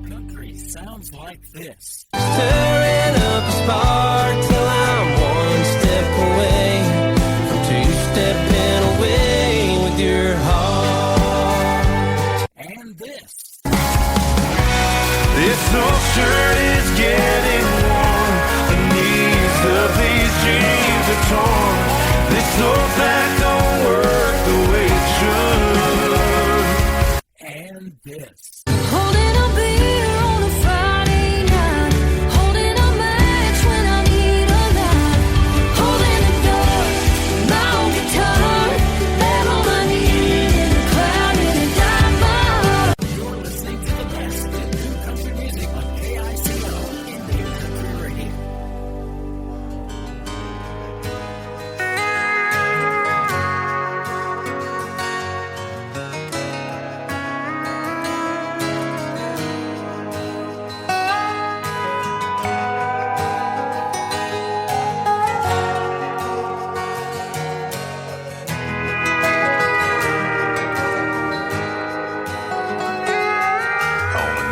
Country sounds like this. Stirring up a spark till I'm one step away from two-stepping away with your heart. And this. This old shirt is getting warm. The knees of these jeans are torn. This old back don't work the way it should. And this. Holding a beer on a Friday night, holding a match when I need a light, holding the door, my own guitar, that all I need in a cloud in a dark bar. You're listening to the best in new country music on KICO Indie Country Radio.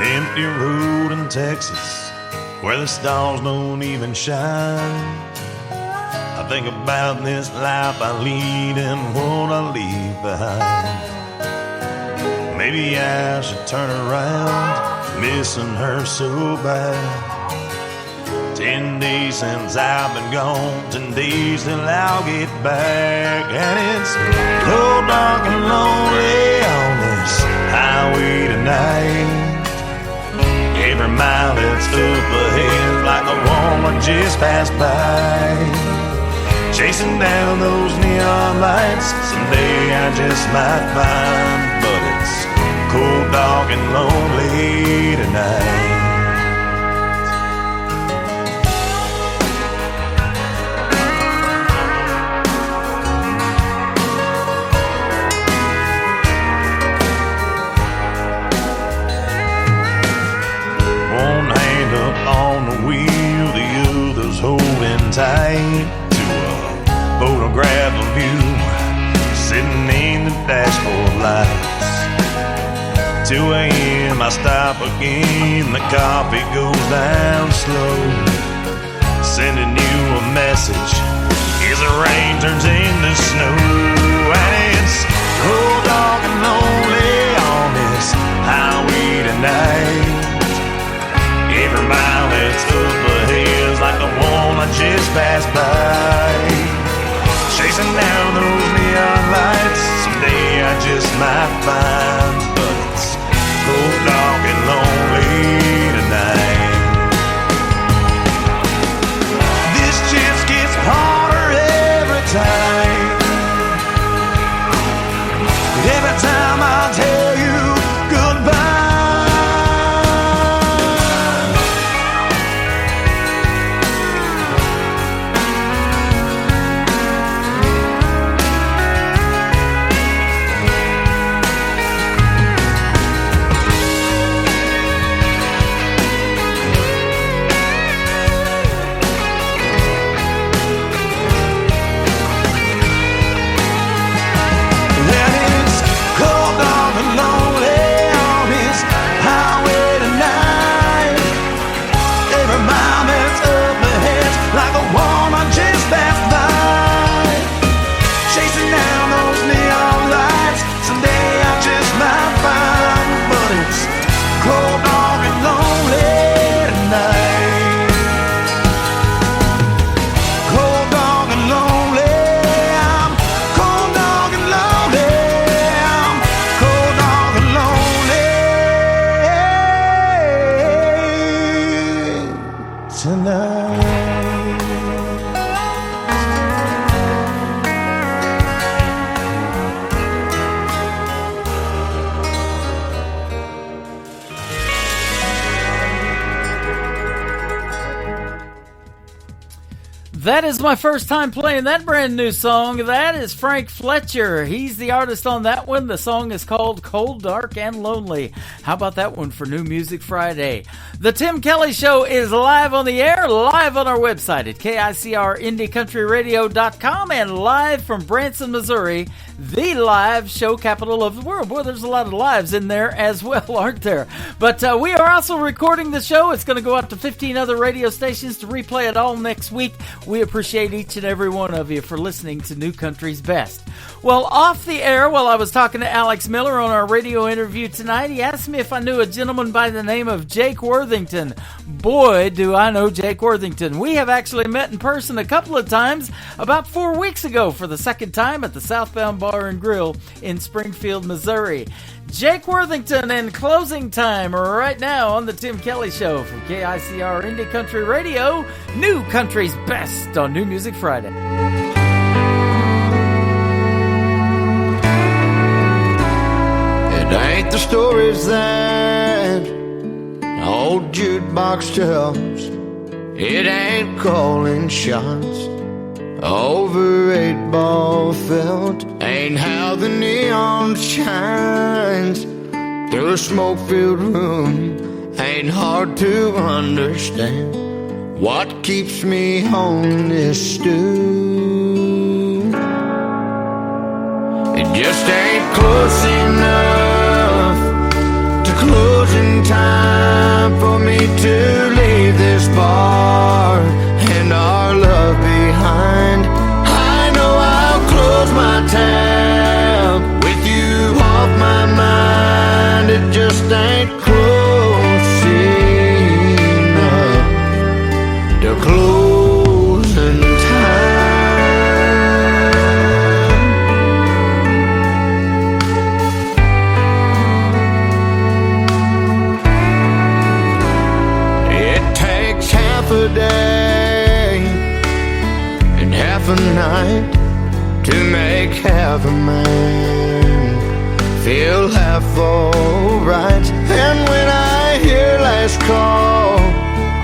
An empty road in Texas where the stars don't even shine. I think about this life I lead and what I leave behind. Maybe I should turn around, missing her so bad. 10 days since I've been gone, 10 days till I'll get back. And it's cold, dark, and lonely on this highway tonight. Every mile that's up ahead like a woman just passed by. Chasing down those neon lights, someday I just might find. But it's cold, dark, and lonely tonight. On the wheel, the other's holding tight to a photograph of you sitting in the dashboard lights. 2 a.m. I stop again, the coffee goes down slow, sending you a message as the rain turns into snow. And it's cold, dark, and lonely on this highway tonight. Every mile that's up ahead is like the one I just passed by. Chasing down those neon lights, someday I just might find. But it's cold, dark, and lonely tonight. This just gets harder every time. Every time I tell you goodbye. That is my first time playing that brand new song. That is Frank Fletcher. He's the artist on that one. The song is called Cold, Dark, and Lonely. How about that one for New Music Friday? The Tim Kelly Show is live on the air, live on our website at KICRIndieCountryRadio.com, and live from Branson, Missouri, the live show capital of the world. Boy, there's a lot of lives in there as well, aren't there? But we are also recording the show. It's going to go out to 15 other radio stations to replay it all next week. We appreciate each and every one of you for listening to New Country's Best. Well, off the air, while I was talking to Alex Miller on our radio interview tonight, he asked me if I knew a gentleman by the name of Jake Worthington. Boy, do I know Jake Worthington. We have actually met in person a couple of times, about 4 weeks ago for the second time at the Southbound Bar and Grill in Springfield, Missouri. Jake Worthington and Closing Time right now on the Tim Kelly Show from KICR Indie Country Radio, New Country's Best on New Music Friday. It ain't the stories that old jukebox tells. It ain't calling shots over 8-ball felt. Ain't how the neon shines through a smoke-filled room. Ain't hard to understand what keeps me on this stool. It just ain't close enough to closing time for me to leave this bar and our love behind. I know I'll close my tab with you off my mind. It just ain't close enough to closing time. It takes half a day and half a night to make half a man feel half alright. And when I hear last call,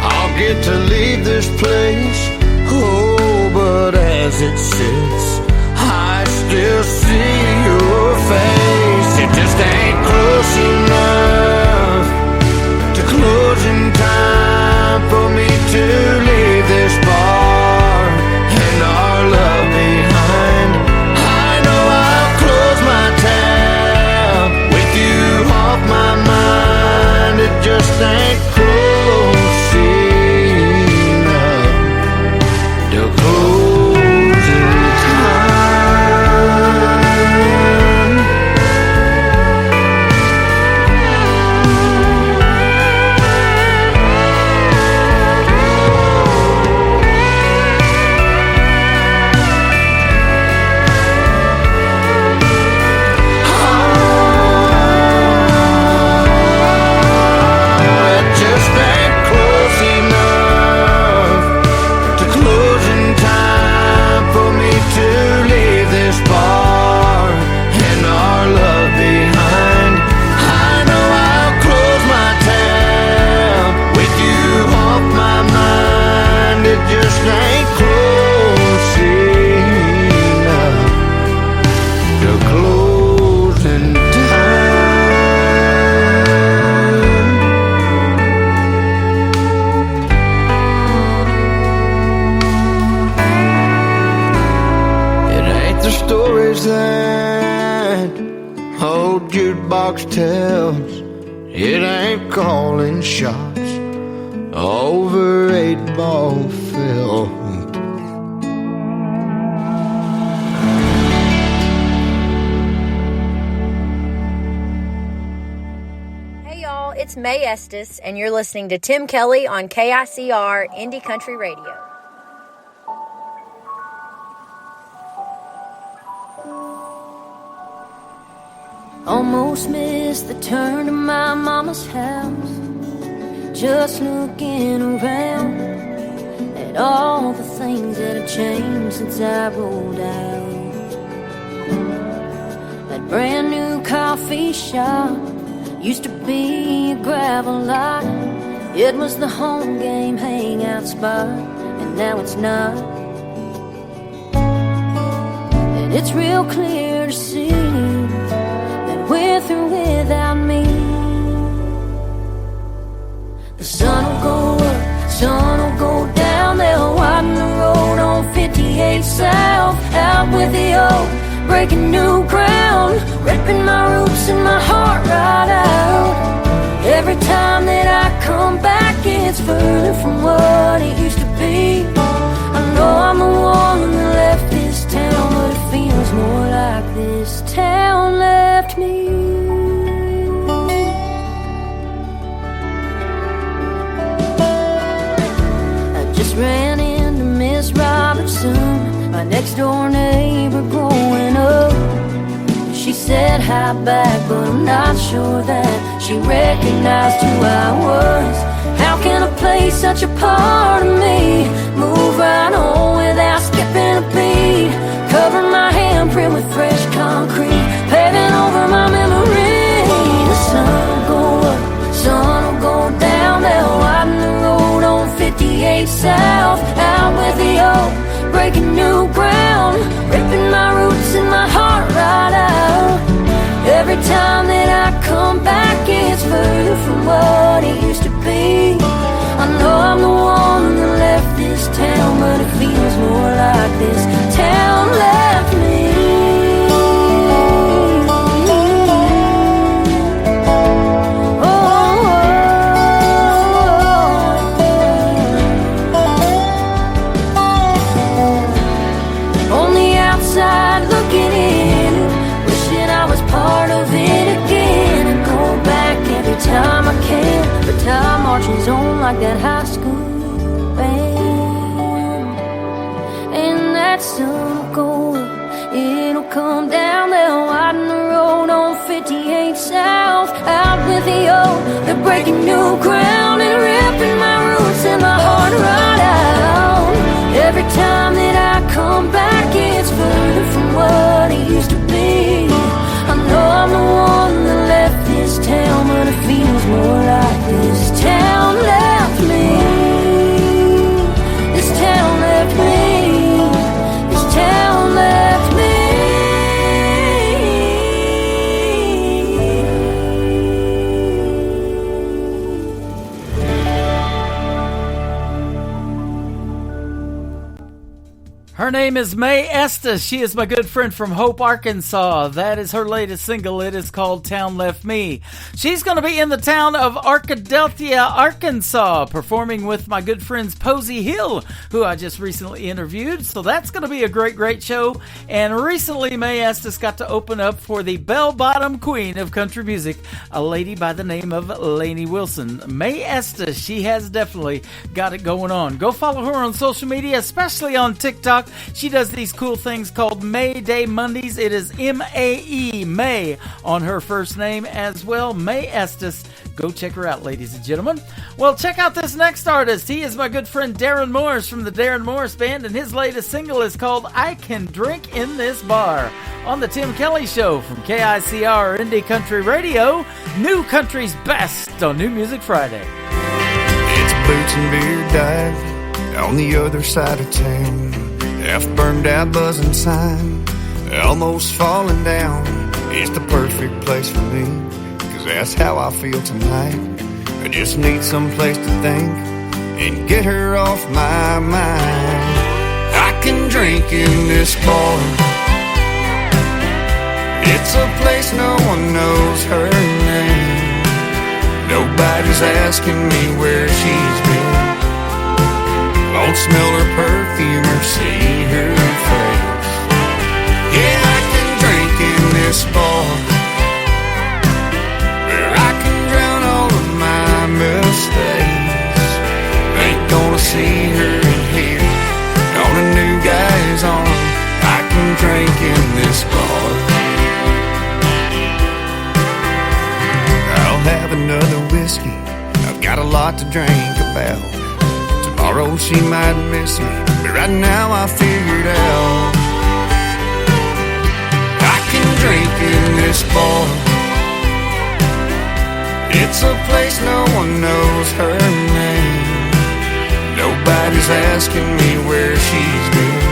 I'll get to leave this place. Oh, but as it sits, I still see your face. It just ain't close enough to closing time for me to leave this bar and our love behind. I know I'll close my tab with you off my mind. It just ain't close enough to closing time. It just ain't close enough to closing time for me to leave this bar and our love behind. I know I'll close my tab with you off my mind. It just ain't close enough to closing time. It ain't the stories that old jukebox tells. It ain't calling shots over 8-ball film. Hey y'all, it's May Estes, and you're listening to Tim Kelly on KICR Indie Country Radio. Almost missed the turn to my mama's house. Just looking around at all the things that have changed since I rolled out. That brand new coffee shop used to be a gravel lot. It was the home game hangout spot, and now it's not. And it's real clear to see that we're through without me. The sun will go up, sun will go down. They'll widen the road on 58 South. Out with the old, breaking new ground, ripping my roots and my heart right out. Every time that I come back, it's further from what it used to be. I know I'm the one that left this town, but it feels more like this town left me. I just ran into Miss Robertson, my next door neighbor growing up. She said hi back, but I'm not sure that she recognized who I was. How can a place such a part of me move right on without skipping a beat? Covering my handprint with fresh concrete, paving over my memory. The sun will go up, sun will go down. They'll widen the road on 58 South. Out with the old, breaking new ground, ripping my roots and my heart right out. Every time that I come back, it's further from what it used to be. I know I'm the one that left this town, but it feels more like this town left me. Oh, She's on like that high school band. And that sun will go up, it'll come down, they'll widen the road on 58 South. Out with the old, they're breaking new ground and ripping my roots and my heart right out. Every time that I come back, it's further from what it used to be. I know I'm the one that left this town, but it feels more like this town left me. This town left me. This town left me. Her name is Mae Estes. She is my good friend from Hope, Arkansas. That is her latest single. It is called Town Left Me. She's going to be in the town of Arkadelphia, Arkansas, performing with my good friends Posey Hill, who I just recently interviewed. So that's going to be a great, great show. And recently, Mae Estes got to open up for the bell-bottom queen of country music, a lady by the name of Lainey Wilson. Mae Estes, she has definitely got it going on. Go follow her on social media, especially on TikTok. She does these cool things called May Day Mondays. It is M-A-E, May, on her first name as well, Mae Estes. Go check her out, ladies and gentlemen. Well, check out this next artist. He is my good friend Darren Morris from the Darren Morris Band, and his latest single is called I Can Drink in This Bar. On the Tim Kelly Show from KICR Indie Country Radio, New Country's best on New Music Friday. It's Boots and Beer Dive on the other side of town. Half burned out buzzing sign, almost falling down. It's the perfect place for me, 'cause that's how I feel tonight. I just need some place to think and get her off my mind. I can drink in this bar. It's a place no one knows her name. Nobody's asking me where she's been. Won't smell her perfume or see her face. Yeah, I can drink in this bar, where I can drown all of my mistakes. Ain't gonna see her in here on a new guy's arm. I can drink in this bar. I'll have another whiskey, I've got a lot to drink about. Tomorrow she might miss me, but right now I figured out I can drink in this bar. It's a place no one knows her name. Nobody's asking me where she's been.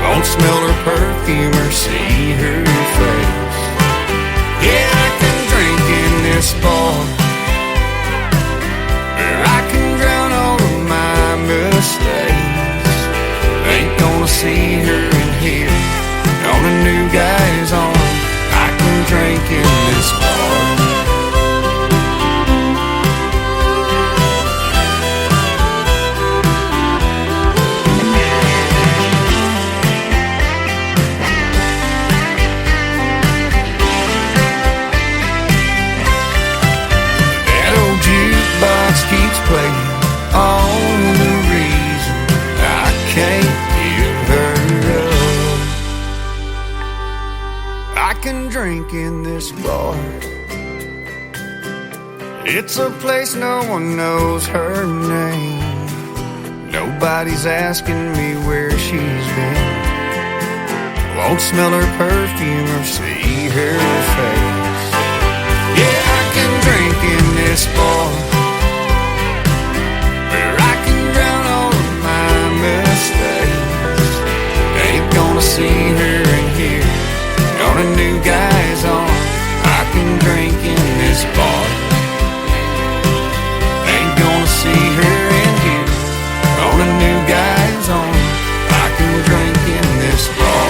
Won't smell her perfume or see her face. Yeah, I can drink in this bar, where I can drown all of my mistakes. Ain't gonna see her in here on a new guy's arm. I can drink in this bar. That old jukebox keeps playing all the reason I can't give her up. I can drink in this bar. It's a place no one knows her name. Nobody's asking me where she's been. Won't smell her perfume or see her face. Yeah, I can drink in this bar, where I can drown all of my mistakes. Ain't gonna see her in here on a new guy's arm. I can drink in this bar. Ain't gonna see her in here on a new guy's arm. I can drink in this bar.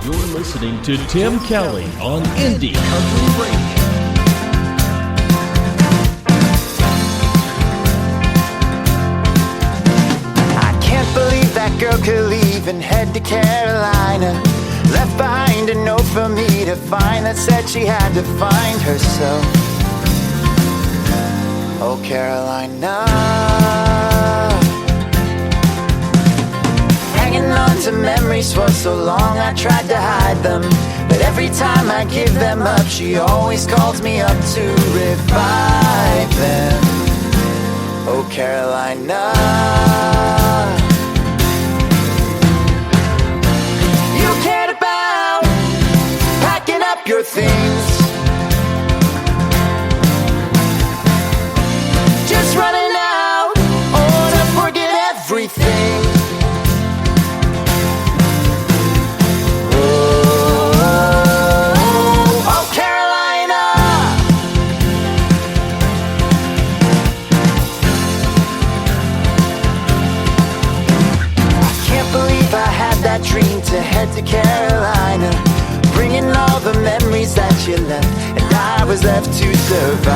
You're listening to Tim Kelly on Indie Country Radio. I can't believe that girl could leave and head to Carolina. Left behind a note for me to find that said she had to find herself. Oh, Carolina. Hanging on to memories for so long, I tried to hide them. But every time I give them up, she always calls me up to revive them. Oh, Carolina. You cared about packing up your things, just running out, oh, to forget everything. Dream to head to Carolina, bringing all the memories that you left, and I was left to survive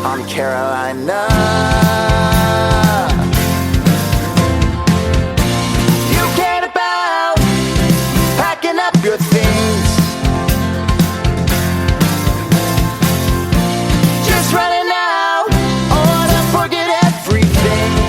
on Carolina. You cared about packing up your things, just running out, oh, to forget everything.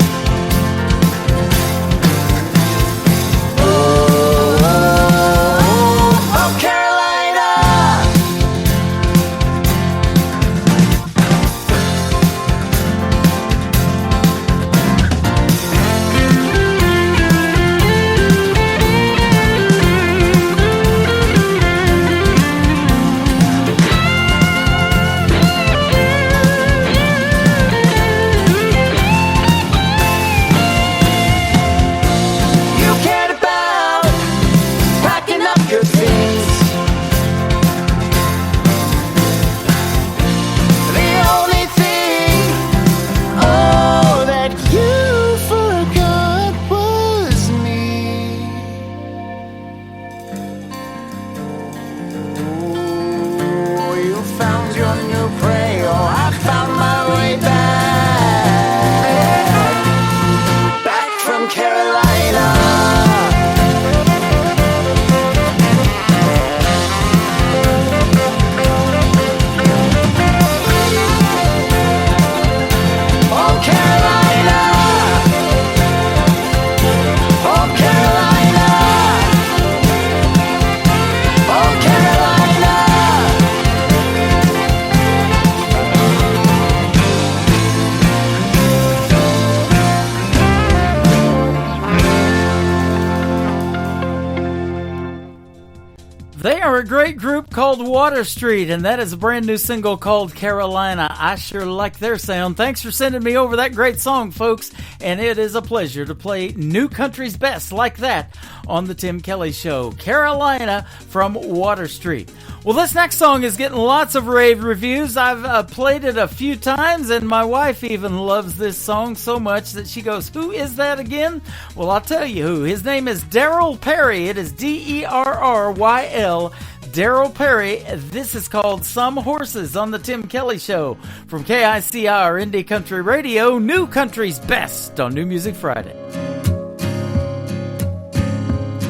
They are a great group called Water Street, and that is a brand new single called Carolina. I sure like their sound. Thanks for sending me over that great song, folks, and it is a pleasure to play New Country's Best like that on the Tim Kelly Show. Carolina from Water Street. Well, this next song is getting lots of rave reviews. I've played it a few times, and my wife even loves this song so much that she goes, "Who is that again?" Well, I'll tell you who. His name is Daryl Perry. It is Derryl. Daryl Perry. This is called Some Horses on the Tim Kelly Show from KICR Indie Country Radio, New Country's Best on New Music Friday.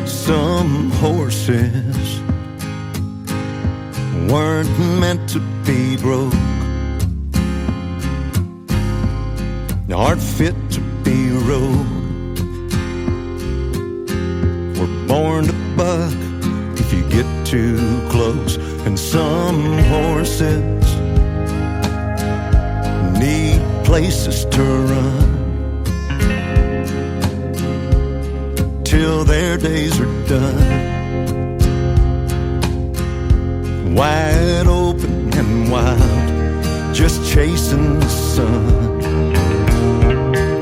Some horses weren't meant to be broke, aren't fit to be rode. We're born to buck if you get too close, and some horses need places to run till their days are done. Wide open and wild, just chasing the sun.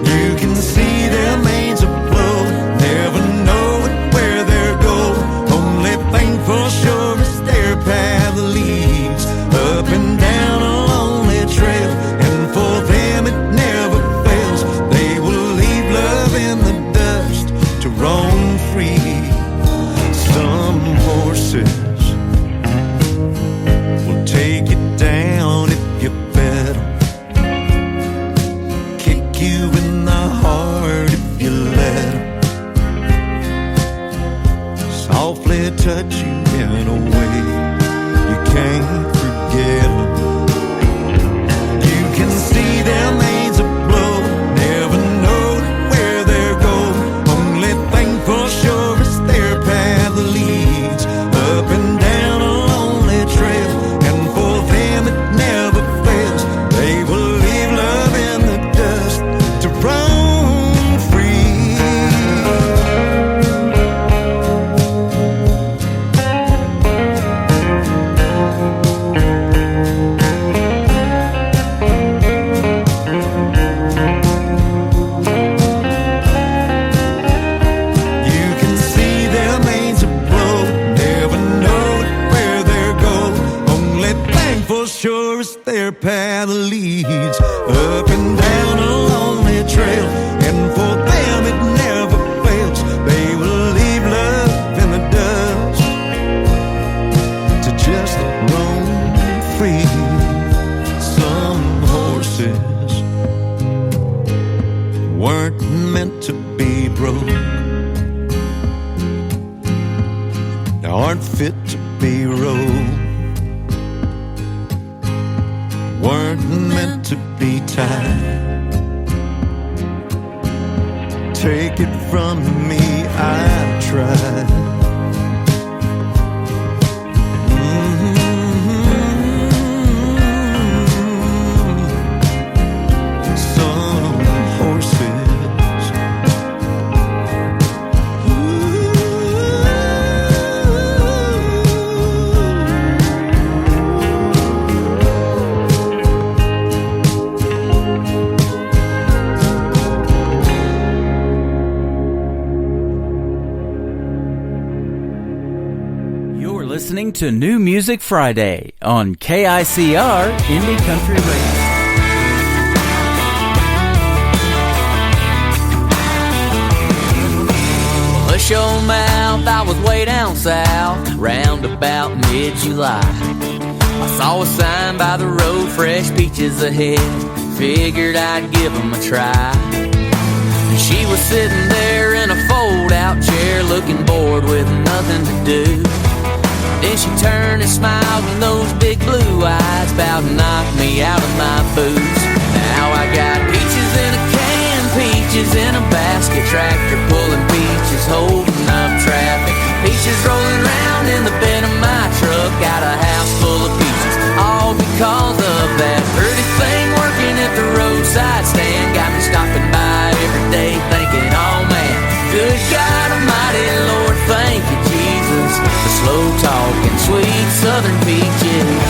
You can see their manes afloat, never knowing where they're going. Only thing for sure is their path leads up and down a lonely trail, and for them it never fails. They will leave love in the dust to roam free. Some horses take you down if you bet 'em. touch you in a way you can't forget 'em. You can see their lanes aglow, never know where they're going. Only thing for sure is their path that leads up and down a lonely trail. And for them it never fails. They will leave love in the dust to roam free. You can see their lanes aglow, never know where they're going. Only thing for sure is their path that leads up and down a lonely trail. And for them it never fails. They will leave love in the dust to just roam free. Some horses weren't meant to be broke, aren't fit to be rode, weren't meant to be tied. Take it from me, I tried. Some horses You're listening to New Music Friday on KICR Indie Country Radio. Hush your mouth, I was way down south, round about mid-July. I saw a sign by the road, fresh peaches ahead, figured I'd give 'em a try. And she was sitting there in a fold-out chair, looking bored with nothing to do. Then she turned and smiled, and those big blue eyes about knocked me out of my boots. Now I got peaches in a can, peaches in a basket, tractor pulling peaches, holding up traffic. Peaches rolling around in the bed of my truck, got a house full of peaches, all because of that pretty thing working at the roadside stand. Got me stopping by every day thinking, oh man, good God Almighty, Lord, thank you, Jesus, for slow talking, sweet southern peaches.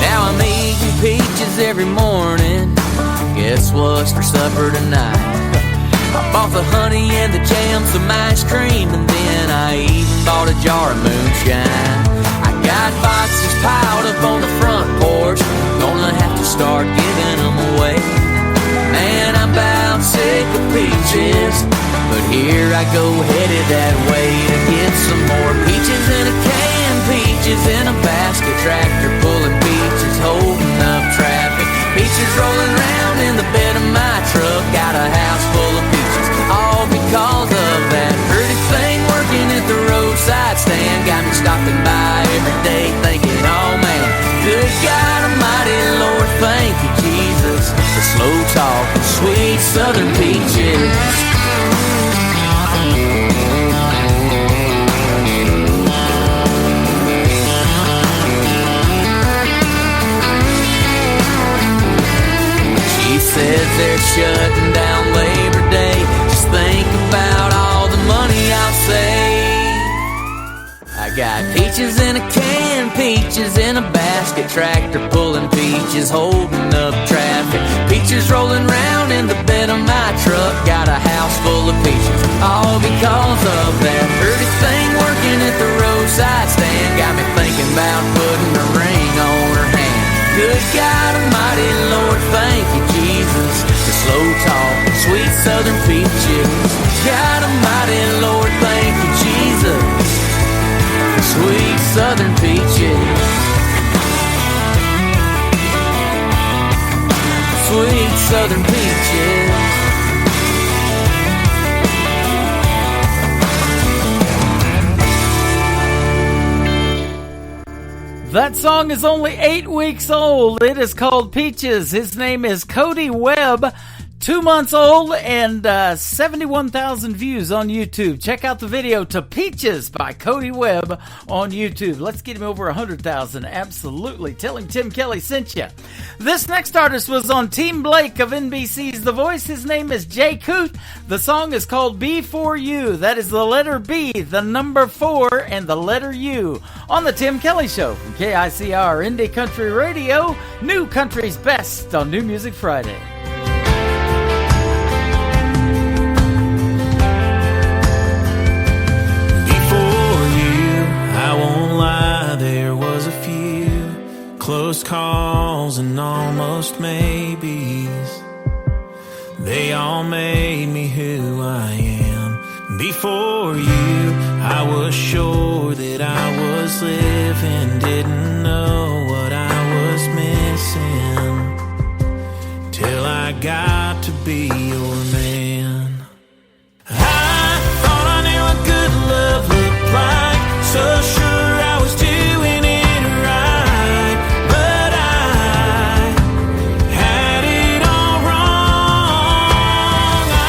Now I'm eating peaches every morning. Guess what's for supper tonight? I bought the honey and the jam, some ice cream, and then I even bought a jar of moonshine. I got boxes piled up on the front porch, gonna have to start giving them away. Man, I'm about sick of peaches, but here I go headed that way to get some more peaches in a can, peaches in a basket, tractor pulling peaches, holding up traffic. Peaches rolling around in the bed of my truck, got a house full of peaches, all because of that pretty thing working at the roadside stand. Got me stopping by every day thinking, oh man, good God Almighty, Lord, thank you, Jesus, for slow talking, sweet southern peaches. Says they're shutting down Labor Day. Just think about all the money I'll save. I got peaches in a can, peaches in a basket, tractor pulling peaches, holding up traffic. Peaches rolling round in the bed of my truck, got a house full of peaches, all because of that pretty thing working at the roadside stand. Got me thinking about putting a ring on her hand. Good God Almighty, Lord, thank you, Jesus, for slow talk, sweet southern peaches. God Almighty, Lord, thank you, Jesus, for sweet southern peaches. Sweet southern peaches. That song is only 8 weeks old. It is called Peaches. His name is Cody Webb. 2 months old and 71,000 views on YouTube. Check out the video to Peaches by Cody Webb on YouTube. Let's get him over 100,000. Absolutely. Tell him Tim Kelly sent you. This next artist was on Team Blake of NBC's The Voice. His name is Jay Coote. The song is called B4U. That is the letter B, the number 4, and the letter U. On the Tim Kelly Show from KICR Indie Country Radio. New Country's Best on New Music Friday. There was a few close calls and almost maybes. They all made me who I am. Before you, I was sure that I was living, didn't know what I was missing, till I got to be your man. I thought I knew what good love looked like, so sure I was doing it right, but I had it all wrong. I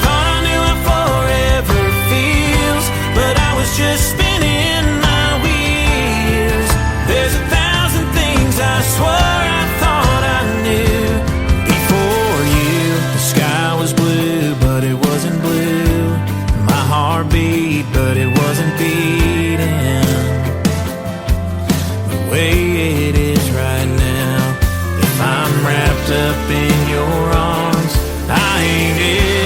thought I knew how forever feels, but I was just spinning my wheels. There's 1,000 things I swore I thought I knew. Before you, the sky was blue, but it wasn't blue. My heart beat, but it wasn't beating the way it is right now. If I'm wrapped up in your arms, I ain't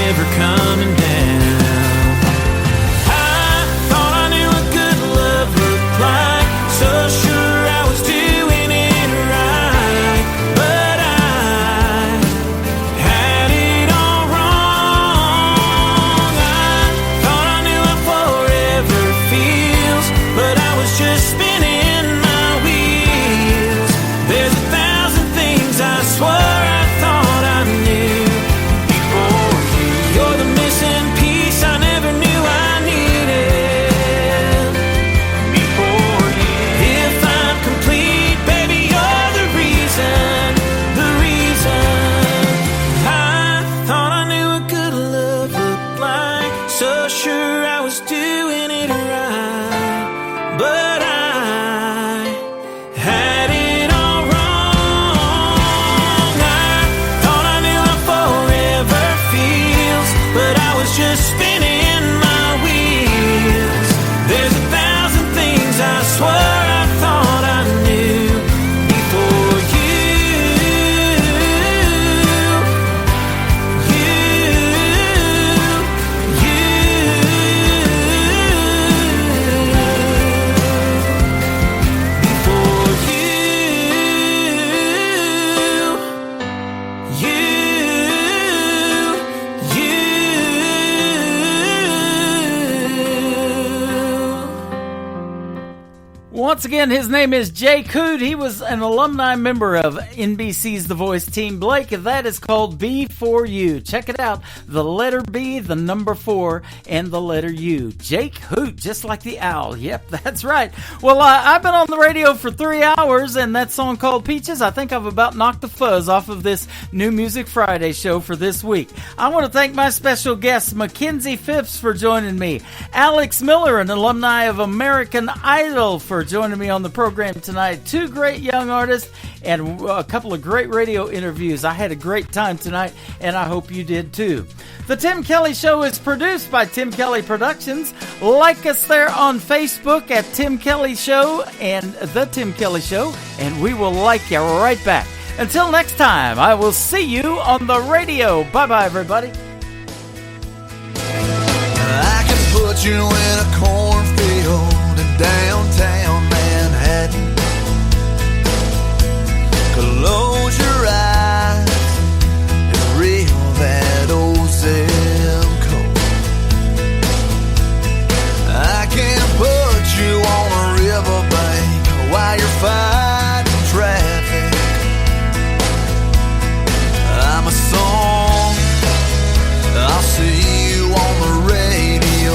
ever coming down. I thought I knew what good love looked like, so sure I was doing it right, but I had it all wrong. I thought I knew how forever feels, but I was just spinning my wheels. There's 1,000 things I swore I thought I knew before you. You're the missing piece I never knew I needed before you. If I'm complete, baby, you're the reason, the reason. I thought I knew what good love looked like, so sure I was doing it right, but I had it all wrong. I thought I knew how forever feels, but I was just spinning my wheels. There's 1,000 things I swore I thought I knew before Once again, his name is Jay Coote. He was an alumni member of NBC's The Voice Team Blake. That is called B4U. Check it out. The letter B, the number 4, and the letter U. Jake Hoot, just like the owl. Yep, that's right. Well, I've been on the radio for 3 hours, and that song called Peaches, I think I've about knocked the fuzz off of this New Music Friday show for this week. I want to thank my special guests, Mackenzie Phipps, for joining me. Alex Miller, an alumni of American Idol, for joining me on the program tonight. 2 great young artists and a couple of great radio interviews. I had a great time tonight, and I hope you did too. The Tim Kelly Show is produced by Tim Kelly Productions. Like us there on Facebook at Tim Kelly Show and The Tim Kelly Show, and we will like you right back. Until next time, I will see you on the radio. Bye-bye, everybody. I can put you in a cornfield in downtown Manhattan. Close your eyes, it's real, that old zip code. I can put you on a riverbank while you're fighting traffic. I'm a song, I'll see you on the radio.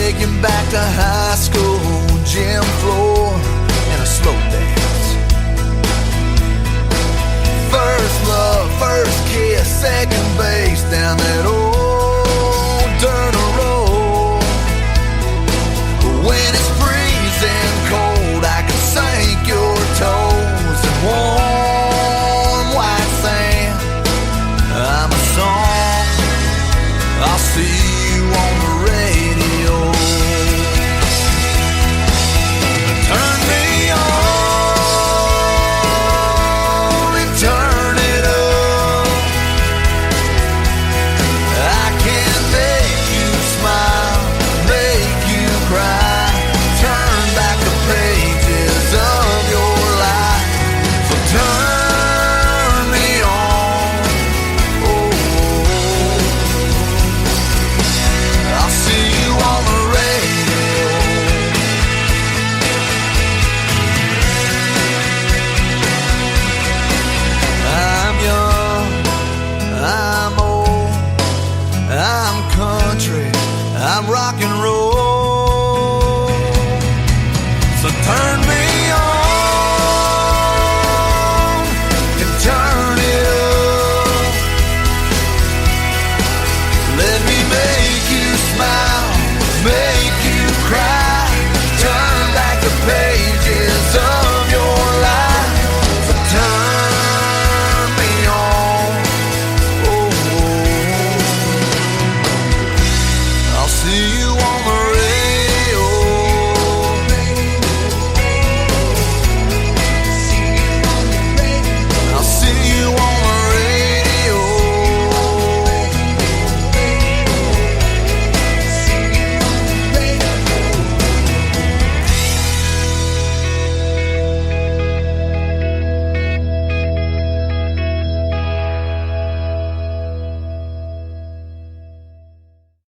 take you back to high school, gym floor, and a slow dance. First love, first kiss, second base down that old dirt road. When it's freezing cold, I can sink your toes in warm white sand. I'm a song, I'll see you on the radio. Turn me on and turn it up. I can make you smile, make you cry, turn back the pages of your life. So turn me on. I'll see you on the radio. I'm young, I'm old, I'm country, I'm rock and roll. So turn me